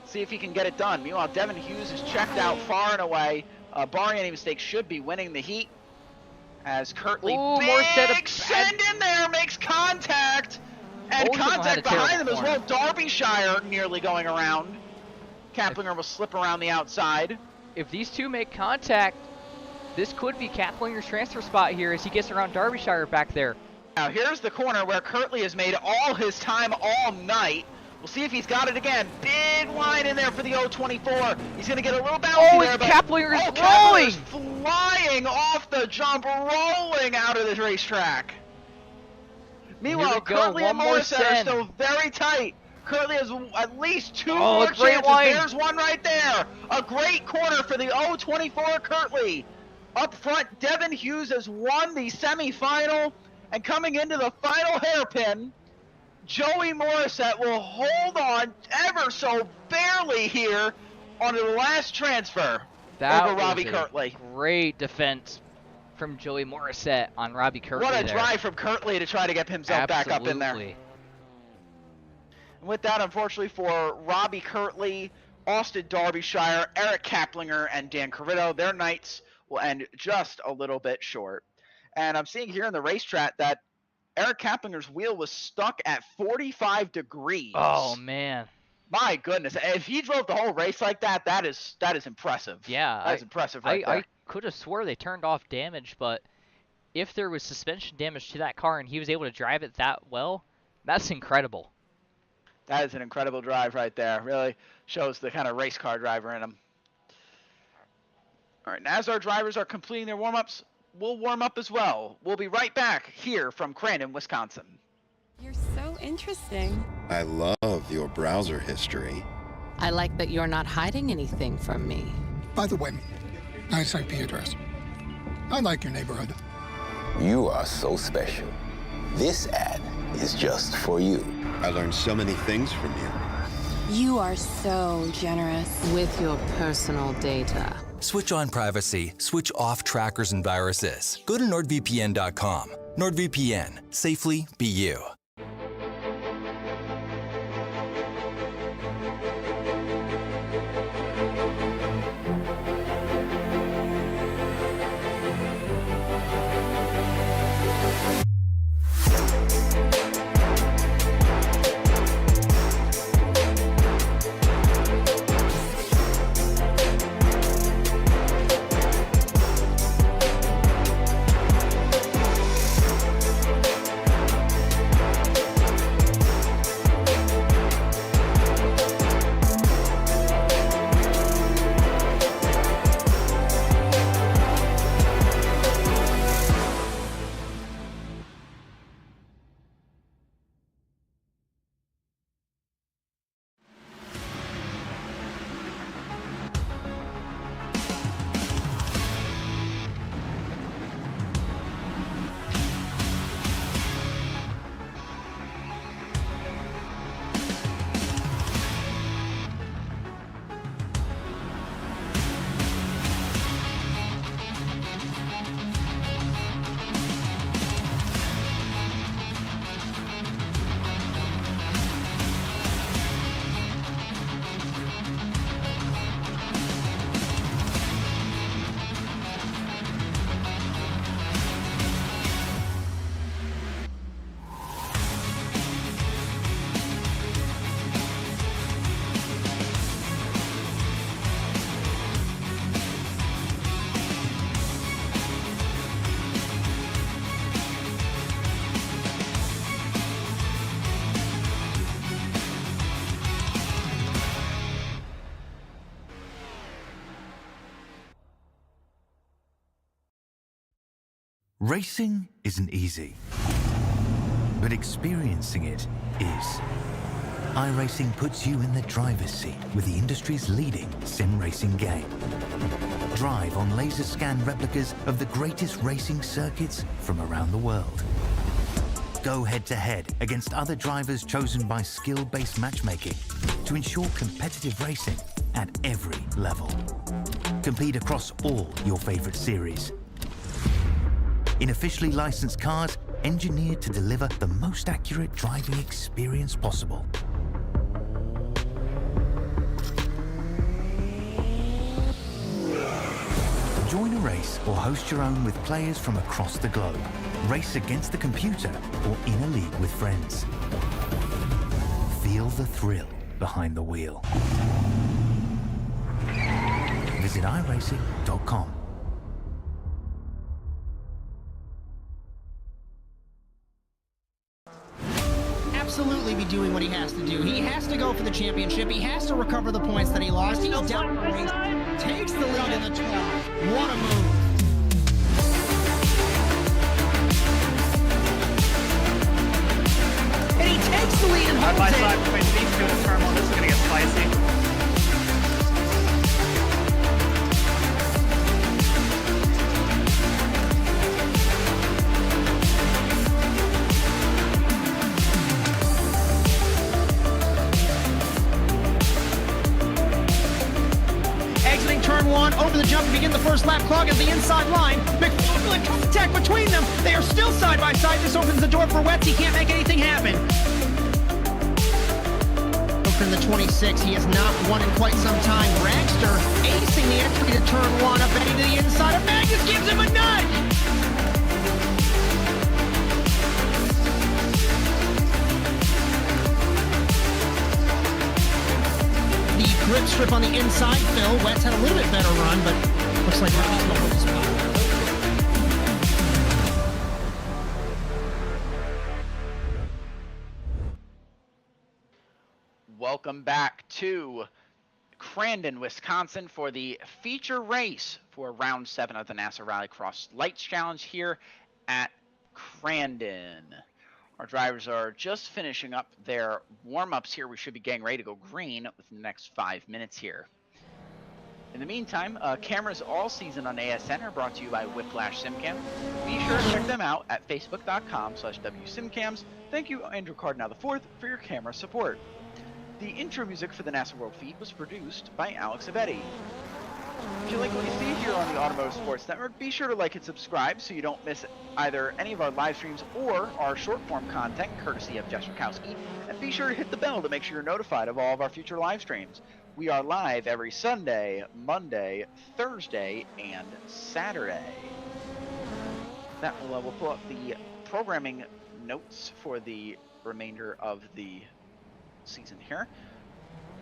See if he can get it done. Meanwhile, Devin Hughes is checked out far and away. Barring any mistakes, should be winning the heat. As Kirtley, big send in there, makes contact. And contact behind them as well. Derbyshire nearly going around. Kaplinger will slip around the outside. If these two make contact, this could be Kaplinger's transfer spot here as he gets around Derbyshire back there. Now here's the corner where Kirtley has made all his time all night. We'll see if he's got it again. Big line in there for the 024. He's going to get a little bouncy there. But Kaplinger's Kaplinger's flying off the jump, rolling out of the racetrack. Meanwhile, Kirtley and Morissette are still very tight. Kirtley has at least 2 more chances. There's one right there. A great corner for the 024 Kirtley. Up front, Devin Hughes has won the semifinal. And coming into the final hairpin, Joey Morissette will hold on ever so barely here onto the last transfer over Robbie Kirtley. Great defense from Joey Morissette on Robbie Kirtley. What a drive from Kirtley to try to get himself back up in there. And with that, unfortunately for Robbie Kirtley, Austin Derbyshire, Eric Kaplinger, and Dan Corritto, their nights will end just a little bit short. And I'm seeing here in the racetrack that Eric Kaplinger's wheel was stuck at 45 degrees. Oh, man. My goodness. If he drove the whole race like that, that is impressive. Yeah. That is impressive right there. I could have swore they turned off damage, but if there was suspension damage to that car and he was able to drive it that well, that's incredible. That is an incredible drive right there. Really shows the kind of race car driver in him. All right, and as our drivers are completing their warm-ups, we'll warm up as well. We'll be right back here from Crandon, Wisconsin. You're so interesting. I love your browser history. I like that you're not hiding anything from me. By the way, nice IP address. I like your neighborhood. You are so special. This ad is just for you. I learned so many things from you. You are so generous. With your personal data. Switch on privacy, switch off trackers and viruses. Go to NordVPN.com. NordVPN. Safely be you. Racing isn't easy, but experiencing it is. iRacing puts you in the driver's seat with the industry's leading sim racing game. Drive on laser scan replicas of the greatest racing circuits from around the world. Go head-to-head against other drivers chosen by skill-based matchmaking to ensure competitive racing at every level. Compete across all your favorite series. In officially licensed cars, engineered to deliver the most accurate driving experience possible. Join a race or host your own with players from across the globe. Race against the computer or in a league with friends. Feel the thrill behind the wheel. Visit iRacing.com. Absolutely be doing what he has to do. He has to go for the championship. He has to recover the points that he lost. He's down the race, takes the lead in the 12. What a move. And he takes the lead and holds Side by it. side between these two in turn one. This is going to get spicy. Turn one, over the jump to begin the first lap clock at the inside line. McFarland contact between them. They are still side by side. This opens the door for Wetz. He can't make anything happen. From the 26, he has not won in quite some time. Dragster acing the entry to turn one, up Eddie to the inside of Magnus, gives him a nudge. Grip strip on the inside, Phil. Wetz had a little bit better run, but looks like Rocky's going to hold his spot. Welcome back to Crandon, Wisconsin for the feature race for round 7 of the NASA Rallycross Lights Challenge here at Crandon. Our drivers are just finishing up their warm-ups here. We should be getting ready to go green within the next 5 minutes here. In the meantime, cameras all season on ASN are brought to you by Whiplash SimCam. Be sure to check them out at facebook.com/WSimCams. Thank you, Andrew Cardinal IV, for your camera support. The intro music for the NASA World feed was produced by Alex Abetti. If you like what you see here on the Automotive Sports Network, be sure to like and subscribe so you don't miss either any of our live streams or our short form content courtesy of Jess Rakowski. And be sure to hit the bell to make sure you're notified of all of our future live streams. We are live every Sunday, Monday, Thursday, and Saturday. That will we'll pull up the programming notes for the remainder of the season here.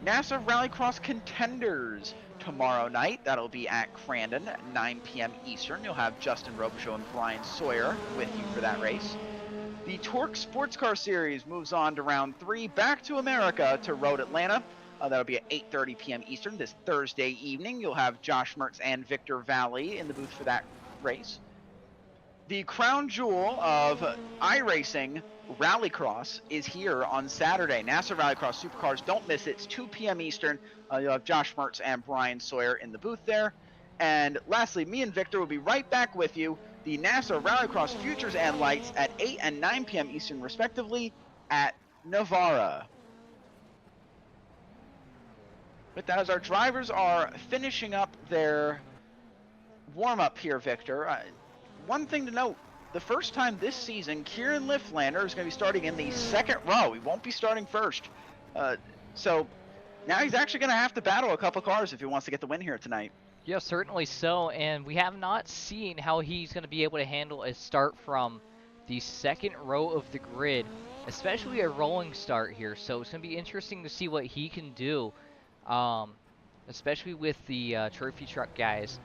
NASA Rallycross Contenders tomorrow night. That'll be at Crandon at 9 p.m. Eastern. You'll have Justin Robichaud and Brian Sawyer with you for that race. The Torque Sports Car Series moves on to round 3, back to America to Road Atlanta. That'll be at 8:30 p.m. Eastern this Thursday evening. You'll have Josh Mertz and Victor Vallee in the booth for that race. The crown jewel of iRacing Rallycross is here on Saturday. NASA Rallycross Supercars, don't miss it. It's 2 p.m. Eastern. You'll have Josh Mertz and Brian Sawyer in the booth there. And lastly, me and Victor will be right back with you. The NASA Rallycross Futures and Lights at 8 and 9 p.m. Eastern, respectively, at Navarra. With that, as our drivers are finishing up their warm-up here, Victor, one thing to note, the first time this season, Kieran Liflander is going to be starting in the second row. He won't be starting first. So now he's actually going to have to battle a couple cars if he wants to get the win here tonight. Yeah, certainly so, and we have not seen how he's going to be able to handle a start from the second row of the grid, especially a rolling start here. So it's going to be interesting to see what he can do, especially with the trophy truck guys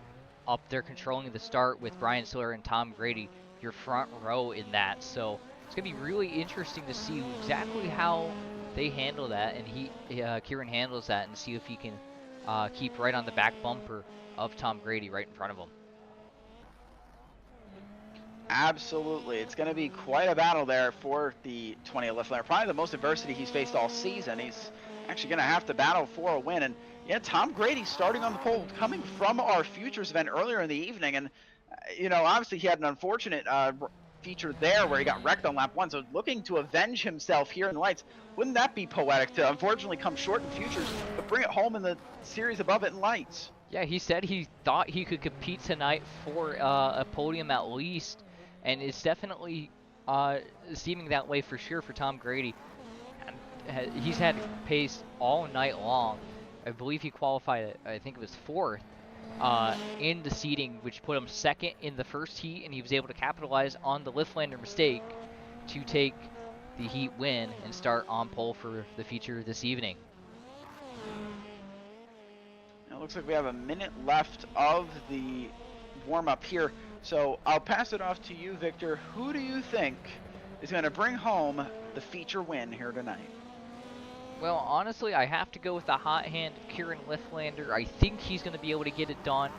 up there controlling the start with Brian Sawyer and Tom Grady, your front row in that. So it's going to be really interesting to see exactly how they handle that, and Kieran handles that, and see if he can keep right on the back bumper of Tom Grady right in front of him. Absolutely. It's going to be quite a battle there for the 20 Liflander. Probably the most adversity he's faced all season. He's actually going to have to battle for a win. And yeah, Tom Grady starting on the pole, coming from our Futures event earlier in the evening. And, you know, obviously he had an unfortunate feature there where he got wrecked on lap 1. So looking to avenge himself here in the lights. Wouldn't that be poetic to unfortunately come short in Futures, but bring it home in the series above it in lights? Yeah, he said he thought he could compete tonight for a podium at least. And it's definitely seeming that way for sure for Tom Grady. He's had pace all night long. I believe he qualified, I think it was 4th in the seeding, which put him 2nd in the first heat, and he was able to capitalize on the Liflander mistake to take the heat win and start on pole for the feature this evening. It looks like we have a minute left of the warm-up here. So I'll pass it off to you, Victor. Who do you think is going to bring home the feature win here tonight? Well, honestly, I have to go with the hot hand Kieran Liflander. I think he's going to be able to get it done.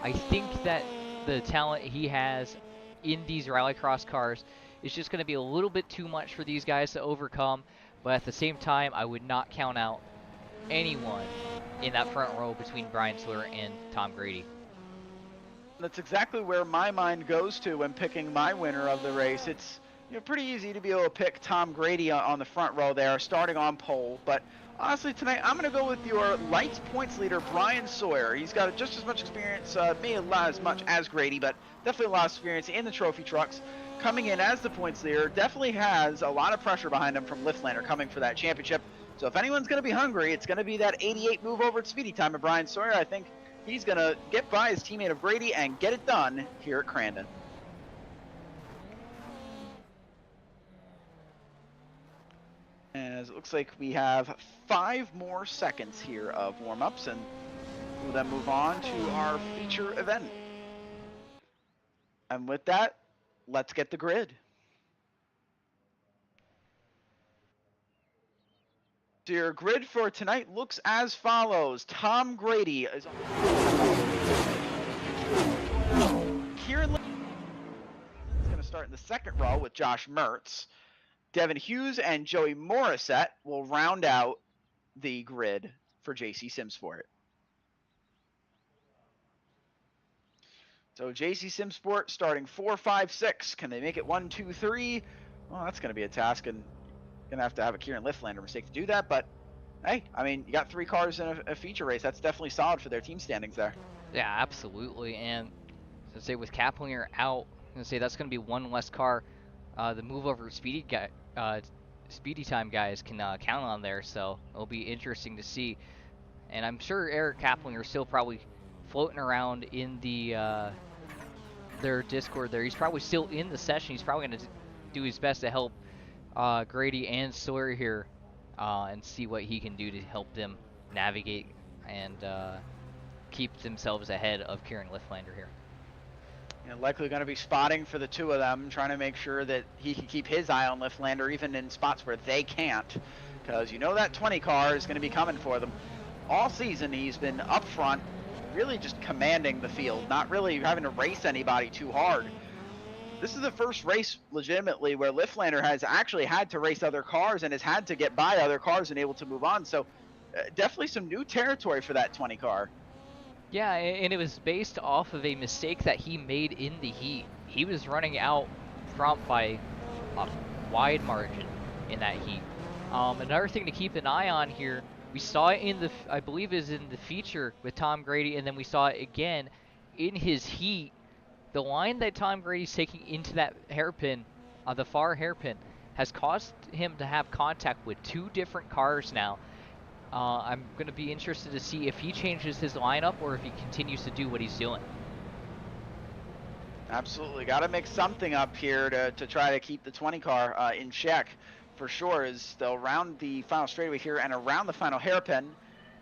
I think that the talent he has in these rallycross cars is just going to be a little bit too much for these guys to overcome. But at the same time, I would not count out anyone in that front row between Brian Sawyer and Tom Grady. That's exactly where my mind goes to when picking my winner of the race. It's pretty easy to be able to pick Tom Grady on the front row there, starting on pole. But honestly, tonight I'm going to go with your lights points leader, Brian Sawyer. He's got just as much experience, maybe not as much as Grady, but definitely a lot of experience in the trophy trucks. Coming in as the points leader, definitely has a lot of pressure behind him from Liflander coming for that championship. So if anyone's going to be hungry, it's going to be that 88 move over at speedy time of Brian Sawyer. I think he's going to get by his teammate of Grady and get it done here at Crandon. As it looks like we have 5 more seconds here of warm-ups, and we'll then move on to our feature event. And with that, let's get the grid. So your grid for tonight looks as follows. Tom Grady is on. Kieran is going to start in the second row with Josh Mertz. Devin Hughes and Joey Morissette will round out the grid for JC Simsport. So JC Simsport starting 4, 5, 6. Can they make it 1, 2, 3? Well, that's going to be a task, and going to have a Kieran Liflander mistake to do that. But hey, I mean, you got 3 cars in a feature race. That's definitely solid for their team standings there. Yeah, absolutely. And to say with Kaplinger out, I'm gonna say that's gonna be one less car. The move over speedy time guys can count on there. So it'll be interesting to see. And I'm sure Eric Kaplinger is still probably floating around in the their Discord there. He's probably still in the session. He's probably gonna do his best to help Grady and Sawyer here and see what he can do to help them navigate and keep themselves ahead of Kieran Liflander here. Likely going to be spotting for the two of them, trying to make sure that he can keep his eye on Liflander even in spots where they can't, because you know that 20 car is going to be coming for them. All season he's been up front, really just commanding the field, not really having to race anybody too hard. This is the first race legitimately where Liflander has actually had to race other cars and has had to get by other cars and able to move on. So definitely some new territory for that 20 car. Yeah, and it was based off of a mistake that he made in the heat. He was running out front by a wide margin in that heat. Another thing to keep an eye on here, we saw it in the, I believe is in the feature with Tom Grady, and then we saw it again in his heat. The line that Tom Grady's taking into that hairpin, the far hairpin, has caused him to have contact with two different cars now. I'm going to be interested to see if he changes his lineup or if he continues to do what he's doing. Absolutely. Got to make something up here to try to keep the 20 car in check for sure, as they'll round the final straightaway here and around the final hairpin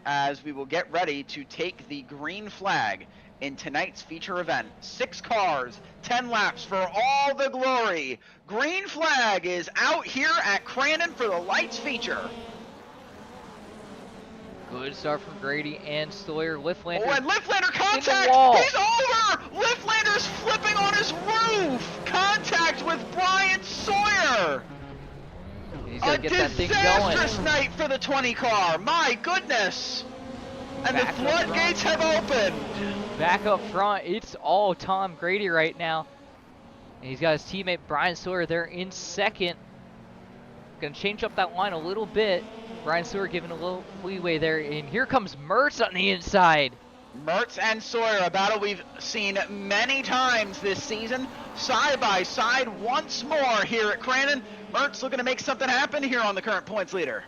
as we will get ready to take the green flag in tonight's feature event. 6 cars, 10 laps for all the glory. Green flag is out here at Crandon for the lights feature. Good start from Grady and Sawyer. Liflander. Oh, and Liflander contact! He's over! Liflander's flipping on his roof! Contact with Brian Sawyer! He's got to get that thing going. A disastrous night for the 20 car, my goodness! And the floodgates have opened! Back up front, it's all Tom Grady right now. And he's got his teammate Brian Sawyer there in second. Gonna change up that line a little bit. Brian Sawyer giving a little leeway there, and here comes Mertz on the inside. Mertz and Sawyer, a battle we've seen many times this season, side by side once more here at Crandon. Mertz looking to make something happen here on the current points leader.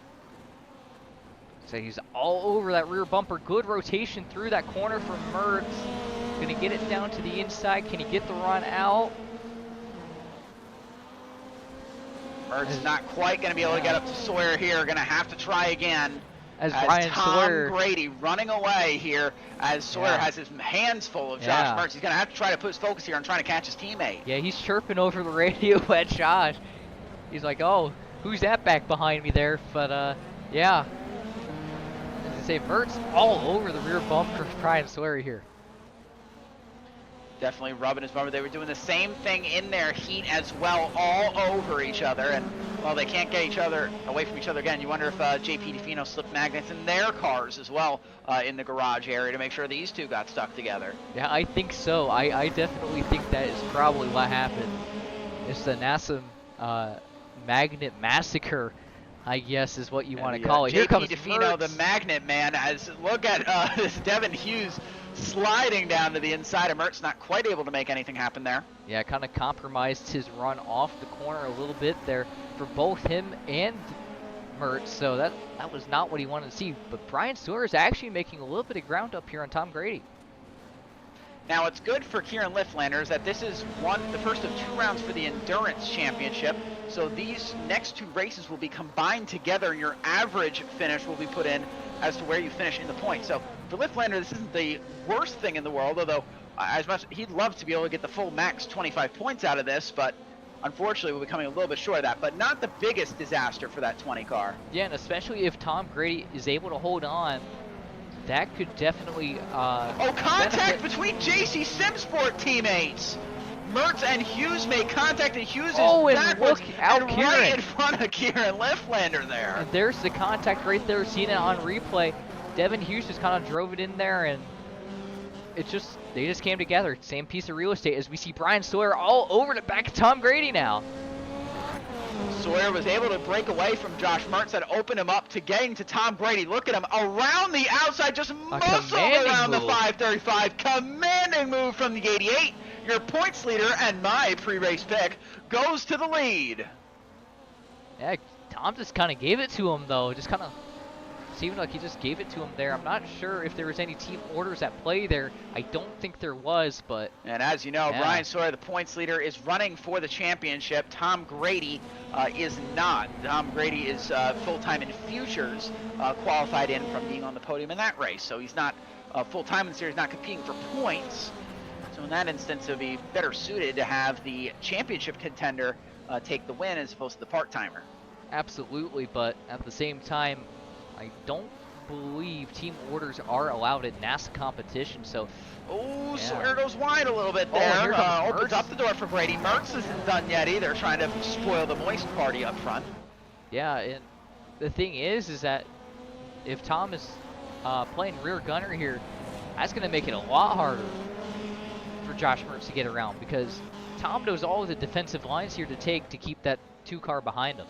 So he's all over that rear bumper. Good rotation through that corner from Mertz. Gonna get it down to the inside. Can he get the run out? Mertz not quite going to be able to get up to Sawyer here. Going to have to try again. As Brian Sawyer. Tom Grady running away here as Sawyer has his hands full of Josh Mertz. He's going to have to try to put his focus here on trying to catch his teammate. Yeah, he's chirping over the radio at Josh. He's like, oh, who's that back behind me there? But, yeah. As I say, Mertz all over the rear bumper of Brian Sawyer here. Definitely rubbing his bumper. They were doing the same thing in their heat as well, all over each other. And while they can't get each other away from each other again, you wonder if JP DeFino slipped magnets in their cars as well in the garage area to make sure these two got stuck together. Yeah, I think so. I definitely think that is probably what happened. It's the NASA magnet massacre, I guess is what you want to call it. Here comes DeFino, Mertz. the magnet man, as look at this Devin Hughes sliding down to the inside of Mertz, not quite able to make anything happen there. Yeah, kind of compromised his run off the corner a little bit there for both him and Mertz, so that was not what he wanted to see. But Brian Sawyer is actually making a little bit of ground up here on Tom Grady. Now, it's good for Kieran Liflander is that this is the first of 2 rounds for the Endurance Championship. So these next 2 races will be combined together, and your average finish will be put in as to where you finish in the points. So for Liflander, this isn't the worst thing in the world, although as much he'd love to be able to get the full max 25 points out of this, but unfortunately we'll be coming a little bit short of that. But not the biggest disaster for that 20 car. Yeah, and especially if Tom Grady is able to hold on, that could definitely contact between JC Simsport teammates. Mertz and Hughes make contact, and Hughes is backwards and Kieran. right in front of Kieran Liflander there. And there's the contact right there, seeing it on replay. Devin Hughes just kind of drove it in there, and they just came together. Same piece of real estate as we see Brian Sawyer all over the back of Tom Grady now. Sawyer was able to break away from Josh Mertz and open him up to getting to Tom Grady. Look at him around the outside, just muscle around the 535. Commanding move from the 88. Your points leader and my pre-race pick goes to the lead. Yeah, Tom just kind of gave it to him though. Just kind of seemed like he just gave it to him there. I'm not sure if there was any team orders at play there. I don't think there was, but... And as you know, Brian Sawyer, the points leader, is running for the championship. Tom Grady is not. Tom Grady is full-time in futures, qualified in from being on the podium in that race. So he's not full-time in the series, not competing for points. So in that instance, it would be better suited to have the championship contender take the win as opposed to the part-timer. Absolutely, but at the same time, I don't believe team orders are allowed in NASA competition, so... Oh, Sawyer goes wide a little bit there. Opens up the door for Brady. Mertz isn't done yet either, trying to spoil the moist party up front. Yeah, and the thing is that if Tom is playing rear gunner here, that's going to make it a lot harder for Josh Mertz to get around, because Tom knows all of the defensive lines here to take to keep that 2 car behind him.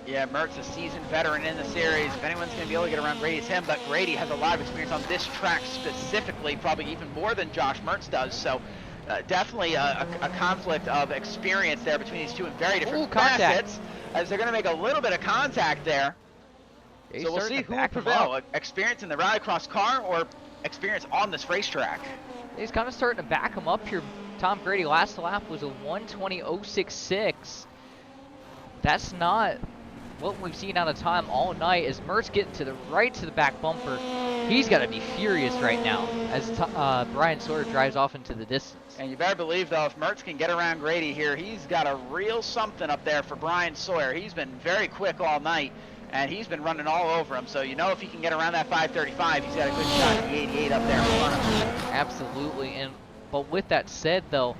Yeah, Mertz, a seasoned veteran in the series. If anyone's going to be able to get around Grady, it's him, but Grady has a lot of experience on this track specifically, probably even more than Josh Mertz does, so definitely a conflict of experience there between these two in very different facets, as they're going to make a little bit of contact there. So we'll see who will prevail, experience in the Rallycross car or experience on this racetrack. He's kind of starting to back him up here. Tom Grady, last lap was a 1:20.066. That's not what we've seen out of time all night. As Mertz getting to the right to the back bumper, he's got to be furious right now as Brian Sawyer drives off into the distance. And you better believe, though, if Mertz can get around Grady here, he's got a real something up there for Brian Sawyer. He's been very quick all night, and he's been running all over him. So you know if he can get around that 535, he's got a good shot at the 88 up there in front of him. Absolutely, but with that said, though,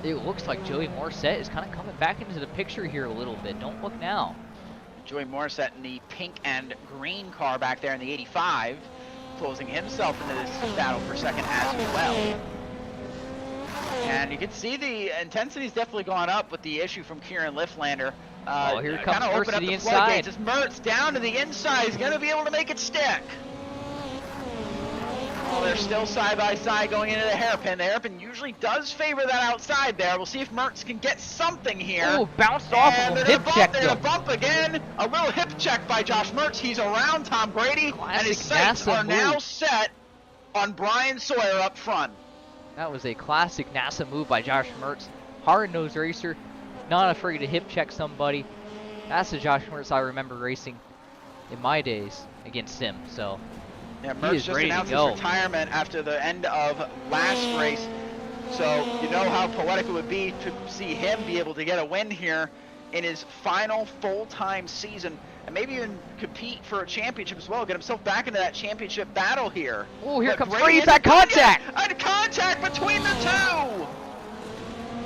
it looks like Joey Morissette is kind of coming back into the picture here a little bit. Don't look now. Joey Morissette in the pink and green car back there in the 85, closing himself into this battle for second as well. And you can see the intensity's definitely gone up with the issue from Kieran Liflander. Here comes Mertz to the inside. Floodgates. As Mertz down to the inside, he's going to be able to make it stick. Oh, they're still side by side going into the hairpin. The hairpin usually does favor that outside there. We'll see if Mertz can get something here. Oh, bounced off of him. Hip check. They're going to bump again. A little hip check by Josh Mertz. He's around Tom Grady, and his sights are now set on Brian Sawyer up front. That was a classic NASA move by Josh Mertz. Hard-nosed racer, not afraid to hip check somebody. That's the Josh Mertz I remember racing in my days against him. So yeah, Mertz just announced his retirement after the end of last race. So you know how poetic it would be to see him be able to get a win here in his final full-time season, and maybe even compete for a championship as well, get himself back into that championship battle here. Oh, here comes Grady. That contact! A contact between the two!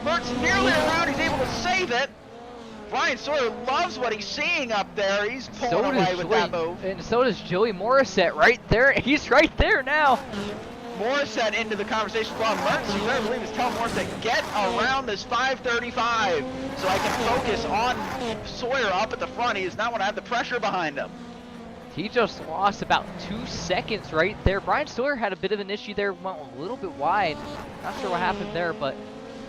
Mertz nearly around, he's able to save it. Brian Sawyer loves what he's seeing up there. He's pulling away with that move. And so does Joey Morissette right there. He's right there now. Morissette into the conversation. Well, Mertz, you better believe, is telling Morissette, get around this 535 so I can focus on Sawyer up at the front. He does not want to have the pressure behind him. He just lost about 2 seconds right there. Brian Sawyer had a bit of an issue there, went a little bit wide. Not sure what happened there, but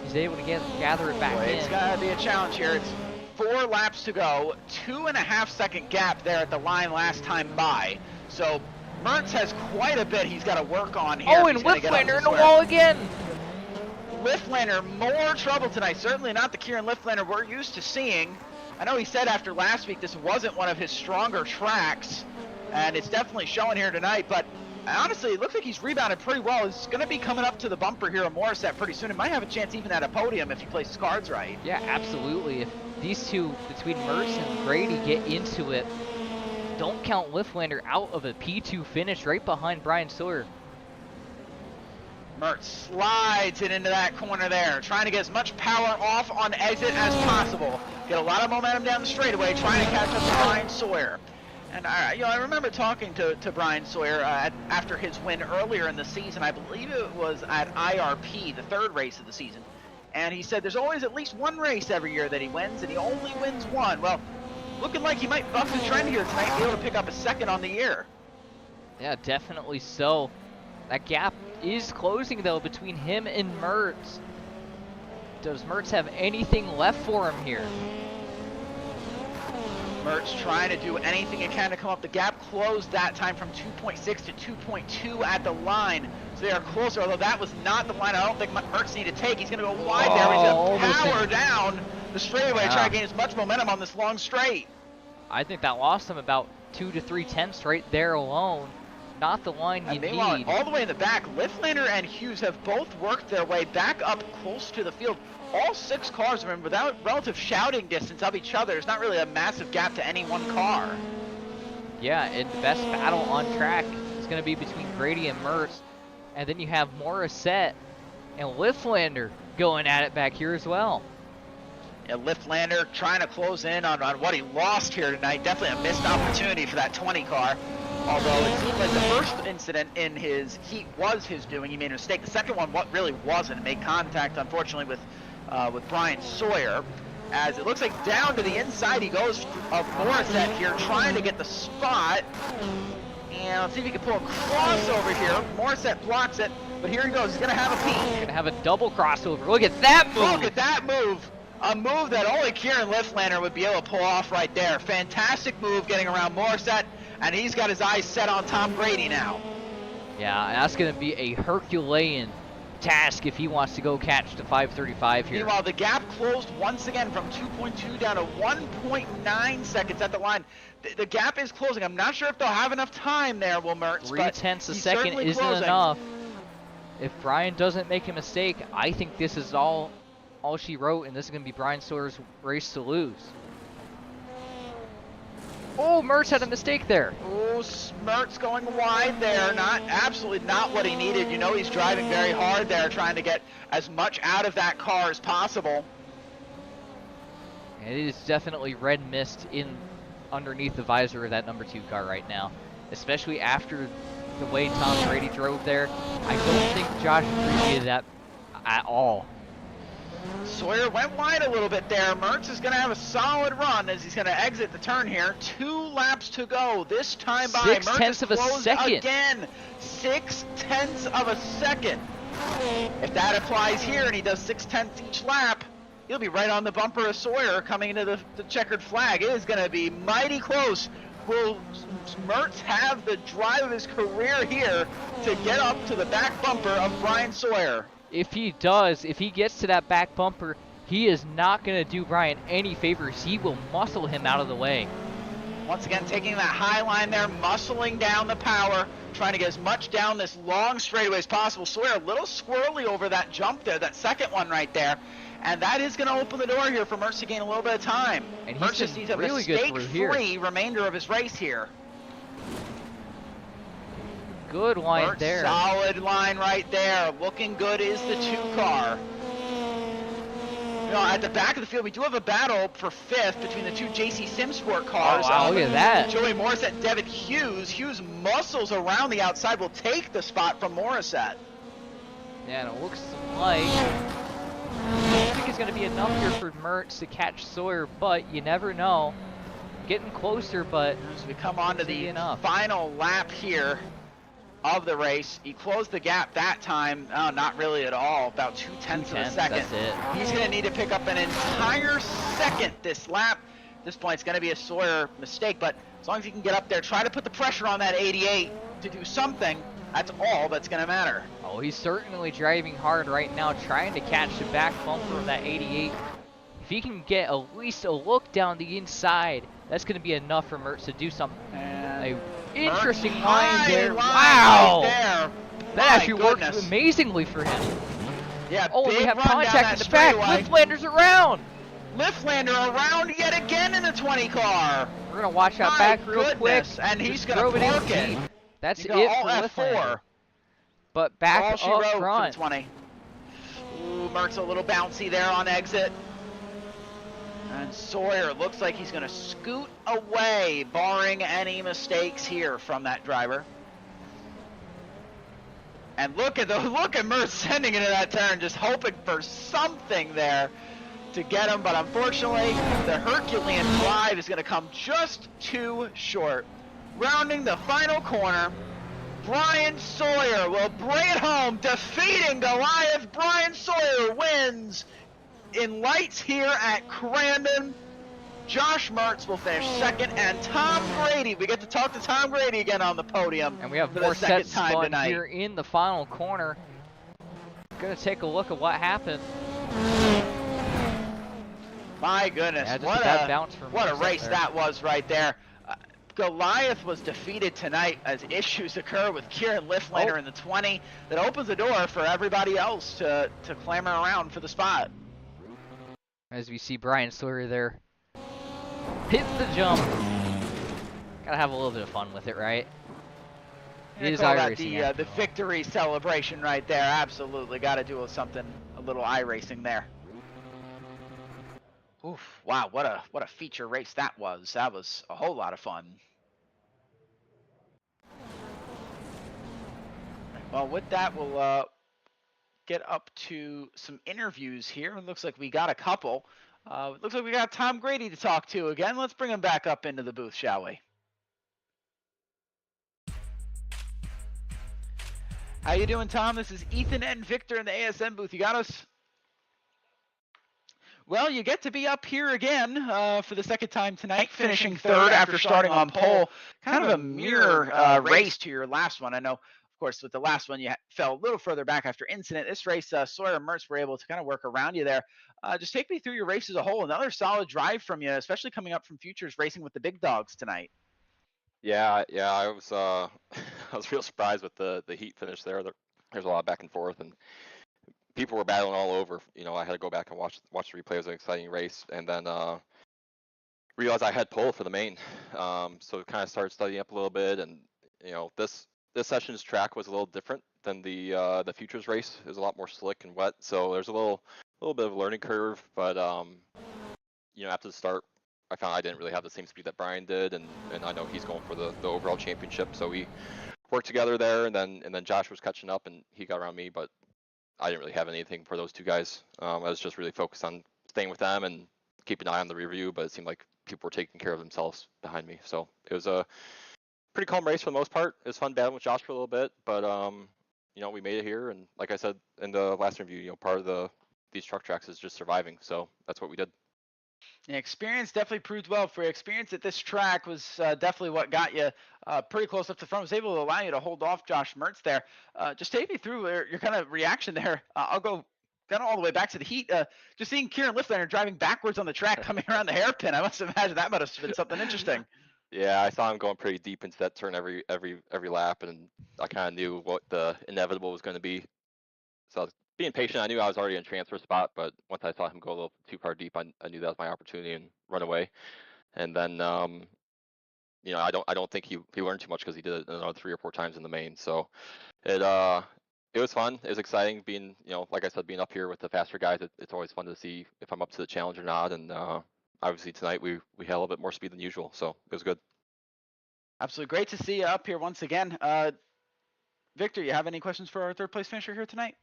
he's able to gather it back in. It's got to be a challenge here. It's 4 laps to go, 2.5 second gap there at the line last time by. So Mertz has quite a bit he's got to work on here. Oh, and Liflander in the wall again. Liflander, more trouble tonight. Certainly not the Kieran Liflander we're used to seeing. I know he said after last week this wasn't one of his stronger tracks, and it's definitely showing here tonight, but honestly, it looks like he's rebounded pretty well. He's going to be coming up to the bumper here at Morissette pretty soon. He might have a chance even at a podium if he plays his cards right. Yeah, absolutely. If these two, between Mertz and Grady, get into it, don't count Liflander out of a P2 finish right behind Brian Sawyer. Mertz slides it into that corner there, trying to get as much power off on exit as possible. Get a lot of momentum down the straightaway, trying to catch up to Brian Sawyer. And I remember talking to Brian Sawyer after his win earlier in the season. I believe it was at IRP, the 3rd race of the season. and he said there's always at least one race every year that he wins, and he only wins one. Well, looking like he might buck the trend here tonight, be able to pick up a second on the year. Yeah, definitely so. That gap is closing, though, between him and Mertz. Does Mertz have anything left for him here? Mertz trying to do anything he can to come up. The gap closed that time from 2.6 to 2.2 at the line. So they are closer, although that was not the line I don't think Mertz needed to take. He's going to go wide there. He's going to power down the straightaway, try to gain as much momentum on this long straight. I think that lost him about 2 to 3 tenths right there alone. Not the line you need. All the way in the back, Liflander and Hughes have both worked their way back up close to the field. All 6 cars are in without relative shouting distance of each other. There's not really a massive gap to any one car. Yeah, and the best battle on track is going to be between Grady and Mertz. And then you have Morissette and Liflander going at it back here as well. Yeah, Liflander trying to close in on what he lost here tonight. Definitely a missed opportunity for that 20 car. Although it seemed like the first incident in his heat was his doing. He made a mistake. The second one really wasn't. It made contact, unfortunately, with Brian Sawyer. As it looks like down to the inside he goes of Morissette here, trying to get the spot. And let's see if he can pull a crossover here. Morissette blocks it, but here he goes. He's going to have a peek. He's going to have a double crossover. Look at that move. Look at that move. A move that only Kieran Liflander would be able to pull off right there. Fantastic move getting around Morissette, and he's got his eyes set on Tom Grady now. Yeah, that's going to be a Herculean task if he wants to go catch the 535 here. Meanwhile, the gap closed once again from 2.2 down to 1.9 seconds at the line. The gap is closing. I'm not sure if they'll have enough time there, Will Mertz. 3/10 a second isn't enough. If Brian doesn't make a mistake, I think this is all she wrote, and this is going to be Brian Sawyer's race to lose. Oh, Mertz had a mistake there. Oh, Mertz going wide there. Absolutely not what he needed. You know he's driving very hard there, trying to get as much out of that car as possible. And it is definitely red mist underneath the visor of that number 2 car right now, especially after the way Tom Brady drove there. I don't think Josh appreciated that at all. Sawyer went wide a little bit there. Mertz is going to have a solid run as he's going to exit the turn here. 2 laps to go. This time by Mertz of a second. Again, 0.6 of a second. If that applies here and he does 0.6 each lap, he'll be right on the bumper of Sawyer coming into the checkered flag. It is going to be mighty close. Will Mertz have the drive of his career here to get up to the back bumper of Brian Sawyer? If he does, if he gets to that back bumper, he is not going to do Brian any favors. He will muscle him out of the way. Once again, taking that high line there, muscling down the power, trying to get as much down this long straightaway as possible. Sawyer a little squirrely over that jump there, that second one right there. And that is going to open the door here for Mertz to gain a little bit of time. And Mertz just needs a really mistake-free remainder of his race here. Good line Mertz, there. Solid line right there. Looking good is the 2 car. You know, at the back of the field, we do have a battle for 5th between the 2 JC Simsport cars. Oh, wow, look at that. Joey Morissette and Devin Hughes. Hughes muscles around the outside, will take the spot from Morissette. Yeah, and it looks like I don't think it's going to be enough here for Mertz to catch Sawyer, but you never know. Getting closer, but as we come on to the final lap here of the race, he closed the gap that time. Oh, not really at all, about 0.2 of a second. That's it. He's going to need to pick up an entire second this lap. At this point, it's going to be a Sawyer mistake, but as long as he can get up there, try to put the pressure on that 88 to do something, that's all that's going to matter. Oh, he's certainly driving hard right now, trying to catch the back bumper of that 88. If he can get at least a look down the inside, that's going to be enough for Mertz to do something. Interesting line there. Wow! Right there. That actually worked amazingly for him. Yeah, oh, we have contact in the back. Liflander's around. Liflander around yet again in the 20 car. We're going to watch that back real quick. And he's going to park it. That's it for Liflander. But back up front. 20. Ooh, Mertz a little bouncy there on exit. And Sawyer looks like he's going to scoot away, barring any mistakes here from that driver. And look at Mertz sending into that turn, just hoping for something there to get him, but unfortunately, the Herculean drive is going to come just too short. Rounding the final corner, Brian Sawyer will bring it home, defeating Goliath. Brian Sawyer wins in lights here at Crandon. Josh Mertz will finish second, and Tom Grady, we get to talk to Tom Grady again on the podium. And we have for more the second sets time spun tonight. here in the final corner. Gonna take a look at what happened. My goodness, Yeah, just what a bad bounce from what a Mertz race there. that was right there. Goliath was defeated tonight as issues occur with Kieran Liflander in the 20. That opens the door for everybody else to clamor around for the spot. As we see Brian Sawyer there. Hit the jump. Gotta have a little bit of fun with it, right? It is Call that iRacing. the victory celebration right there. Absolutely, got to do something, a little iRacing there. Oof! Wow, what a feature race that was. That was a whole lot of fun. Well, with that, we'll get up to some interviews here. It looks like we got a couple. It looks like we got Tom Grady to talk to again. Let's bring him back up into the booth, shall we? How you doing, Tom? This is Ethan and Victor in the ASM booth. You got us? Well, you get to be up here again for the second time tonight, finishing third after starting on pole. Kind of a mirror race to your last one. I know, of course, with the last one, you fell a little further back after incident. This race, Sawyer and Mertz were able to kind of work around you there. Just take me through your race as a whole. Another solid drive from you, especially coming up from Futures racing with the big dogs tonight. Yeah, I was I was real surprised with the heat finish there. There's a lot of back and forth, and people were battling all over. You know, I had to go back and watch the replay. It was an exciting race, and then realized I had pole for the main. So kind of started studying up a little bit, and you know, this session's track was a little different than the Futures race. It was a lot more slick and wet, so there's a little bit of a learning curve. But you know, after the start, I found I didn't really have the same speed that Brian did, and I know he's going for the overall championship. So we worked together there, and then Josh was catching up, and he got around me, but I didn't really have anything for those two guys. I was just really focused on staying with them and keeping an eye on the review, but it seemed like people were taking care of themselves behind me. So it was a pretty calm race for the most part. It was fun battling with Josh for a little bit, but you know, we made it here, and like I said in the last interview, you know, part of these truck tracks is just surviving. So that's what we did. Yeah, experience definitely proved well for you. Experience at this track was definitely what got you pretty close up to the front. Was able to allow you to hold off Josh Mertz there. Just take me through your kind of reaction there. I'll go kind of all the way back to the heat. Just seeing Kieran Liflander driving backwards on the track, coming around the hairpin. I must imagine that might have been something interesting. Yeah, I saw him going pretty deep into that turn every lap, and I kind of knew what the inevitable was going to be. So I was being patient. I knew I was already in transfer spot, but once I saw him go a little too far deep, I knew that was my opportunity and run away. And then, you know, I don't think he learned too much because he did it another 3 or 4 times in the main. So it was fun. It was exciting being, you know, like I said, being up here with the faster guys. It's always fun to see if I'm up to the challenge or not. And obviously tonight we had a little bit more speed than usual, so it was good. Absolutely great to see you up here once again. Victor, you have any questions for our third place finisher here tonight?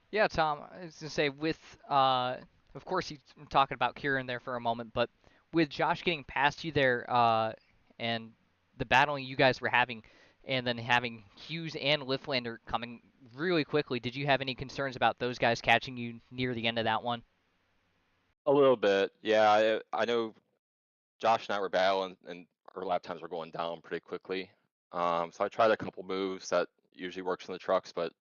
Yeah, Tom, I was going to say with, of course, he's talking about Kieran there for a moment, but with Josh getting past you there and the battling you guys were having, and then having Hughes and Liflander coming really quickly, did you have any concerns about those guys catching you near the end of that one? A little bit, yeah. I know Josh and I were battling, and our lap times were going down pretty quickly. So I tried a couple moves that usually works in the trucks, but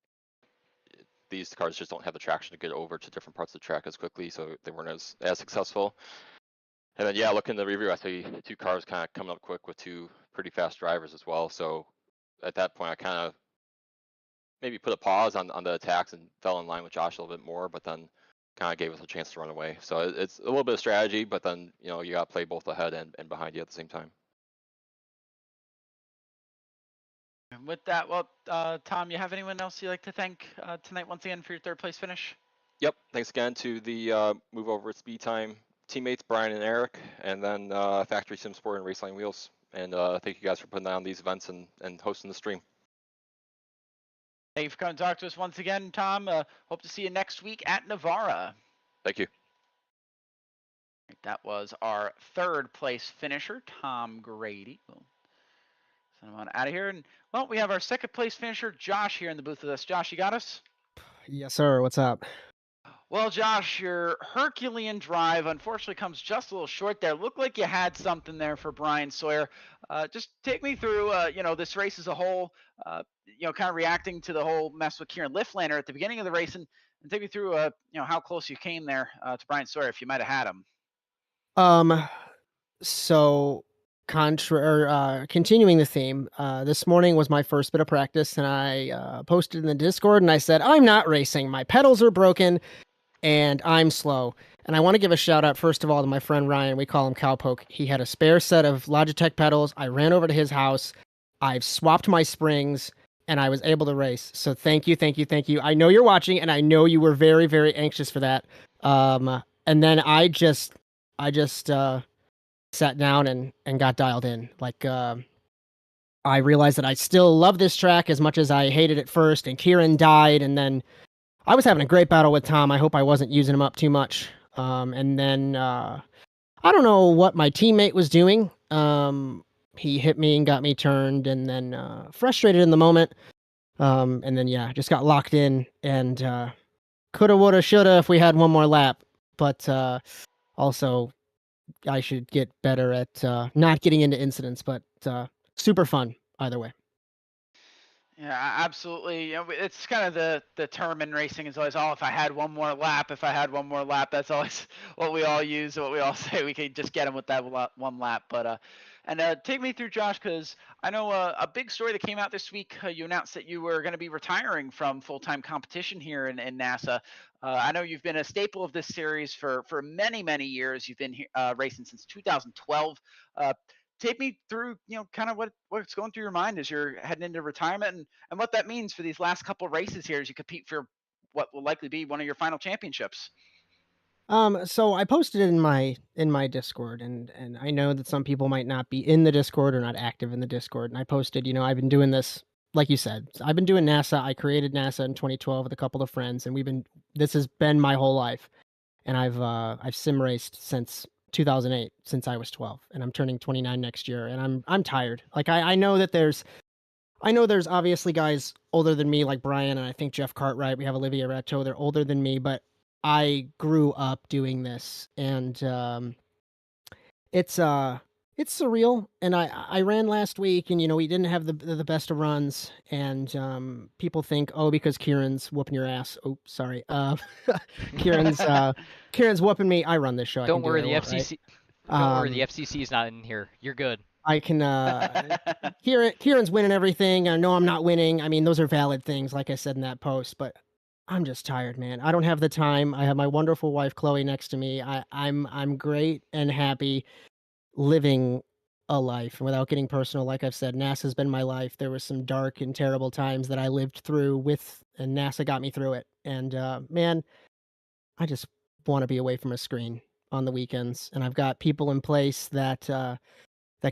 these cars just don't have the traction to get over to different parts of the track as quickly, so they weren't as successful. And then, yeah, looking at the review, I see 2 cars kind of coming up quick with 2 pretty fast drivers as well. So at that point, I kind of maybe put a pause on the attacks and fell in line with Josh a little bit more, but then kind of gave us a chance to run away. So it's a little bit of strategy, but then, you know, you got to play both ahead and behind you at the same time. And with that, well, Tom, you have anyone else you'd like to thank tonight once again for your third place finish? Yep. Thanks again to the Move Over at Speed Time teammates, Brian and Eric, and then Factory Sim Sport and Raceline Wheels. And thank you guys for putting on these events and hosting the stream. Thank you for coming to talk to us once again, Tom. Hope to see you next week at Navarra. Thank you. That was our third place finisher, Tom Grady. We'll send him on out of here. And, well, we have our second place finisher, Josh, here in the booth with us. Josh, you got us? Yes, sir. What's up? Well, Josh, your Herculean drive unfortunately comes just a little short there. Looked like you had something there for Brian Sawyer. Just take me through, this race as a whole, kind of reacting to the whole mess with Kieran Liflander at the beginning of the race, and take me through, how close you came there to Brian Sawyer, if you might have had him. So continuing the theme, this morning was my first bit of practice, and I posted in the Discord, and I said, I'm not racing. My pedals are broken, and I'm slow. And I want to give a shout out, first of all, to my friend Ryan. We call him Cowpoke. He had a spare set of Logitech pedals. I ran over to his house. I've swapped my springs, and I was able to race. So thank you, thank you, thank you. I know you're watching, and I know you were very, very anxious for that. And then I just sat down and got dialed in. I realized that I still love this track as much as I hated it first, and Kieran died, and then I was having a great battle with Tom. I hope I wasn't using him up too much. And then I don't know what my teammate was doing. He hit me and got me turned, and then frustrated in the moment. And then, just got locked in, and coulda, woulda, shoulda if we had one more lap. But also, I should get better at not getting into incidents, but super fun either way. Yeah, absolutely. It's kind of the term in racing is always, if I had one more lap, that's always what we all use, what we all say. We could just get him with that one lap. But take me through, Josh, because I know a big story that came out this week. You announced that you were going to be retiring from full-time competition here in NASA. I know you've been a staple of this series for many, many years. You've been racing since 2012. Take me through, kind of what's going through your mind as you're heading into retirement, and what that means for these last couple races here as you compete for what will likely be one of your final championships. So I posted it in my Discord, and I know that some people might not be in the Discord or not active in the Discord. And I posted, I've been doing this, like you said, I've been doing NASA. I created NASA in 2012 with a couple of friends, and this has been my whole life. And I've sim raced since 2008, since I was 12, and I'm turning 29 next year, and I'm tired. Like I know there's obviously guys older than me, like Brian, and I think Jeff Cartwright. We have Olivia Rateau. They're older than me, but I grew up doing this, and it's surreal. And I ran last week, and we didn't have the best of runs, and people think, because Kieran's whooping your ass. Oh, sorry. Kieran's whooping me. I run this show. Don't worry, the FCC. Right? Don't worry, the FCC is not in here. You're good. I can. Kieran's winning everything. I know I'm not winning. I mean, those are valid things, like I said in that post, but I'm just tired, man. I don't have the time. I have my wonderful wife Chloe next to me. I'm great and happy living a life. And without getting personal, like I've said, NASA's been my life. There were some dark and terrible times that I lived through and NASA got me through it. And man, I just want to be away from a screen on the weekends. And I've got people in place that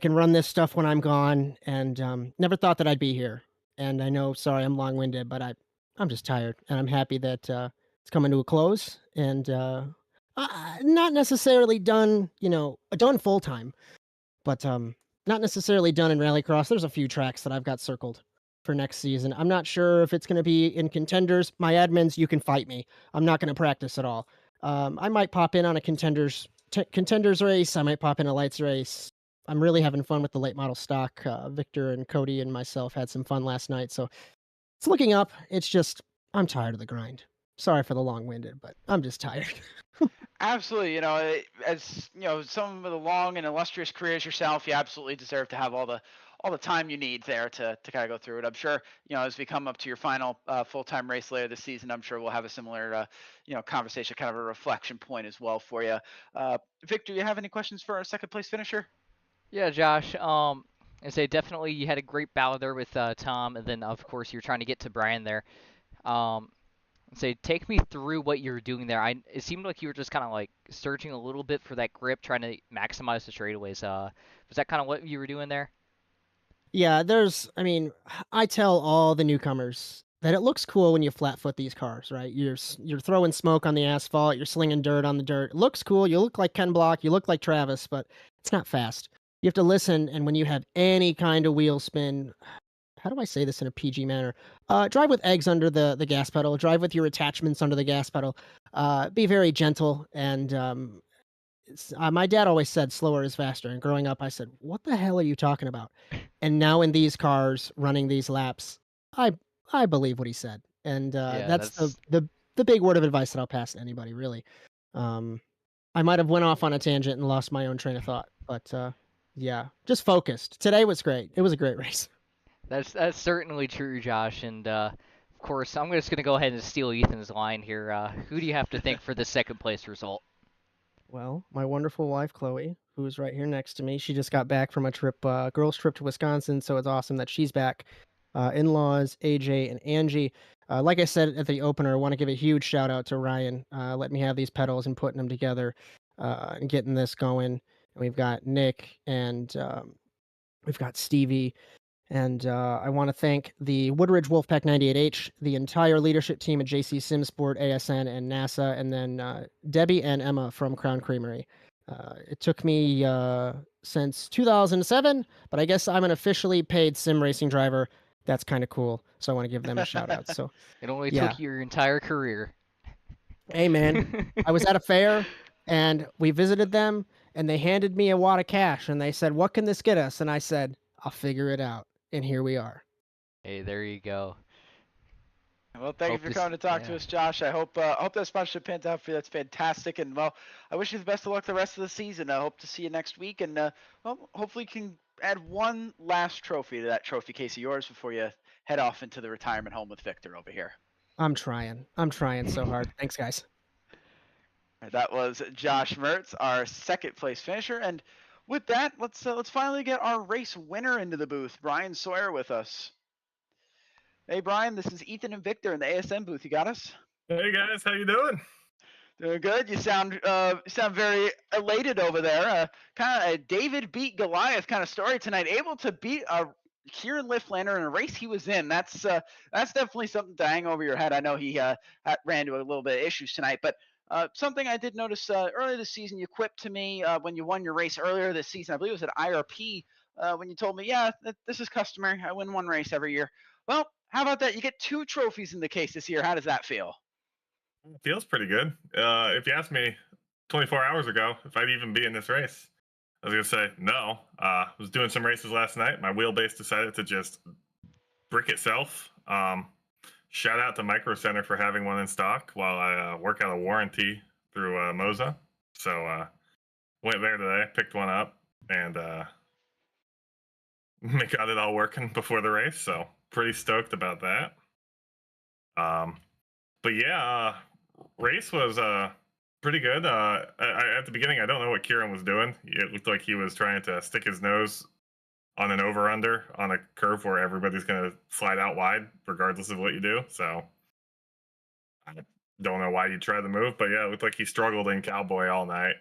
can run this stuff when I'm gone. And never thought that I'd be here. And I know, sorry, I'm long-winded, but I'm just tired, and I'm happy that it's coming to a close, and not necessarily done, done full time, but not necessarily done in Rallycross. There's a few tracks that I've got circled for next season. I'm not sure if it's going to be in contenders. My admins, you can fight me. I'm not going to practice at all. I might pop in on a contenders race. I might pop in a lights race. I'm really having fun with the late model stock. Victor and Cody and myself had some fun last night, so it's looking up. It's just, I'm tired of the grind. Sorry for the long-winded, but I'm just tired. Absolutely. As some of the long and illustrious careers yourself, you absolutely deserve to have all the time you need there to kind of go through it. I'm sure, as we come up to your final full-time race later this season, I'm sure we'll have a similar, conversation, kind of a reflection point as well for you. Victor, you have any questions for our second place finisher? Yeah, Josh. I say definitely you had a great battle there with Tom, and then of course you're trying to get to Brian there. Say take me through what you're doing there. It seemed like you were just kind of like searching a little bit for that grip, trying to maximize the straightaways. Was that kind of what you were doing there? Yeah, I tell all the newcomers that it looks cool when you flat foot these cars, right? You're throwing smoke on the asphalt, you're slinging dirt on the dirt. It looks cool. You look like Ken Block, you look like Travis, but it's not fast. You have to listen, and when you have any kind of wheel spin, how do I say this in a PG manner? Drive with eggs under the gas pedal. Drive with your attachments under the gas pedal. Be very gentle. And my dad always said slower is faster. And growing up, I said, "What the hell are you talking about?" And now in these cars running these laps, I believe what he said. And that's the big word of advice that I'll pass to anybody, really. I might have went off on a tangent and lost my own train of thought, but yeah, just focused. Today was great. It was a great race. That's certainly true, Josh. And of course, I'm just going to go ahead and steal Ethan's line here. Who do you have to thank for the second place result? Well, my wonderful wife, Chloe, who's right here next to me. She just got back from a trip, girls' trip to Wisconsin, so it's awesome that she's back. In-laws, AJ, and Angie. Like I said at the opener, I want to give a huge shout out to Ryan. Let me have these pedals and putting them together and getting this going. And we've got Nick and we've got Stevie. And I want to thank the Woodridge Wolfpack 98H, the entire leadership team at JC Simsport, ASN, and NASA, and then Debbie and Emma from Crown Creamery. It took me since 2007, but I guess I'm an officially paid sim racing driver. That's kind of cool, so I want to give them a shout out. So it only took your entire career. Hey, man, I was at a fair, and we visited them, and they handed me a wad of cash, and they said, "What can this get us?" And I said, "I'll figure it out." And here we are. Hey, there you go. Well, thank you for coming to talk to us, Josh. I hope that sponsorship pans out for you. That's fantastic. And, well, I wish you the best of luck the rest of the season. I hope to see you next week. And, well, hopefully you can add one last trophy to that trophy case of yours before you head off into the retirement home with Victor over here. I'm trying so hard. Thanks, guys. That was Josh Mertz, our second place finisher. And with that, let's finally get our race winner into the booth. Brian Sawyer with us. Hey, Brian, this is Ethan and Victor in the ASM booth. You got us? Hey, guys. How you doing? Doing good. You sound very elated over there. Kind of a David beat Goliath kind of story tonight. Able to beat Kieran Liflander in a race he was in. That's definitely something to hang over your head. I know he ran into a little bit of issues tonight, but something I did notice earlier this season, you quipped to me when you won your race earlier this season. I believe it was at IRP when you told me, "Yeah, this is customary. I win one race every year." Well, how about that? You get 2 trophies in the case this year. How does that feel? It feels pretty good. If you asked me 24 hours ago if I'd even be in this race, I was going to say no. I was doing some races last night. My wheelbase decided to just brick itself. Shout out to Micro Center for having one in stock while I work out a warranty through Moza. So went there today, picked one up, and got it all working before the race. So pretty stoked about that. But yeah, race was pretty good. At the beginning, I don't know what Kieran was doing. It looked like he was trying to stick his nose on an over-under on a curve where everybody's going to slide out wide, regardless of what you do. So I don't know why you try the move, but yeah, it looked like he struggled in Cowboy all night.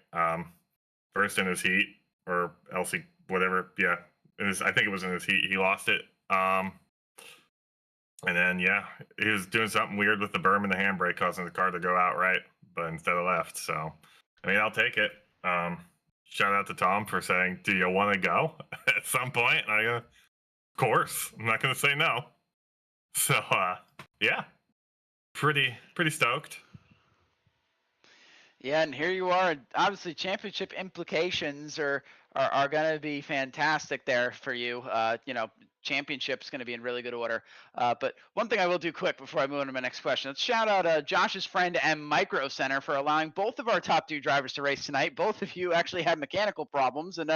First in his heat, or else he, whatever, yeah. I think it was in his heat. He lost it. And then, yeah, he was doing something weird with the berm and the handbrake, causing the car to go out right, but instead of left. So, I mean, I'll take it. Shout out to Tom for saying, "Do you want to go at some point?" And I go, "Of course. I'm not going to say no." So, yeah, pretty stoked. Yeah, and here you are. Obviously, championship implications are going to be fantastic there for you. Championship's going to be in really good order. But one thing I will do quick before I move on to my next question. Let's shout out Josh's friend M Micro Center for allowing both of our top 2 drivers to race tonight. Both of you actually had mechanical problems, and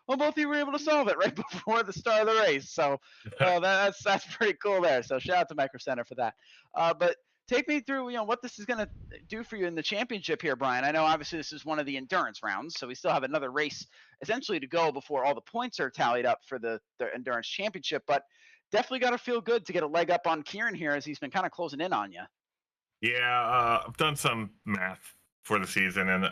both of you were able to solve it right before the start of the race. So that's pretty cool there. So shout out to Micro Center for that. But take me through, what this is going to do for you in the championship here, Brian. I know obviously this is one of the endurance rounds, so we still have another race essentially to go before all the points are tallied up for the endurance championship, but definitely got to feel good to get a leg up on Kieran here as he's been kind of closing in on you. Yeah, I've done some math for the season, and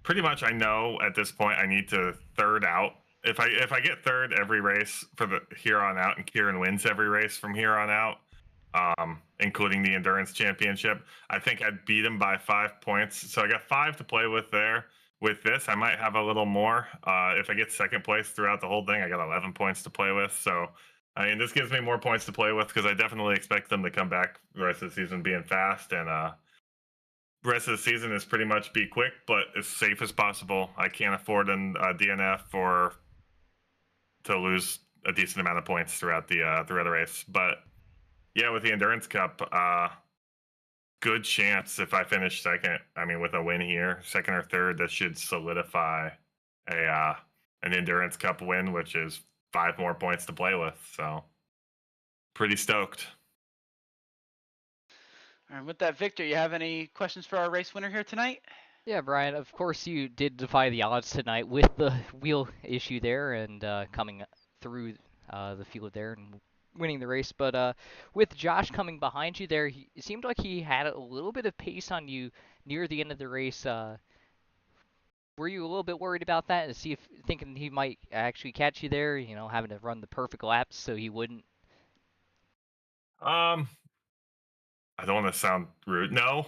pretty much I know at this point I need to third out. If I get third every race for the here on out, and Kieran wins every race from here on out, including the Endurance Championship. I think I'd beat him by 5 points. So I got 5 to play with there. With this, I might have a little more. If I get second place throughout the whole thing, I got 11 points to play with. So, I mean, this gives me more points to play with because I definitely expect them to come back the rest of the season being fast. And the rest of the season is pretty much be quick, but as safe as possible. I can't afford a DNF to lose a decent amount of points throughout the race. But yeah, with the Endurance Cup, good chance if I finish second. I mean, with a win here, second or third, that should solidify an Endurance Cup win, which is 5 more points to play with. So, pretty stoked. All right, with that, Victor, you have any questions for our race winner here tonight? Yeah, Brian, of course you did defy the odds tonight with the wheel issue there and coming through the field there and winning the race. But with Josh coming behind you there, it seemed like he had a little bit of pace on you near the end of the race. Were you a little bit worried about that and thinking he might actually catch you there, you know, having to run the perfect laps so he wouldn't? I don't want to sound rude. No.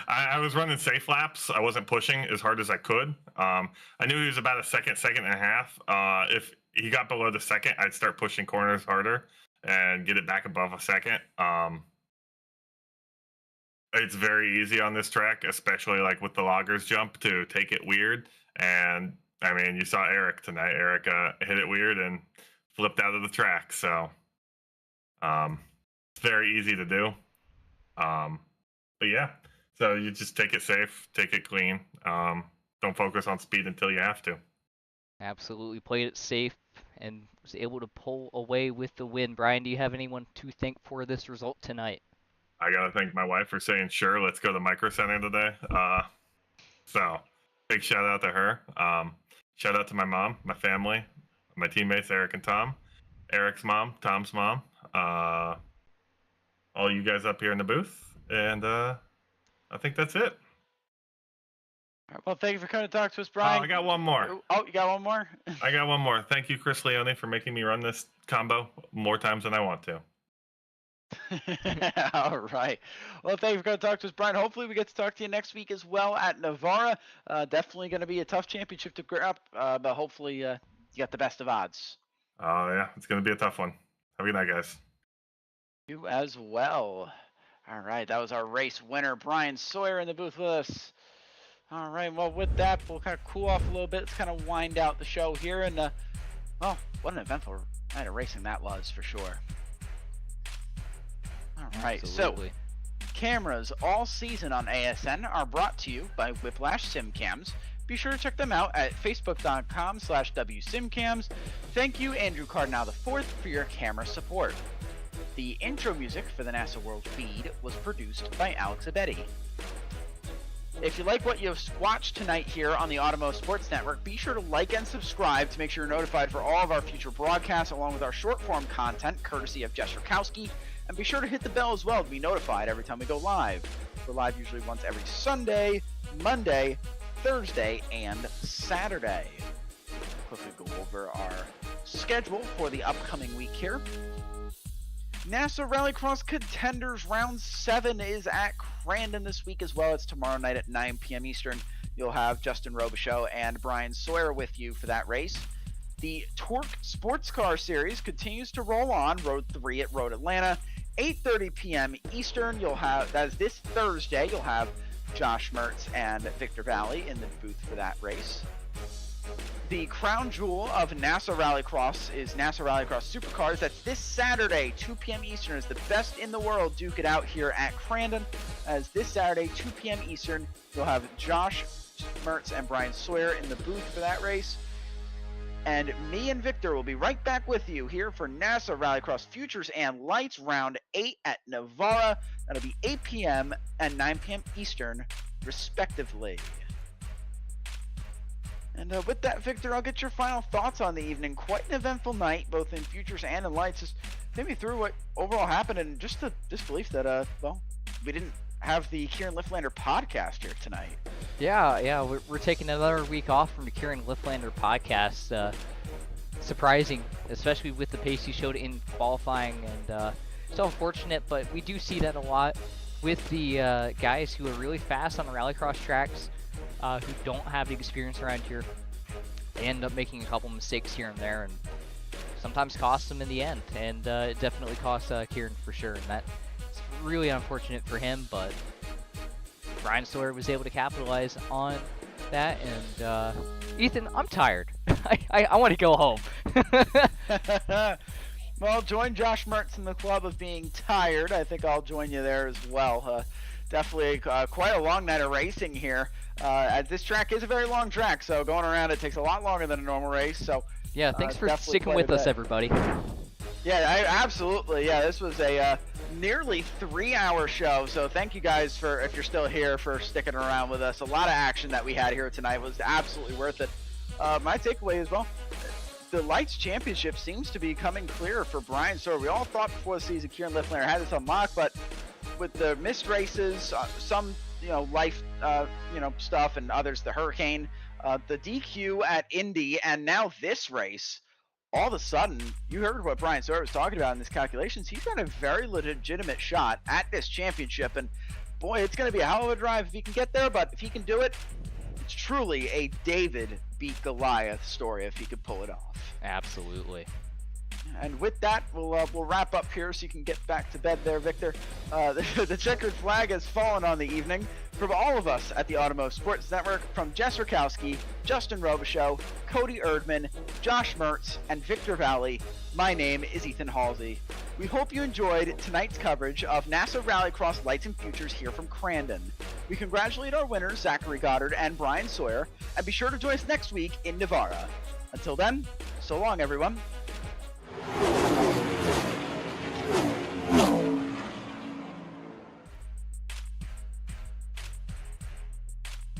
I was running safe laps. I wasn't pushing as hard as I could. I knew he was about a second and a half. If he got below the second, I'd start pushing corners harder and get it back above a second. It's very easy on this track, especially like with the loggers jump, to take it weird. And I mean, you saw Eric tonight. Eric hit it weird and flipped out of the track. So it's very easy to do. But yeah, so you just take it safe, take it clean. Don't focus on speed until you have to. Absolutely played it safe and was able to pull away with the win. Brian, do you have anyone to thank for this result tonight? I gotta thank my wife for saying, sure, let's go to Micro Center today. So big shout out to her. Shout out to my mom, my family, my teammates, Eric and Tom, Eric's mom, Tom's mom, all you guys up here in the booth. And I think that's it. All right, well, thank you for coming to talk to us, Brian. I got one more. Oh, you got one more? I got one more. Thank you, Chris Leone, for making me run this combo more times than I want to. All right. Well, thank you for coming to talk to us, Brian. Hopefully we get to talk to you next week as well at Navarra. Definitely going to be a tough championship to grab, but hopefully you got the best of odds. Oh, yeah. It's going to be a tough one. Have a good night, guys. You as well. All right. That was our race winner, Brian Sawyer, in the booth with us. All right. Well, with that, we'll kind of cool off a little bit. Let's kind of wind out the show here. And, well, what an eventful night of racing that was, for sure. All right, Absolutely. So cameras all season on ASN are brought to you by Whiplash SimCams. Be sure to check them out at facebook.com/WSimCams. Thank you, Andrew Cardinal IV, for your camera support. The intro music for the NASA World feed was produced by Alex Abetti. If you like what you've watched tonight here on the Automo Sports Network, be sure to like and subscribe to make sure you're notified for all of our future broadcasts, along with our short-form content, courtesy of Jess Rakowski. And be sure to hit the bell as well to be notified every time we go live. We're live usually once every Sunday, Monday, Thursday, and Saturday. Quickly go over our schedule for the upcoming week here. NASA Rallycross Contenders Round 7 is at Crandon this week as well. It's tomorrow night at 9 p.m. Eastern. You'll have Justin Robichaux and Brian Sawyer with you for that race. The Torque Sports Car Series continues to roll on. Road 3 at Road Atlanta. 8:30 p.m. Eastern. You'll have, that is this Thursday, you'll have Josh Mertz and Victor Vallee in the booth for that race. The crown jewel of NASA Rallycross is NASA Rallycross Supercars. That's this Saturday, 2 p.m. Eastern, is the best in the world duke it out here at Crandon. As this Saturday, 2 p.m. Eastern, you'll have Josh Mertz and Brian Sawyer in the booth for that race. And me and Victor will be right back with you here for NASA Rallycross Futures and Lights Round 8 at Navarra. That'll be 8 p.m. and 9 p.m. Eastern, respectively. And with that, Victor, I'll get your final thoughts on the evening. Quite an eventful night, both in Futures and in Lights. Just take me through what overall happened and just the disbelief that, well, we didn't have the Kieran Liflander podcast here tonight. Yeah, we're taking another week off from the Kieran Liflander podcast. Surprising, especially with the pace he showed in qualifying, and So unfortunate, but we do see that a lot with the guys who are really fast on the rallycross tracks, who don't have the experience around here. They end up making a couple mistakes here and there, and sometimes costs them in the end. And it definitely cost Kieran for sure, and that's really unfortunate for him. But Brian Sawyer was able to capitalize on that. And Ethan, I'm tired. I want to go home. Well, join Josh Mertz in the club of being tired. I think I'll join you there as well. Definitely quite a long night of racing here. This track is a very long track, so going around it takes a lot longer than a normal race. So yeah, thanks for sticking with us, everybody. Yeah, absolutely. Yeah, this was a nearly 3-hour show, so thank you guys for, if you're still here, for sticking around with us. A lot of action that we had here tonight was absolutely worth it. My takeaway as well, the Lights Championship seems to be coming clear for Brian Sawyer. We all thought before the season Kieran Liflander had this unlocked, but with the missed races, some life stuff, and others, the hurricane, the DQ at Indy, and now this race, all of a sudden, you heard what Brian Sawyer was talking about in his calculations. He's got a very legitimate shot at this championship, and boy, it's going to be a hell of a drive if he can get there, but if he can do it, it's truly a David beat Goliath story if he could pull it off. Absolutely. And with that, we'll wrap up here so you can get back to bed there, Victor. The checkered flag has fallen on the evening. From all of us at the Automotive Sports Network, from Jess Rakowski, Justin Robichaux, Cody Erdman, Josh Mertz, and Victor Vallee, my name is Ethan Halsey. We hope you enjoyed tonight's coverage of NASA Rallycross Lights and Futures here from Crandon. We congratulate our winners, Zachary Goddard and Brian Sawyer, and be sure to join us next week in Navarra. Until then, so long, everyone.